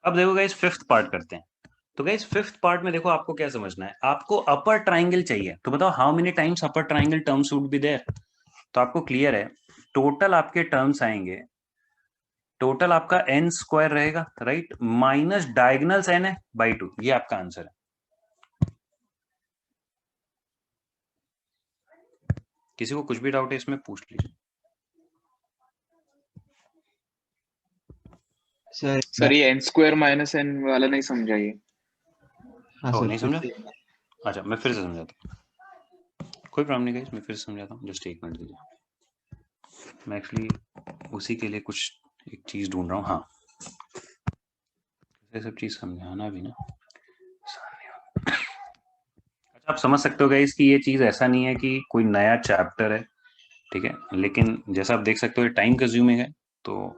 Speaker 1: अब देखो गाइस 5th पार्ट करते हैं। तो गाइस 5th पार्ट में देखो आपको क्या समझना है, आपको अपर ट्राइंगल चाहिए। तो बताओ how many times upper triangle terms would be there? तो आपको क्लियर है, टोटल आपके टर्म्स आएंगे, टोटल आपका n स्क्वायर रहेगा, राइट, माइनस डायगोनल्स n है बाई 2, ये आपका आंसर है। किसी को कुछ भी डाउट है इसमें पूछ लीजिए।
Speaker 12: सर ये n स्क्वायर माइनस n वाला नहीं समझा ये।
Speaker 7: हाँ
Speaker 1: ओ
Speaker 7: सर
Speaker 1: नहीं समझा? अच्छा मैं फिर से समझाता हूँ, कोई प्रॉब्लम नहीं गाइस, मैं फिर से समझाता हूँ, जस्ट एक मिनट दीजिए। मैं एक्चुअली उसी के लिए कुछ एक चीज ढूंढ रहा हूँ। हाँ, ये सब चीज समझाना भी ना अच्छा, आप समझ सकते हो गाइस कि ये चीज ऐसा नहीं है कि कोई नया चैप्टर है, ठीक है, लेकिन जैसा आप देख सकते हो ये टाइम कंज्यूमिंग है। तो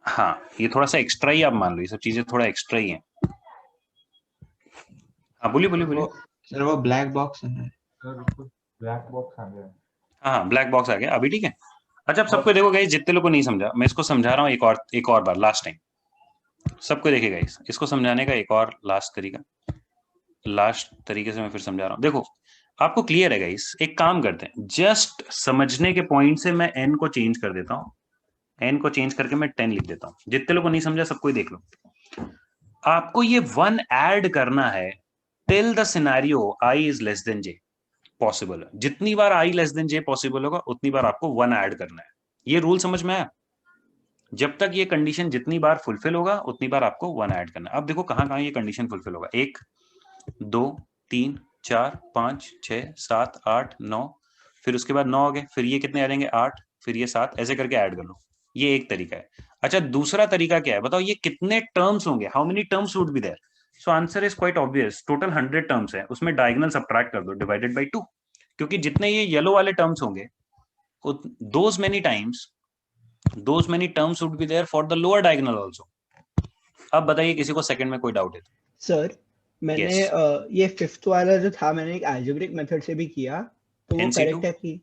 Speaker 1: हाँ, ये थोड़ा सा एक्स्ट्रा ही आप मान लो, ये सब चीजें थोड़ा एक्स्ट्रा ही हैं। हाँ बोलिए बोलिए बोलिए।
Speaker 7: सर वो ब्लैक बॉक्स है।
Speaker 3: ब्लैक बॉक्स आ गया।
Speaker 1: हाँ ब्लैक बॉक्स आ गया अभी, ठीक है। अच्छा आप सबको देखो गाइस, जितने लोग को नहीं समझा मैं इसको समझा रहा हूँ एक और बार, लास्ट टाइम सबको देखे गाइस, इसको समझाने का एक और लास्ट तरीके से मैं फिर समझा रहा हूँ। देखो आपको क्लियर है गाइस? एक काम करते हैं, जस्ट समझने के पॉइंट से मैं n को चेंज कर देता हूं, n को चेंज करके मैं 10 लिख देता हूं। जितने लोगों को नहीं समझा सबको ही देख लो। आपको ये 1 ऐड करना है till the scenario i is less then j possible है। जितनी बार i less then j possible होगा उतनी बार आपको 1 ऐड करना है। ये रूल समझ में आया? जब तक ये कंडीशन जितनी बार फुलफिल होगा उतनी बार आपको 1 ऐड करना है। अब देखो कहां कहां ये कंडीशन फुलफिल होगा। 1 2 3 4 5 6 7 8 9, फिर उसके बाद 9 आ गए, फिर ये कितने आ जाएंगे 8, फिर ये 7, ऐसे करके ऐड कर लो। ये एक तरीका है। अच्छा, दूसरा तरीका क्या है बताओ? ये कितने टर्म्स होंगे? How many terms would be there? So answer is quite obvious. Total 100 terms है, उसमें डायगोनल सबट्रैक्ट कर दो डिवाइडेड बाय 2, क्योंकि जितने ये येलो वाले टर्म्स होंगे those many terms would be there for the lower diagonal also. अब बताइए किसी को सेकंड में कोई डाउट है?
Speaker 11: सर मैंने
Speaker 1: Yes.
Speaker 11: ये फिफ्थ वाला जो था मैंने एक अलजेब्रिक मेथड से भी किया, तो वो
Speaker 1: NC2?
Speaker 11: करेक्ट है कि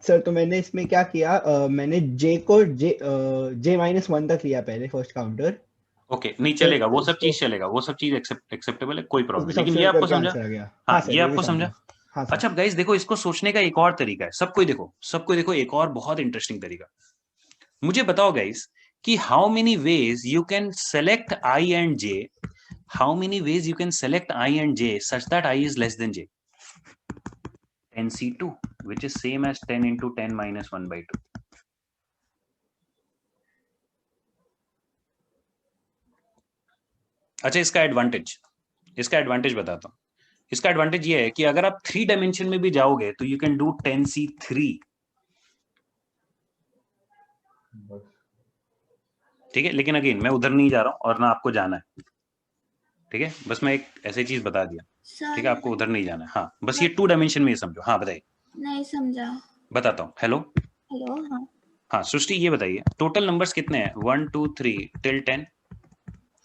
Speaker 11: सर तो मैंने इसमें क्या किया, मैंने j को j-1 तक लिया पहले फर्स्ट काउंटर।
Speaker 1: ओके, नहीं चलेगा, वो सब चीज चलेगा, वो सब चीज एक्सेप्टेबल है, कोई प्रॉब्लम नहीं। लेकिन ये आपको समझा? हाँ, ये आपको समझा? अच्छा गाइस देखो, इसको सोचने का एक और तरीका है। सबको देखो एक और बहुत इंटरेस्टिंग तरीका। मुझे बताओ गाइस कि how many ways you can select i and j, how many ways you can select i and j such that i is less than j? NC2 which is same as 10 into 10 minus 1 by 2. अच्छा, इसका advantage बताता हूं। इसका advantage ये है कि अगर आप 3 डायमेंशन में भी जाओगे तो यू कैन डू 10C3, ठीक है? लेकिन अगेन मैं उधर नहीं जा रहा हूं और ना आपको जाना है, ठीक है? बस मैं एक ऐसी चीज बता दिया, ठीक है? आपको उधर नहीं जाना है। हाँ, बस ये 2 डायमेंशन में ये समझो। हाँ बताइए।
Speaker 2: नहीं समझा।
Speaker 1: बताता हूँ। हेलो।
Speaker 2: हाँ।
Speaker 1: हाँ सृष्टि, ये बताइए टोटल नंबर्स कितने हैं? 1 2 3 till 10।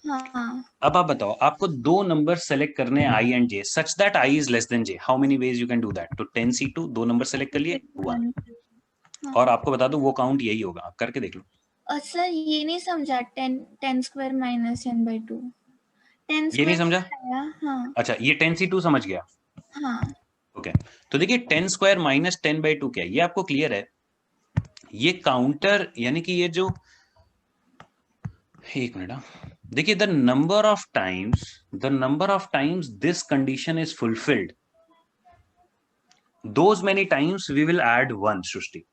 Speaker 2: हाँ।
Speaker 1: अब आप बताओ, आपको 2 नंबर सेलेक्ट करने हैं i and j such that i is less than j. How many ways you can do that? तो 10C2 2 नंबर सेलेक्ट कर लिए, 1। और आपको बता दो वो काउंट यही होगा, आप करके देख लो।
Speaker 2: सर ये नहीं समझा, 10 स्क्वायर माइनस 10/2। 10
Speaker 1: ये नहीं समझा?
Speaker 2: हाँ।
Speaker 1: अच्छा, ये 10C2 समझ गया।
Speaker 2: हाँ।
Speaker 1: ओके, तो देखिए 10 स्क्वायर माइनस 10/2 क्या है, ये आपको क्लियर है? ये काउंटर यानी कि ये जो, एक मिनट, देखिए the number of times this condition is fulfilled, those many times we will add 1। Srishti,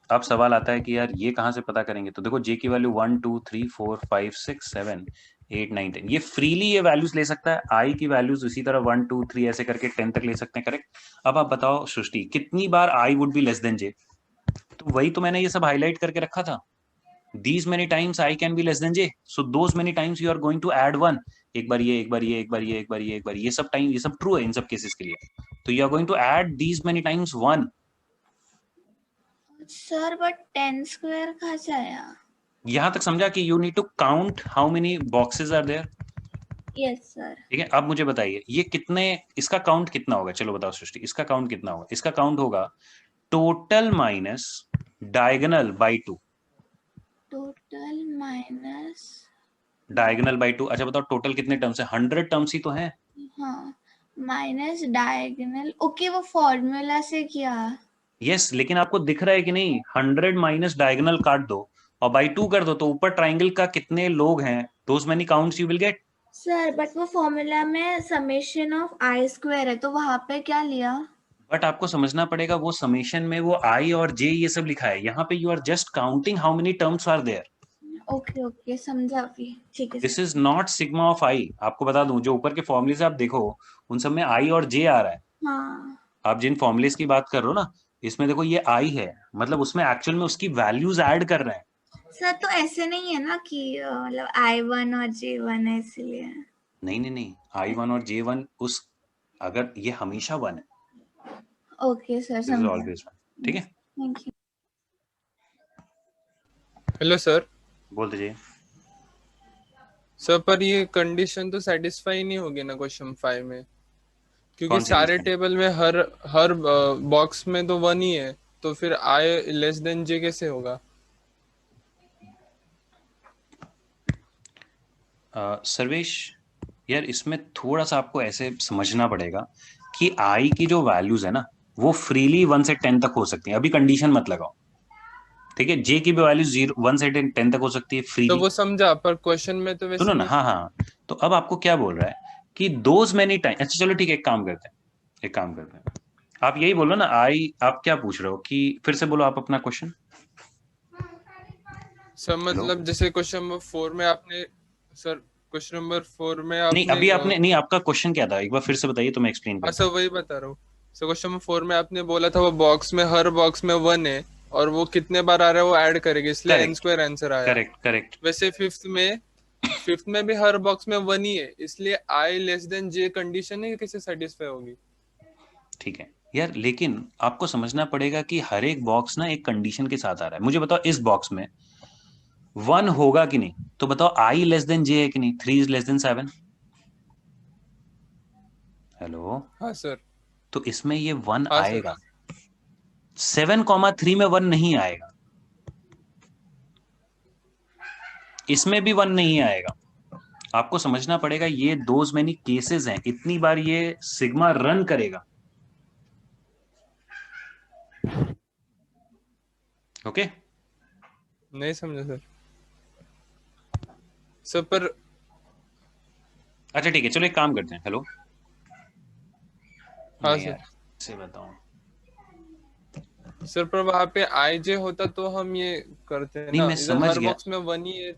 Speaker 1: अब सवाल आता है कि यार ये कहां से पता करेंगे? तो देखो j की वैल्यू 1 2 3 4 5 6 7 8 9 10, ये फ्रीली ये वैल्यूज ले सकता है। i की वैल्यूज इसी तरह 1 2 3 ऐसे करके 10 तक ले सकते हैं, करेक्ट? अब आप बताओ सृष्टि, कितनी बार i would be less then j? तो वही तो मैंने ये सब हाईलाइट करके रखा था। These many times I can be less than j, so those many times you are going to add 1। एक बार ये, एक बार ये, एक बार ये, एक बार ये, एक बार ये सब टाइम, ये सब ट्रू है इन सब केसेस के लिए। तो you are going to add these many times 1।
Speaker 2: Sir but 10 square कहाँ से आया?
Speaker 1: यहां तक समझा कि you need to count how many boxes are there?
Speaker 2: Yes sir.
Speaker 1: ठीक है, अब मुझे बताइए ये कितने, इसका काउंट कितना होगा? चलो बताओ सृष्टि, इसका काउंट कितना होगा? इसका काउंट होगा total minus diagonal by 2।
Speaker 2: Total minus
Speaker 1: diagonal by 2। अच्छा बताओ टोटल कितने टर्म्स है? 100 टर्म्स ही तो है।
Speaker 2: हाँ, माइनस डायगोनल। ओके, वो फॉर्मूला से किया।
Speaker 1: यस, लेकिन आपको दिख रहा है कि नहीं? 100 माइनस डायगोनल काट दो और बाई 2 कर दो, तो ऊपर ट्राइंगल का कितने लोग हैं, those many counts you will gate.
Speaker 2: Sir but वो फॉर्मूला में समेशन ऑफ आई स्क्वायर है, तो वहां पे क्या लिया?
Speaker 1: बट आपको समझना पड़ेगा, वो समेशन में वो i और j ये सब लिखा है, यहाँ पे you are just counting how many terms are there.
Speaker 2: Okay okay, समझा भी, ठीक है।
Speaker 1: This is not sigma of i। आपको बता दूं, जो ऊपर के फॉर्मूले से आप देखो उन सब में i और j आ रहा है।
Speaker 2: हाँ।
Speaker 1: आप जिन फॉर्मूलेस की बात कर रहे हो ना, इसमें देखो ये i है, मतलब उसमें एक्चुअल में उसकी वैल्यूज ऐड कर रहे हैं।
Speaker 2: सर तो ऐसे नहीं है ना कि मतलब I1 और J1 है इसलिए?
Speaker 1: नहीं नहीं नहीं, I1 और J1 उस, अगर ये हमेशा 1 है।
Speaker 2: Okay sir,
Speaker 1: this is always 1, ठीक है?
Speaker 2: Thank you.
Speaker 4: Hello sir.
Speaker 1: बोल दीजिए
Speaker 4: सर, पर ये कंडीशन तो सेटिस्फाई नहीं होगी ना क्वेश्चन 5 में, क्योंकि
Speaker 1: कौन सी
Speaker 4: सारे
Speaker 1: condition?
Speaker 4: टेबल में हर बॉक्स में तो 1 ही है, तो फिर i लेस देन j कैसे होगा?
Speaker 1: सर्वेश, यार इसमें थोड़ा सा आपको ऐसे समझना पड़ेगा कि आई की जो वैल्यूज है ना वो फ्रीली 1 से 10 तक हो सकती है, अभी कंडीशन मत लगाओ, ठीक है। जे की भी वैल्यू 1 से 10 तक हो सकती है
Speaker 4: तो
Speaker 1: फ्रीली।
Speaker 4: वो समझा, पर क्वेश्चन में तो
Speaker 1: सुनो
Speaker 4: वैसे
Speaker 1: ना,
Speaker 4: नहीं।
Speaker 1: हाँ हाँ, तो अब आपको क्या बोल रहा है कि दोज मेनी टाइम, अच्छा चलो ठीक है, एक काम करते हैं, आप यही बोलो ना आई, आप क्या पूछ रहे हो कि फिर से बोलो आप अपना क्वेश्चन।
Speaker 4: सर
Speaker 1: हेलो,
Speaker 4: मतलब जैसे क्वेश्चन नंबर 4 में आपने, सर क्वेश्चन नंबर 4 में
Speaker 1: नहीं
Speaker 4: आपने
Speaker 1: अभी आपने नहीं, आपका क्वेश्चन क्या था एक बार फिर से बताइए तो मैं एक्सप्लेन
Speaker 4: हाँ
Speaker 1: करता
Speaker 4: सर
Speaker 1: हूँ।
Speaker 4: वही बता रहा हूँ। सर क्वेश्चन नंबर 4 में आपने बोला था वो बॉक्स में, हर बॉक्स में 1 है और वो कितने बार आ रहा है वो ऐड करेगा, इसलिए एन
Speaker 1: करेक्ट
Speaker 4: स्क्वायर आंसर आया।
Speaker 1: Correct correct.
Speaker 4: वैसे फिफ्थ में भी हर बॉक्स में 1 ही है, इसलिए आई लेस देन जे कंडीशन है कैसे सेटिस्फाई होगी।
Speaker 1: ठीक है यार, लेकिन आपको समझना पड़ेगा कि हर एक बॉक्स ना एक कंडीशन के साथ आ रहा है। मुझे बताओ इस बॉक्स में 1 होगा कि नहीं, तो बताओ आई लेस देन जे है कि नहीं, 3 इज लेस देन 7। हेलो,
Speaker 4: हाँ सर।
Speaker 1: तो इसमें ये 1
Speaker 4: हाँ सर।
Speaker 1: आएगा, 7,3 में 1 नहीं आएगा, इसमें भी 1 नहीं आएगा। आपको समझना पड़ेगा ये दोज मेनी केसेस हैं, इतनी बार ये सिग्मा रन करेगा। ओके,
Speaker 4: नहीं समझा सर। सर पर
Speaker 1: अच्छा ठीक है, चलो एक काम करते हैं। हेलो,
Speaker 4: हाँ
Speaker 1: नहीं
Speaker 4: सर।
Speaker 1: यार से बताऊं,
Speaker 4: सर पर वहां पे आई जे होता तो हम ये करते हैं
Speaker 1: नहीं
Speaker 4: ना,
Speaker 1: मैं
Speaker 4: इधर
Speaker 1: समझ
Speaker 4: हर
Speaker 1: गया।
Speaker 4: बॉक्स में 1 ही है।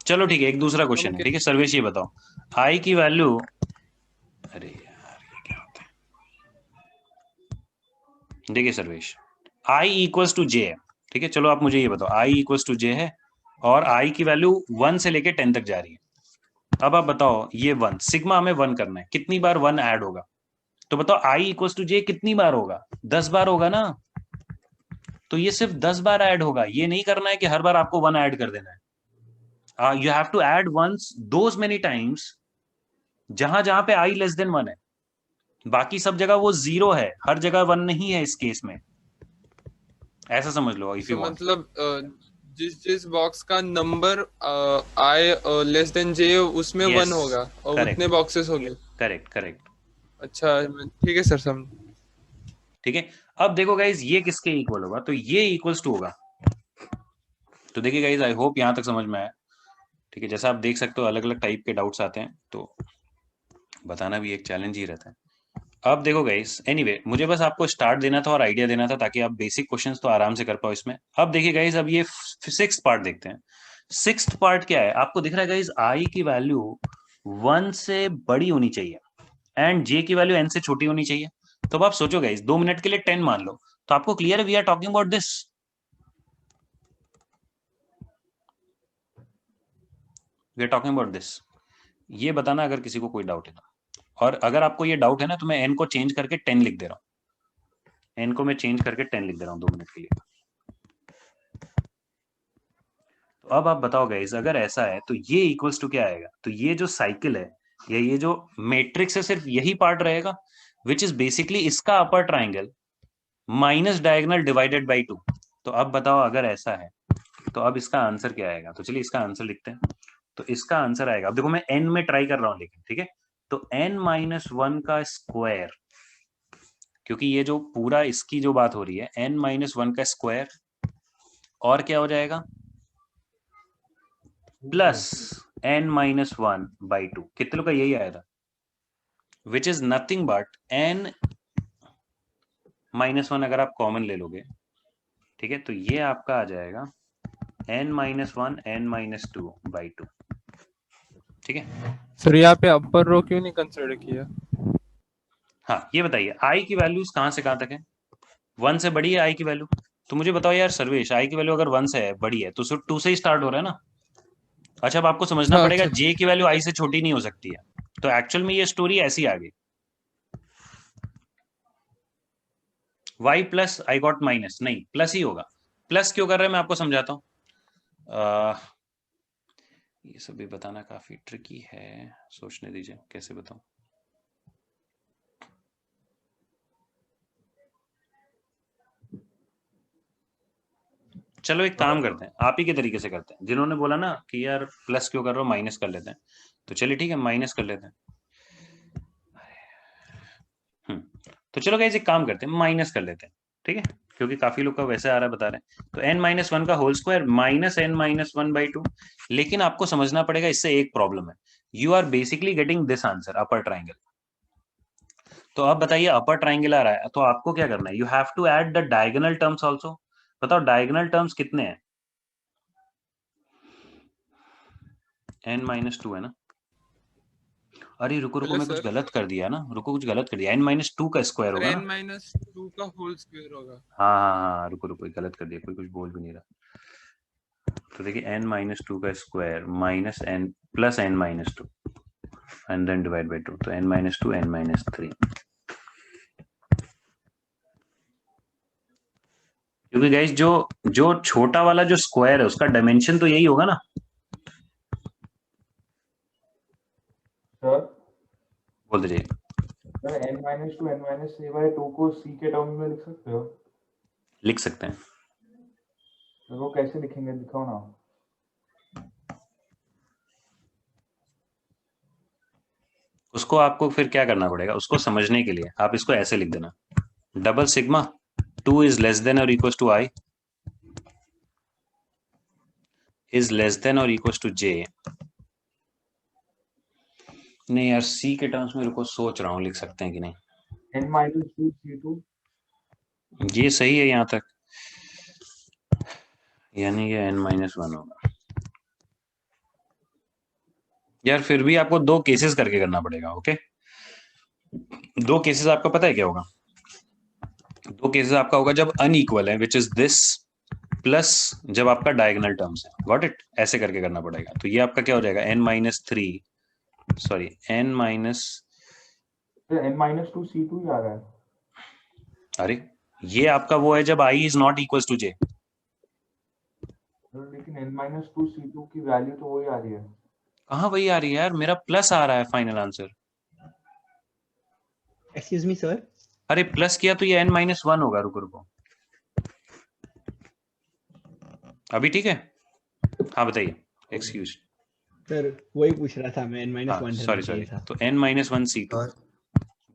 Speaker 1: चलो ठीक है, एक दूसरा
Speaker 4: हम
Speaker 1: क्वेश्चन है, ठीक है सर्वेश ये बताओ, आई की वैल्यू, अरे यार ये क्या होता है, देखिए सर्वेश, आई इक्वल्स टू जे है, ठीक है। चलो आप मुझे ये बताओ, आई इक्वल्स टू जे है और आई की वैल्यू 1 से लेके 10 तक जा रही है। अब आप बताओ ये 1 सिग्मा हमें 1 करना है, कितनी बार 1 ऐड होगा, तो बताओ आई इक्वल्स टू जे कितनी बार होगा, 10 बार होगा ना। तो ये सिर्फ 10 बार ऐड होगा, ये नहीं करना है कि हर बार आपको 1 ऐड कर देना है। You have to add once those many times जहां जहां पे आई लेस देन 1 है, बाकी सब जगह वो 0 है, हर जगह 1 नहीं है इस केस में, ऐसा समझ लो इफ यू
Speaker 4: सो
Speaker 1: वांट।
Speaker 4: मतलब जिस जिस बॉक्स का नंबर आई लेस देन जे उसमें
Speaker 1: यस
Speaker 4: 1 होगा और उतने
Speaker 1: करेक्ट
Speaker 4: बॉक्सेस होंगे।
Speaker 1: करेक्ट करेक्ट,
Speaker 4: अच्छा ठीक है सर समझ।
Speaker 1: ठीक है। अब देखो गाइज ये किसके इक्वल होगा, तो ये इक्वल्स टू होगा। तो देखिए गाइज आई होप यहां तक समझ में आया, ठीक है। जैसा आप देख सकते हो अलग अलग टाइप के डाउट्स आते हैं तो बताना भी एक चैलेंज ही रहता है। अब देखो गाइस, एनीवे मुझे बस आपको स्टार्ट देना था और आइडिया देना था ताकि आप बेसिक क्वेश्चंस तो आराम से कर पाओ इसमें। अब देखिए गाइस, अब ये 6th पार्ट देखते हैं। 6th पार्ट क्या है, आपको दिख रहा है गाइस, आई की वैल्यू 1 से बड़ी होनी चाहिए एंड जे की वैल्यू n से छोटी होनी चाहिए। तो अब आप सोचो गाइस, 2 मिनट के लिए 10 मान लो, तो आपको क्लियर है we are talking about this. We are talking about this, ये बताना अगर किसी को कोई डाउट है तो। और अगर आपको ये डाउट है ना तो मैं n को चेंज करके 10 लिख दे रहा हूँ, n को मैं चेंज करके 10 लिख दे रहा हूँ 2 मिनट के लिए। तो अब आप बताओ गाइस, अगर ऐसा है तो ये इक्वल्स टू क्या आएगा, तो ये जो साइकिल है या ये जो मैट्रिक्स है सिर्फ यही पार्ट रहेगा विच इज बेसिकली इसका अपर triangle minus diagonal divided by 2। तो अब बताओ अगर ऐसा है तो अब इसका आंसर क्या आएगा, तो चलिए इसका आंसर लिखते हैं। तो इसका आंसर आएगा, अब देखो मैं n में ट्राई कर रहा हूं लेकिन, ठीक है, तो n-1 का स्क्वायर, क्योंकि ये जो पूरा इसकी जो बात हो रही है n-1 का स्क्वायर, और क्या हो जाएगा प्लस n-1/2, कितने का यही आया था, which is nothing but n-1 अगर आप कॉमन ले लोगे, ठीक है, तो ये आपका आ जाएगा n-1 n-2/2, ठीक है।
Speaker 4: सर यहाँ पे अपर रो क्यों नहीं कंसिडर किया।
Speaker 1: हाँ ये बताइए आई की वैल्यूज कहां से कहां तक है, 1 से बड़ी है आई की वैल्यू, तो मुझे बताओ यार सर्वेश, आई की वैल्यू अगर 1 से है बड़ी है तो सिर्फ 2 से ही स्टार्ट हो रहा है ना। अच्छा अब आपको समझना
Speaker 4: हाँ
Speaker 1: पड़ेगा
Speaker 4: अच्छा।
Speaker 1: जे की वैल्यू आई से छोटी नहीं हो सकती है, तो एक्चुअल में ये स्टोरी ऐसी आ गई, y plus I got minus, नहीं प्लस ही होगा। प्लस क्यों कर रहे हैं मैं आपको समझाता हूं, ये सब भी बताना काफी ट्रिकी है, सोचने दीजिए कैसे बताऊं। चलो एक काम करते हैं, आप ही के तरीके से करते हैं, जिन्होंने बोला ना कि यार प्लस क्यों कर रहे हो माइनस कर लेते हैं, तो चलिए ठीक है, माइनस कर लेते हैं। तो चलो गाइस एक काम करते हैं, माइनस कर लेते हैं, ठीक है, क्योंकि काफी लोग का वैसे आ रहा है बता रहे हैं। तो n-1 का होल स्क्वायर माइनस n-1/2। लेकिन आपको समझना पड़ेगा, इससे एक प्रॉब्लम है, you are basically getting this answer upper triangle. तो अब बताइए अपर ट्राइंगल आ रहा है तो आपको क्या करना है, you have to add the diagonal terms also. बताओ डायगोनल टर्म्स कितने हैं? n-2 है ना? अरे रुको रुको,
Speaker 4: हेलो
Speaker 1: मैं कुछ
Speaker 4: सर।
Speaker 1: गलत कर दिया ना, रुको कुछ गलत कर दिया, n-2 का स्क्वायर
Speaker 4: सर
Speaker 1: होगा
Speaker 4: n
Speaker 1: ना?
Speaker 4: माइनस 2 का होल स्क्वायर होगा।
Speaker 1: हाँ, रुको रुको, गलत कर दिया, कोई कुछ बोल भी नहीं रहा। तो देखिए n-2 का square minus n plus n-2 and then divide by 2, तो n-2 n-3। क्योंकि गाइस जो छोटा वाला जो स्क्वायर है उसका डायमेंशन तो यही होगा ना?
Speaker 3: सर
Speaker 1: बोल दीजिए।
Speaker 3: सर n-2 n-3/2 को c के टर्म में लिख सकते हो?
Speaker 1: लिख सकते हैं।
Speaker 3: तो वो कैसे लिखेंगे, दिखाओ ना।
Speaker 1: उसको आपको फिर क्या करना पड़ेगा, उसको समझने के लिए आप इसको ऐसे लिख देना, double sigma 2 is less than और equal to i is less than और इक्वल टू j। नहीं यार, c के टर्म्स में रुको, सोच रहा हूँ लिख सकते हैं कि नहीं।
Speaker 3: n-2 c2
Speaker 1: ये सही है यहाँ तक, यानी ये n-1 होगा। यार फिर भी आपको दो केसेस करके करना पड़ेगा, ओके? दो केसेस आपका पता है क्या होगा? दो केसेस आपका होगा जब अनइक्वल है, विच इज दिस, प्लस जब आपका डायगोनल टर्म्स है। Got it? ऐसे करके करना पड़ेगा। तो ये आपका क्या हो जाएगा, n-2
Speaker 3: c2 ही आ रहा है।
Speaker 1: अरे ये आपका वो है जब i is not equal to j।
Speaker 3: लेकिन n-2 c2 की वैल्यू तो वही आ रही है।
Speaker 1: कहाँ वही आ रही है यार, मेरा प्लस आ रहा है final answer.
Speaker 11: Excuse me sir.
Speaker 1: अरे प्लस किया तो ये n-1 होगा। रुको रुको, अभी ठीक है? हाँ बताइए। एक्सक्यूज
Speaker 11: सर वही पूछ रहा था मैं, n-1
Speaker 1: सॉरी तो n-1 c2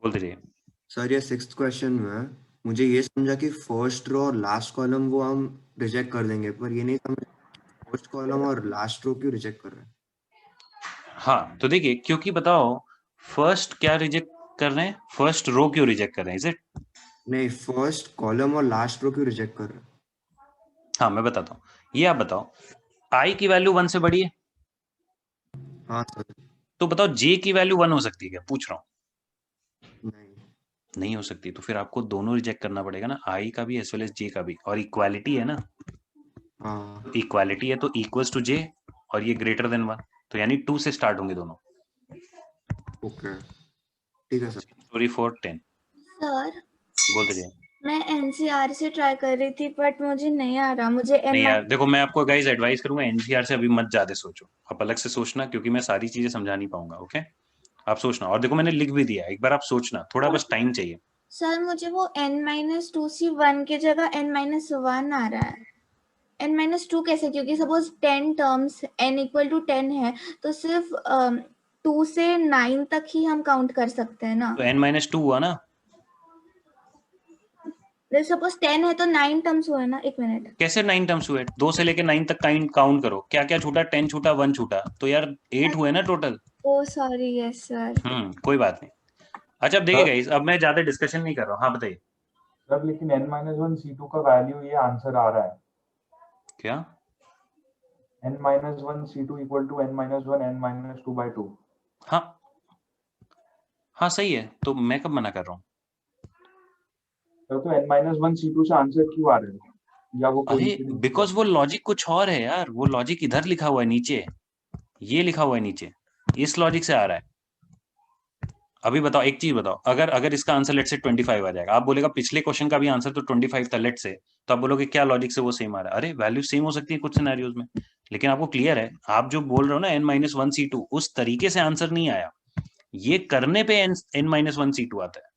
Speaker 1: बोल दीजिए।
Speaker 13: सर ये 6th क्वेश्चन में मुझे ये समझा कि फर्स्ट रो और लास्ट कॉलम वो हम रिजेक्ट कर देंगे, पर ये नहीं समझ फर्स्ट कॉलम और लास्ट रो क्यों रिजेक्ट कर रहे हैं।
Speaker 1: हाँ तो देखिए, क्योंकि बताओ फर्स्ट क्या रिजेक्ट कर रहे हैं, फर्स्ट रो क्यों रिजेक्ट कर रहे हैं, इज इट? नहीं,
Speaker 13: फर्स्ट कॉलम और लास्ट रो क्यों रिजेक्ट कर रहे हैं।
Speaker 1: हाँ मैं बताता हूँ, ये आप बताओ, i की वैल्यू 1 से बड़ी है?
Speaker 13: हाँ सर।
Speaker 1: तो बताओ j की वैल्यू 1 हो सकती है क्या, पूछ रहा हूँ। नहीं हो सकती, तो फिर आपको दोनों रिजेक्ट करना पड़ेगा ना, i का भी एज वेल एज j का भी। और इक्वालिटी है ना, इक्वालिटी है तो इक्वल्स टू j और ये ग्रेटर देन 1, तो यानी 2 से स्टार्ट होंगे दोनों।
Speaker 13: ओके ठीक है सर।
Speaker 1: स्टोरी 4-10
Speaker 2: सर
Speaker 1: बोल दीजिए।
Speaker 2: मैं एनसीआर से ट्राई कर रही थी बट मुझे नहीं आ रहा। मुझे
Speaker 1: नहीं यार देखो, मैं आपको गाइस एडवाइस करूंगा एनसीआर से अभी मत ज्यादा सोचो, आप अलग से सोचना, क्योंकि मैं सारी चीजें समझा नहीं पाऊंगा। ओके आप सोचना, और देखो मैंने लिख भी दिया, एक बार आप सोचना, थोड़ा बस टाइम चाहिए।
Speaker 2: सर मुझे वो n-2c1 की जगह n-1 आ रहा है। n-2 कैसे, क्योंकि suppose 10 terms n equal to 10 है तो सिर्फ 2 से 9 तक ही हम काउंट कर सकते हैं ना।
Speaker 1: तो n-2 हुआ ना,
Speaker 2: सपोज 10 है तो 9 टर्म्स हुए ना। एक मिनट,
Speaker 1: कैसे 9 टर्म्स हुए? 2 से लेके 9 तक काउंट करो, क्या क्या छूटा, 10 छूटा, 1 छूटा, तो यार 8 हुए ना टोटल।
Speaker 2: ओ सॉरी, यस सर।
Speaker 1: कोई बात नहीं। अच्छा अब देखिए गाइस, अब मैं ज्यादा डिस्कशन नहीं कर रहा हूँ। हाँ बताइए
Speaker 3: सर लेकिन n-1 c2 का वैल्यू ये आंसर आ रहा है।
Speaker 1: क्या?
Speaker 3: n-1 c2 equal to n-1 n-2/2।
Speaker 1: हाँ हाँ सही है, तो मैं कब मना कर रहा हूँ?
Speaker 3: तो n-1 c2 से आंसर क्यों आ रहा है, या वो
Speaker 1: अरे बिकॉज वो लॉजिक कुछ और है यार, वो लॉजिक इधर लिखा हुआ है नीचे, ये लिखा हुआ है नीचे, इस लॉजिक से आ रहा है। अभी बताओ एक चीज बताओ, अगर इसका आंसर लेट से 25 आ जाएगा, आप बोलेगा पिछले क्वेश्चन का भी आंसर तो 25 था लेट से, तो आप बोलोगे क्या लॉजिक से वो सेम आ रहा है? अरे वैल्यू सेम हो सकती है कुछ सिनेरियोज में, लेकिन आपको क्लियर है, आप जो बोल रहे हो ना n-1 c2, उस तरीके से आंसर नहीं आया, ये करने पे n-1 c2 आता है।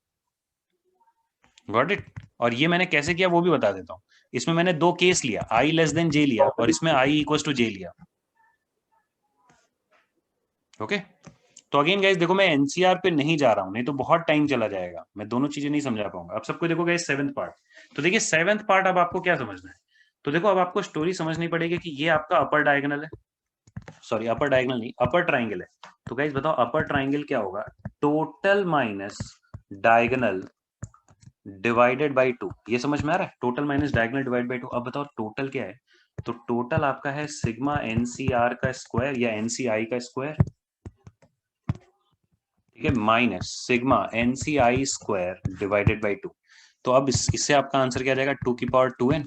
Speaker 1: Got it? और ये मैंने कैसे किया वो भी बता देता हूँ। इसमें मैंने दो केस लिया, i लेस देन j लिया, और इसमें i इक्वल टू j लिया। ओके तो अगेन गाइस देखो मैं एनसीआर पे नहीं जा रहा हूं, नहीं तो बहुत टाइम चला जाएगा, मैं दोनों चीजें नहीं समझा पाऊंगा। अब सबको देखो गाइस सेवेंथ पार्ट। तो देखिए सेवेंथ पार्ट अब आपको क्या समझना है, तो देखो अब आपको स्टोरी समझनी पड़ेगी कि ये आपका अपर डायगोनल है, सॉरी अपर डायगोनल नहीं अपर ट्राइंगल है। तो गाइस बताओ अपर ट्राइंगल क्या होगा, total minus diagonal divided by 2। ये समझ में आ रहा है, total minus diagonal divide by 2। अब बताओ टोटल क्या है, तो टोटल आपका है सिग्मा एनसीआर का स्क्वायर या एनसीआई का स्क्वायर, ठीक है, minus sigma NCI square divided by 2। तो अब इससे आपका आंसर क्या आ जाएगा, 2 की power 2n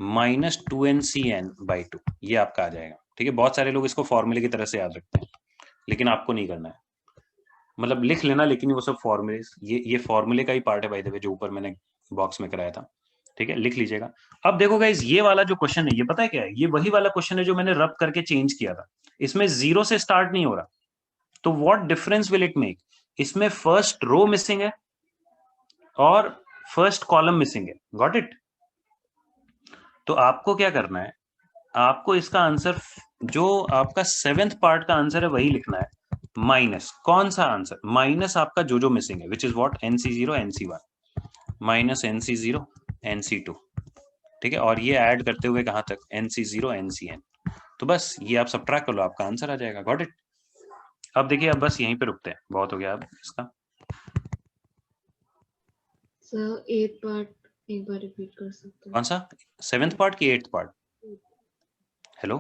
Speaker 1: minus 2ncn by 2, ये आपका आ जाएगा। ठीक है, बहुत सारे लोग इसको फॉर्मूले की तरह से याद रखते हैं, लेकिन आपको नहीं करना है, मतलब लिख लेना, लेकिन वो सब फॉर्मूले, ये फॉर्मूले का ही पार्ट है बाय द वे, जो ऊपर मैंने बॉक्स में कराया था। ठीक है, लिख लीजिएगा। अब देखो गाइस ये वाला जो क्वेश्चन है, ये पता है क्या है, ये वही वाला क्वेश्चन है जो मैंने रब करके चेंज किया था। इसमें 0 से स्टार्ट नहीं हो रहा, तो what difference will it make, इसमें फर्स्ट रो मिसिंग है और फर्स्ट कॉलम मिसिंग है, गॉट इट। तो आपको क्या करना है, आपको इसका आंसर जो आपका सेवेंथ पार्ट का आंसर है वही लिखना है, माइनस कौन सा आंसर, माइनस आपका जो मिसिंग है, which is what NC0 NC1 minus NC0 NC2। ठीक है, और ये ऐड करते हुए कहां तक, NC0 NCN। तो बस ये आप सबट्रैक्ट कर लो, आपका आंसर आ जाएगा, गॉट इट। अब देखिए अब बस यहीं पे रुकते हैं, बहुत हो गया अब इसका।
Speaker 5: सर 8th पार्ट एक बार रिपीट कर सकते हैं?
Speaker 1: कौन सा, सेवेंथ पार्ट की 8th part? Hello,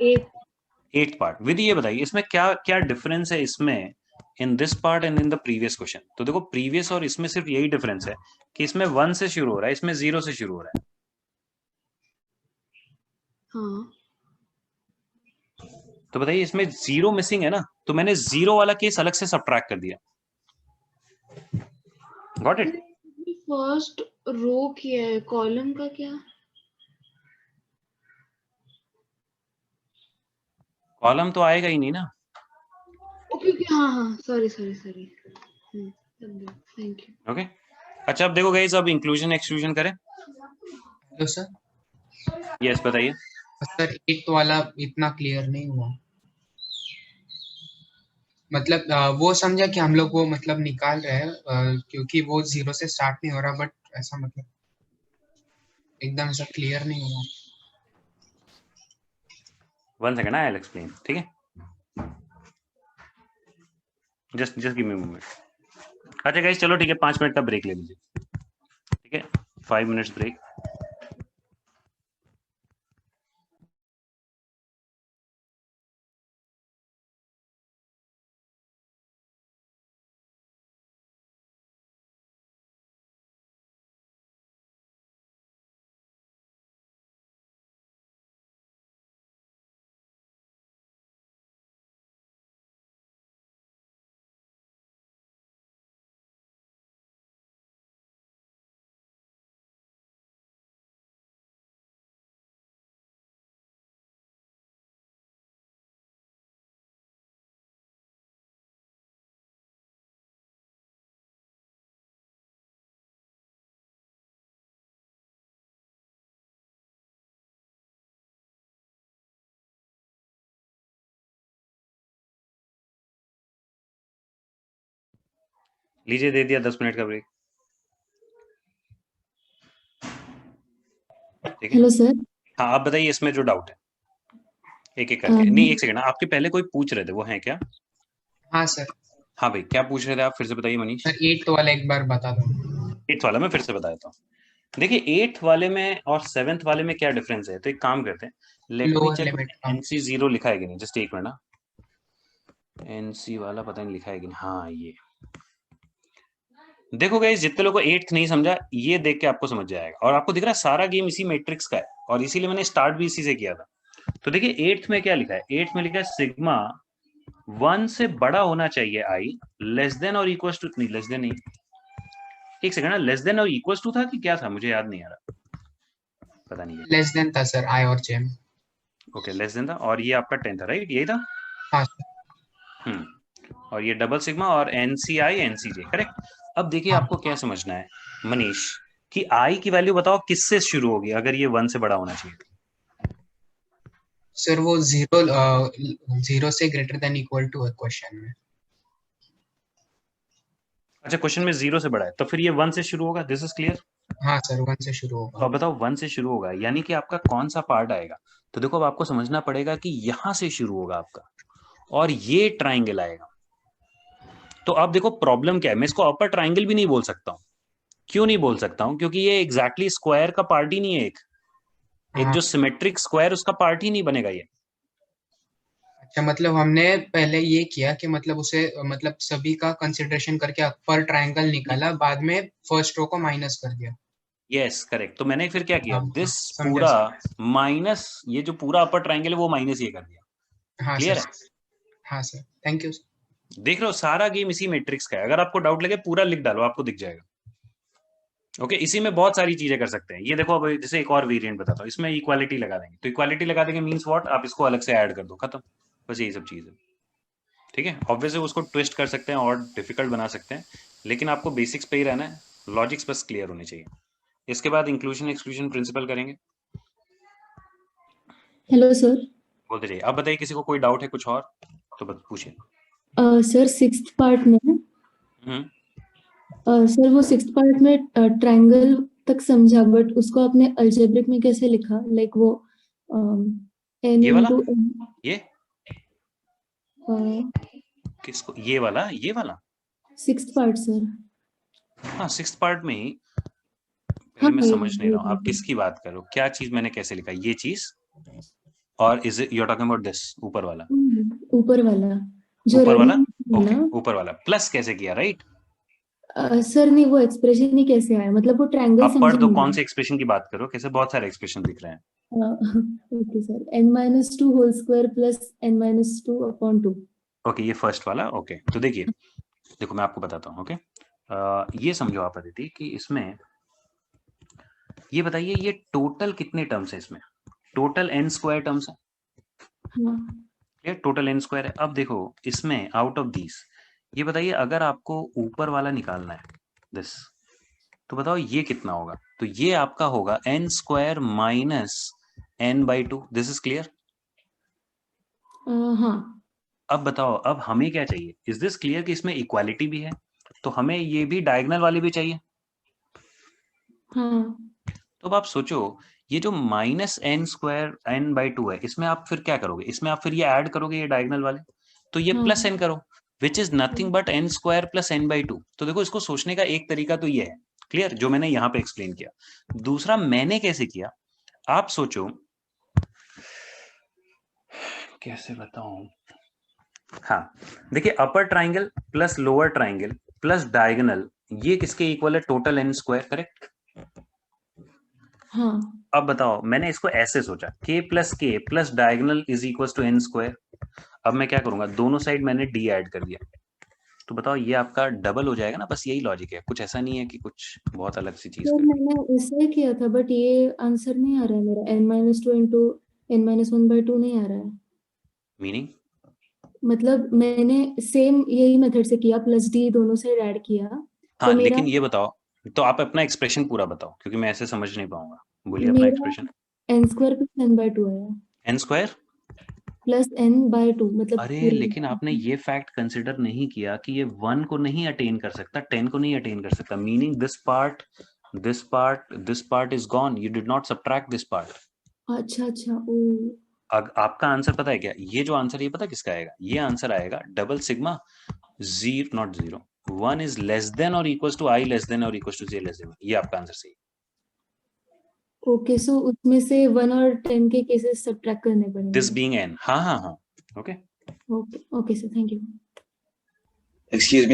Speaker 1: 8th part. विधि ये बताइए इसमें क्या क्या डिफरेंस है इसमें, in this part and in the previous question. तो देखो प्रीवियस और इसमें सिर्फ यही डिफरेंस है कि इसमें 1 से शुरू हो रहा है, इसमें 0 से शुरू हो रहा है।
Speaker 5: हाँ।
Speaker 1: तो बताइए इसमें 0 मिसिंग है ना, तो मैंने 0 वाला केस अलग से सबट्रैक्ट कर दिया, गॉट इट।
Speaker 5: फर्स्ट रो किया है, कॉलम का क्या?
Speaker 1: कॉलम तो आएगा ही नहीं ना।
Speaker 5: ओके हाँ सॉरी थैंक यू।
Speaker 1: ओके अच्छा, अब देखो गाइस, अब इंक्लूजन एक्सक्लूजन करें।
Speaker 14: Hello sir.
Speaker 1: यस बताइए।
Speaker 14: सर 8th वाला इतना क्लियर नहीं हुआ, मतलब वो समझा कि हम लोग वो मतलब निकाल रहे हैं क्योंकि वो 0 से स्टार्ट नहीं हो रहा, बट ऐसा मतलब एकदम ऐसा क्लियर नहीं हुआ।
Speaker 1: 1 सेकंड, आई विल एक्सप्लेन, ठीक है, जस्ट गिव मी मोमेंट। अच्छा गाइस चलो ठीक है, 5 मिनट का ब्रेक ले लीजिए, ठीक है, 5 मिनट्स ब्रेक। लीजिए, दे दिया 10 मिनट का ब्रेक।
Speaker 15: Hello sir.
Speaker 1: हाँ आप बताइए इसमें जो डाउट है, एक एक करके। नहीं एक सेकंड, आपके पहले कोई पूछ रहे थे, वो है क्या?
Speaker 14: हाँ सर।
Speaker 1: हाँ भाई क्या पूछ रहे थे आप, फिर से बताइए मनीष।
Speaker 14: सर 8th वाला एक बार बता दो।
Speaker 1: 8th वाला मैं फिर से बता देता हूँ। देखिए 8th वाले में और 7th वाले में क्या डिफरेंस है, तो एक काम करते हैं, let me
Speaker 14: lower
Speaker 1: check
Speaker 14: limit
Speaker 1: NC0 लिखा है कि नहीं, जस्ट एक मिनट ना, NC वाला पता नहीं लिखा है कि नहीं। हाँ ये देखो गाइस, जितने लोगों को 8th नहीं समझा, ये देख के आपको समझ जाएगा, और आपको दिख रहा है सारा गेम इसी मैट्रिक्स का है, और इसीलिए मैंने स्टार्ट भी इसी से किया था। तो देखिए 8th में क्या लिखा है, 8th में लिखा है सिग्मा 1 से बड़ा होना चाहिए i, लेस देन और इक्वल टू, नहीं लेस देन नहीं, एक सेकंड, लेस देन और इक्वल टू था कि क्या था, मुझे याद नहीं आ रहा, पता नहीं है।
Speaker 14: लेस देन था सर, i और j।
Speaker 1: ओके लेस देन था, और ये आपका 10 था, राइट, यही था।
Speaker 14: हाँ
Speaker 1: और ये डबल सिग्मा और NCI NCJ, करेक्ट। अब देखिए आपको क्या समझना है मनीष, कि i की वैल्यू बताओ किससे शुरू होगी अगर ये 1 से बड़ा होना चाहिए।
Speaker 14: सर वो जीरो से ग्रेटर देन इक्वल टू है क्वेश्चन में।
Speaker 1: अच्छा, क्वेश्चन में 0 से बड़ा है, तो फिर ये 1 से शुरू होगा। This is clear.
Speaker 14: हाँ सर 1 से शुरू
Speaker 1: तो
Speaker 14: होगा।
Speaker 1: अब बताओ 1 से शुरू होगा, यानी कि आपका कौन सा पार्ट आएगा। तो देखो अब आपको समझना पड़ेगा कि यहां से शुरू होगा आपका और ये ट्राइंगल आएगा। तो अब देखो प्रॉब्लम क्या है, मैं इसको अपर ट्राइंगल भी नहीं बोल सकता हूँ। क्यों नहीं बोल सकता हूँ? क्योंकि ये एग्जैक्टली स्क्वायर का पार्ट ही नहीं है। एक जो सिमेट्रिक स्क्वायर उसका पार्ट ही नहीं बनेगा ये।
Speaker 14: अच्छा, मतलब हमने पहले ये किया कि मतलब उसे मतलब सभी का कंसिडरेशन करके अपर ट्रायंगल निकाला, बाद में फर्स्ट रो को माइनस कर दिया।
Speaker 1: Yes correct. तो मैंने फिर क्या किया,
Speaker 14: हाँ,
Speaker 1: दिस
Speaker 14: समझा
Speaker 1: पूरा माइनस ये जो पूरा अपर ट्राइंगल है वो माइनस ये कर दिया।
Speaker 14: हाँ
Speaker 1: क्लियर
Speaker 14: सर।
Speaker 1: है?
Speaker 14: हाँ सर, थैंक यू।
Speaker 1: देख रहे हो सारा गेम इसी मैट्रिक्स का है। अगर आपको डाउट लगे पूरा लिख डालो, आपको दिख जाएगा। ओके, इसी में बहुत सारी चीजें कर सकते हैं। ये देखो अब जैसे एक और वेरिएंट बताता हूँ, इसमें इक्वालिटी लगा देंगे। तो इक्वालिटी लगा देंगे मींस व्हाट, आप इसको अलग से ऐड कर दो, खत्म। बस यही सब चीज है। ठीक है, ऑब्वियसली उसको ट्विस्ट कर सकते हैं और डिफिकल्ट बना सकते हैं, लेकिन आपको बेसिक्स पे ही रहना है, लॉजिक्स बस क्लियर होने चाहिए। इसके बाद इंक्लूजन एक्सक्लूजन प्रिंसिपल करेंगे।
Speaker 15: Hello sir.
Speaker 1: बोलते जाइए। अब बताइए किसी को कोई डाउट है कुछ और तो बस पूछिए।
Speaker 15: सर 6th पार्ट में सर वो 6th पार्ट में ट्रायंगल तक समझा, बट उसको आपने अलजेब्रिक में कैसे लिखा, लाइक वो n
Speaker 1: ये वाला
Speaker 15: into n
Speaker 1: ये किसको, ये वाला
Speaker 15: 6th पार्ट सर।
Speaker 1: हाँ 6th पार्ट में ही। पहले मैं समझ नहीं रहा हूँ आप किसकी बात करो, क्या चीज मैंने कैसे लिखा ये चीज, और is it you are talking about this ऊपर वाला?
Speaker 15: ऊपर वाला जो
Speaker 1: ऊपर वाला
Speaker 15: red
Speaker 1: ओके,
Speaker 15: ना
Speaker 1: ऊपर वाला प्लस कैसे किया, राइट?
Speaker 15: सर नहीं, वो एक्सप्रेशन ही कैसे आया, मतलब वो ट्रायंगल
Speaker 1: अब पढ़ दो
Speaker 15: समझा
Speaker 1: कौन से एक्सप्रेशन की बात करो, कैसे बहुत सारे एक्सप्रेशन दिख रहे हैं।
Speaker 15: Okay sir, n-2 whole square plus n-2 upon 2।
Speaker 1: Okay ये फर्स्ट वाला। ओके तो देखिए, देखो मैं आपको बताता हूँ। ओके ये समझो आप अदिति कि इसमें ये बताइए ये टोटल कितने टर्म्स है इसमें? टोटल n स्क्वायर टर्म्स है। ये टोटल n स्क्वायर है। अब देखो इसमें आउट ऑफ दीस ये बताइए अगर आपको ऊपर वाला निकालना है दिस, तो बताओ ये कितना होगा? तो ये आपका होगा n square minus n/2। This is clear?
Speaker 15: हाँ।
Speaker 1: अब बताओ अब हमें क्या चाहिए, इज दिस क्लियर कि इसमें इक्वालिटी भी है, तो हमें ये भी डायगोनल वाली भी चाहिए।
Speaker 15: हाँ।
Speaker 1: तो अब आप सोचो ये जो माइनस n स्क्वायर n/2 है, इसमें आप फिर क्या करोगे? इसमें आप फिर ये ऐड करोगे ये डायगोनल वाले, तो ये प्लस n करो, which is nothing but n square plus n/2। तो देखो इसको सोचने का एक तरीका तो ये है, क्लियर, जो मैंने यहाँ पे एक्सप्लेन किया। दूसरा मैंने कैसे किया, आप सोचो कैसे बताऊं। हाँ देखिए, upper triangle plus lower triangle plus diagonal ये किसके इक्वल है? Total n square, correct?
Speaker 15: हाँ।
Speaker 1: अब बताओ मैंने इसको ऐसे सोचा k plus diagonal is equal to n square. अब मैं क्या करूंगा, दोनों साइड मैंने d ऐड कर दिया, तो बताओ ये आपका डबल हो जाएगा ना। बस यही लॉजिक है, कुछ ऐसा नहीं है कि कुछ बहुत अलग सी चीज
Speaker 15: सर मैंने इससे किया था, बट ये आंसर नहीं आ रहा है मेरा, n-2 इंटू n-1/2 नहीं आ रहा है।
Speaker 1: मीनिंग
Speaker 15: मतलब मैंने सेम यही मेथड से किया, प्लस d दोनों साइड ऐड किया।
Speaker 1: हाँ
Speaker 15: तो मेरा
Speaker 1: लेकिन ये बताओ, तो आप अपना एक्सप्रेशन पूरा बताओ क्योंकि मैं ऐसे समझ नहीं पाऊंगा। बोलिए अपना
Speaker 15: मेरा
Speaker 1: expression.
Speaker 15: n square plus n/2 आया।
Speaker 1: n स्क्वायर
Speaker 15: प्लस n/2 मतलब
Speaker 1: अरे
Speaker 15: पूरे
Speaker 1: लेकिन आपने ये फैक्ट कंसिडर नहीं किया कि ये 1 को नहीं अटेन कर सकता, 10 को नहीं अटेन कर सकता। Meaning this part is gone, you did not subtract this part.
Speaker 15: अच्छा अच्छा ओ।
Speaker 1: आपका आंसर पता है क्या? ये जो आंसर, ये पता किसका आएगा? ये आंसर आएगा double sigma not zero 1 is less than और equals to i less than और equals to j less than. ये आपका आंसर सही।
Speaker 15: ओके, सो उसमें से 1 और 10 के केसेस सब्ट्रैक्ट करने पड़ेंगे।
Speaker 1: This being n। हाँ हाँ हाँ okay
Speaker 15: okay okay sir, thank you.
Speaker 16: Excuse me.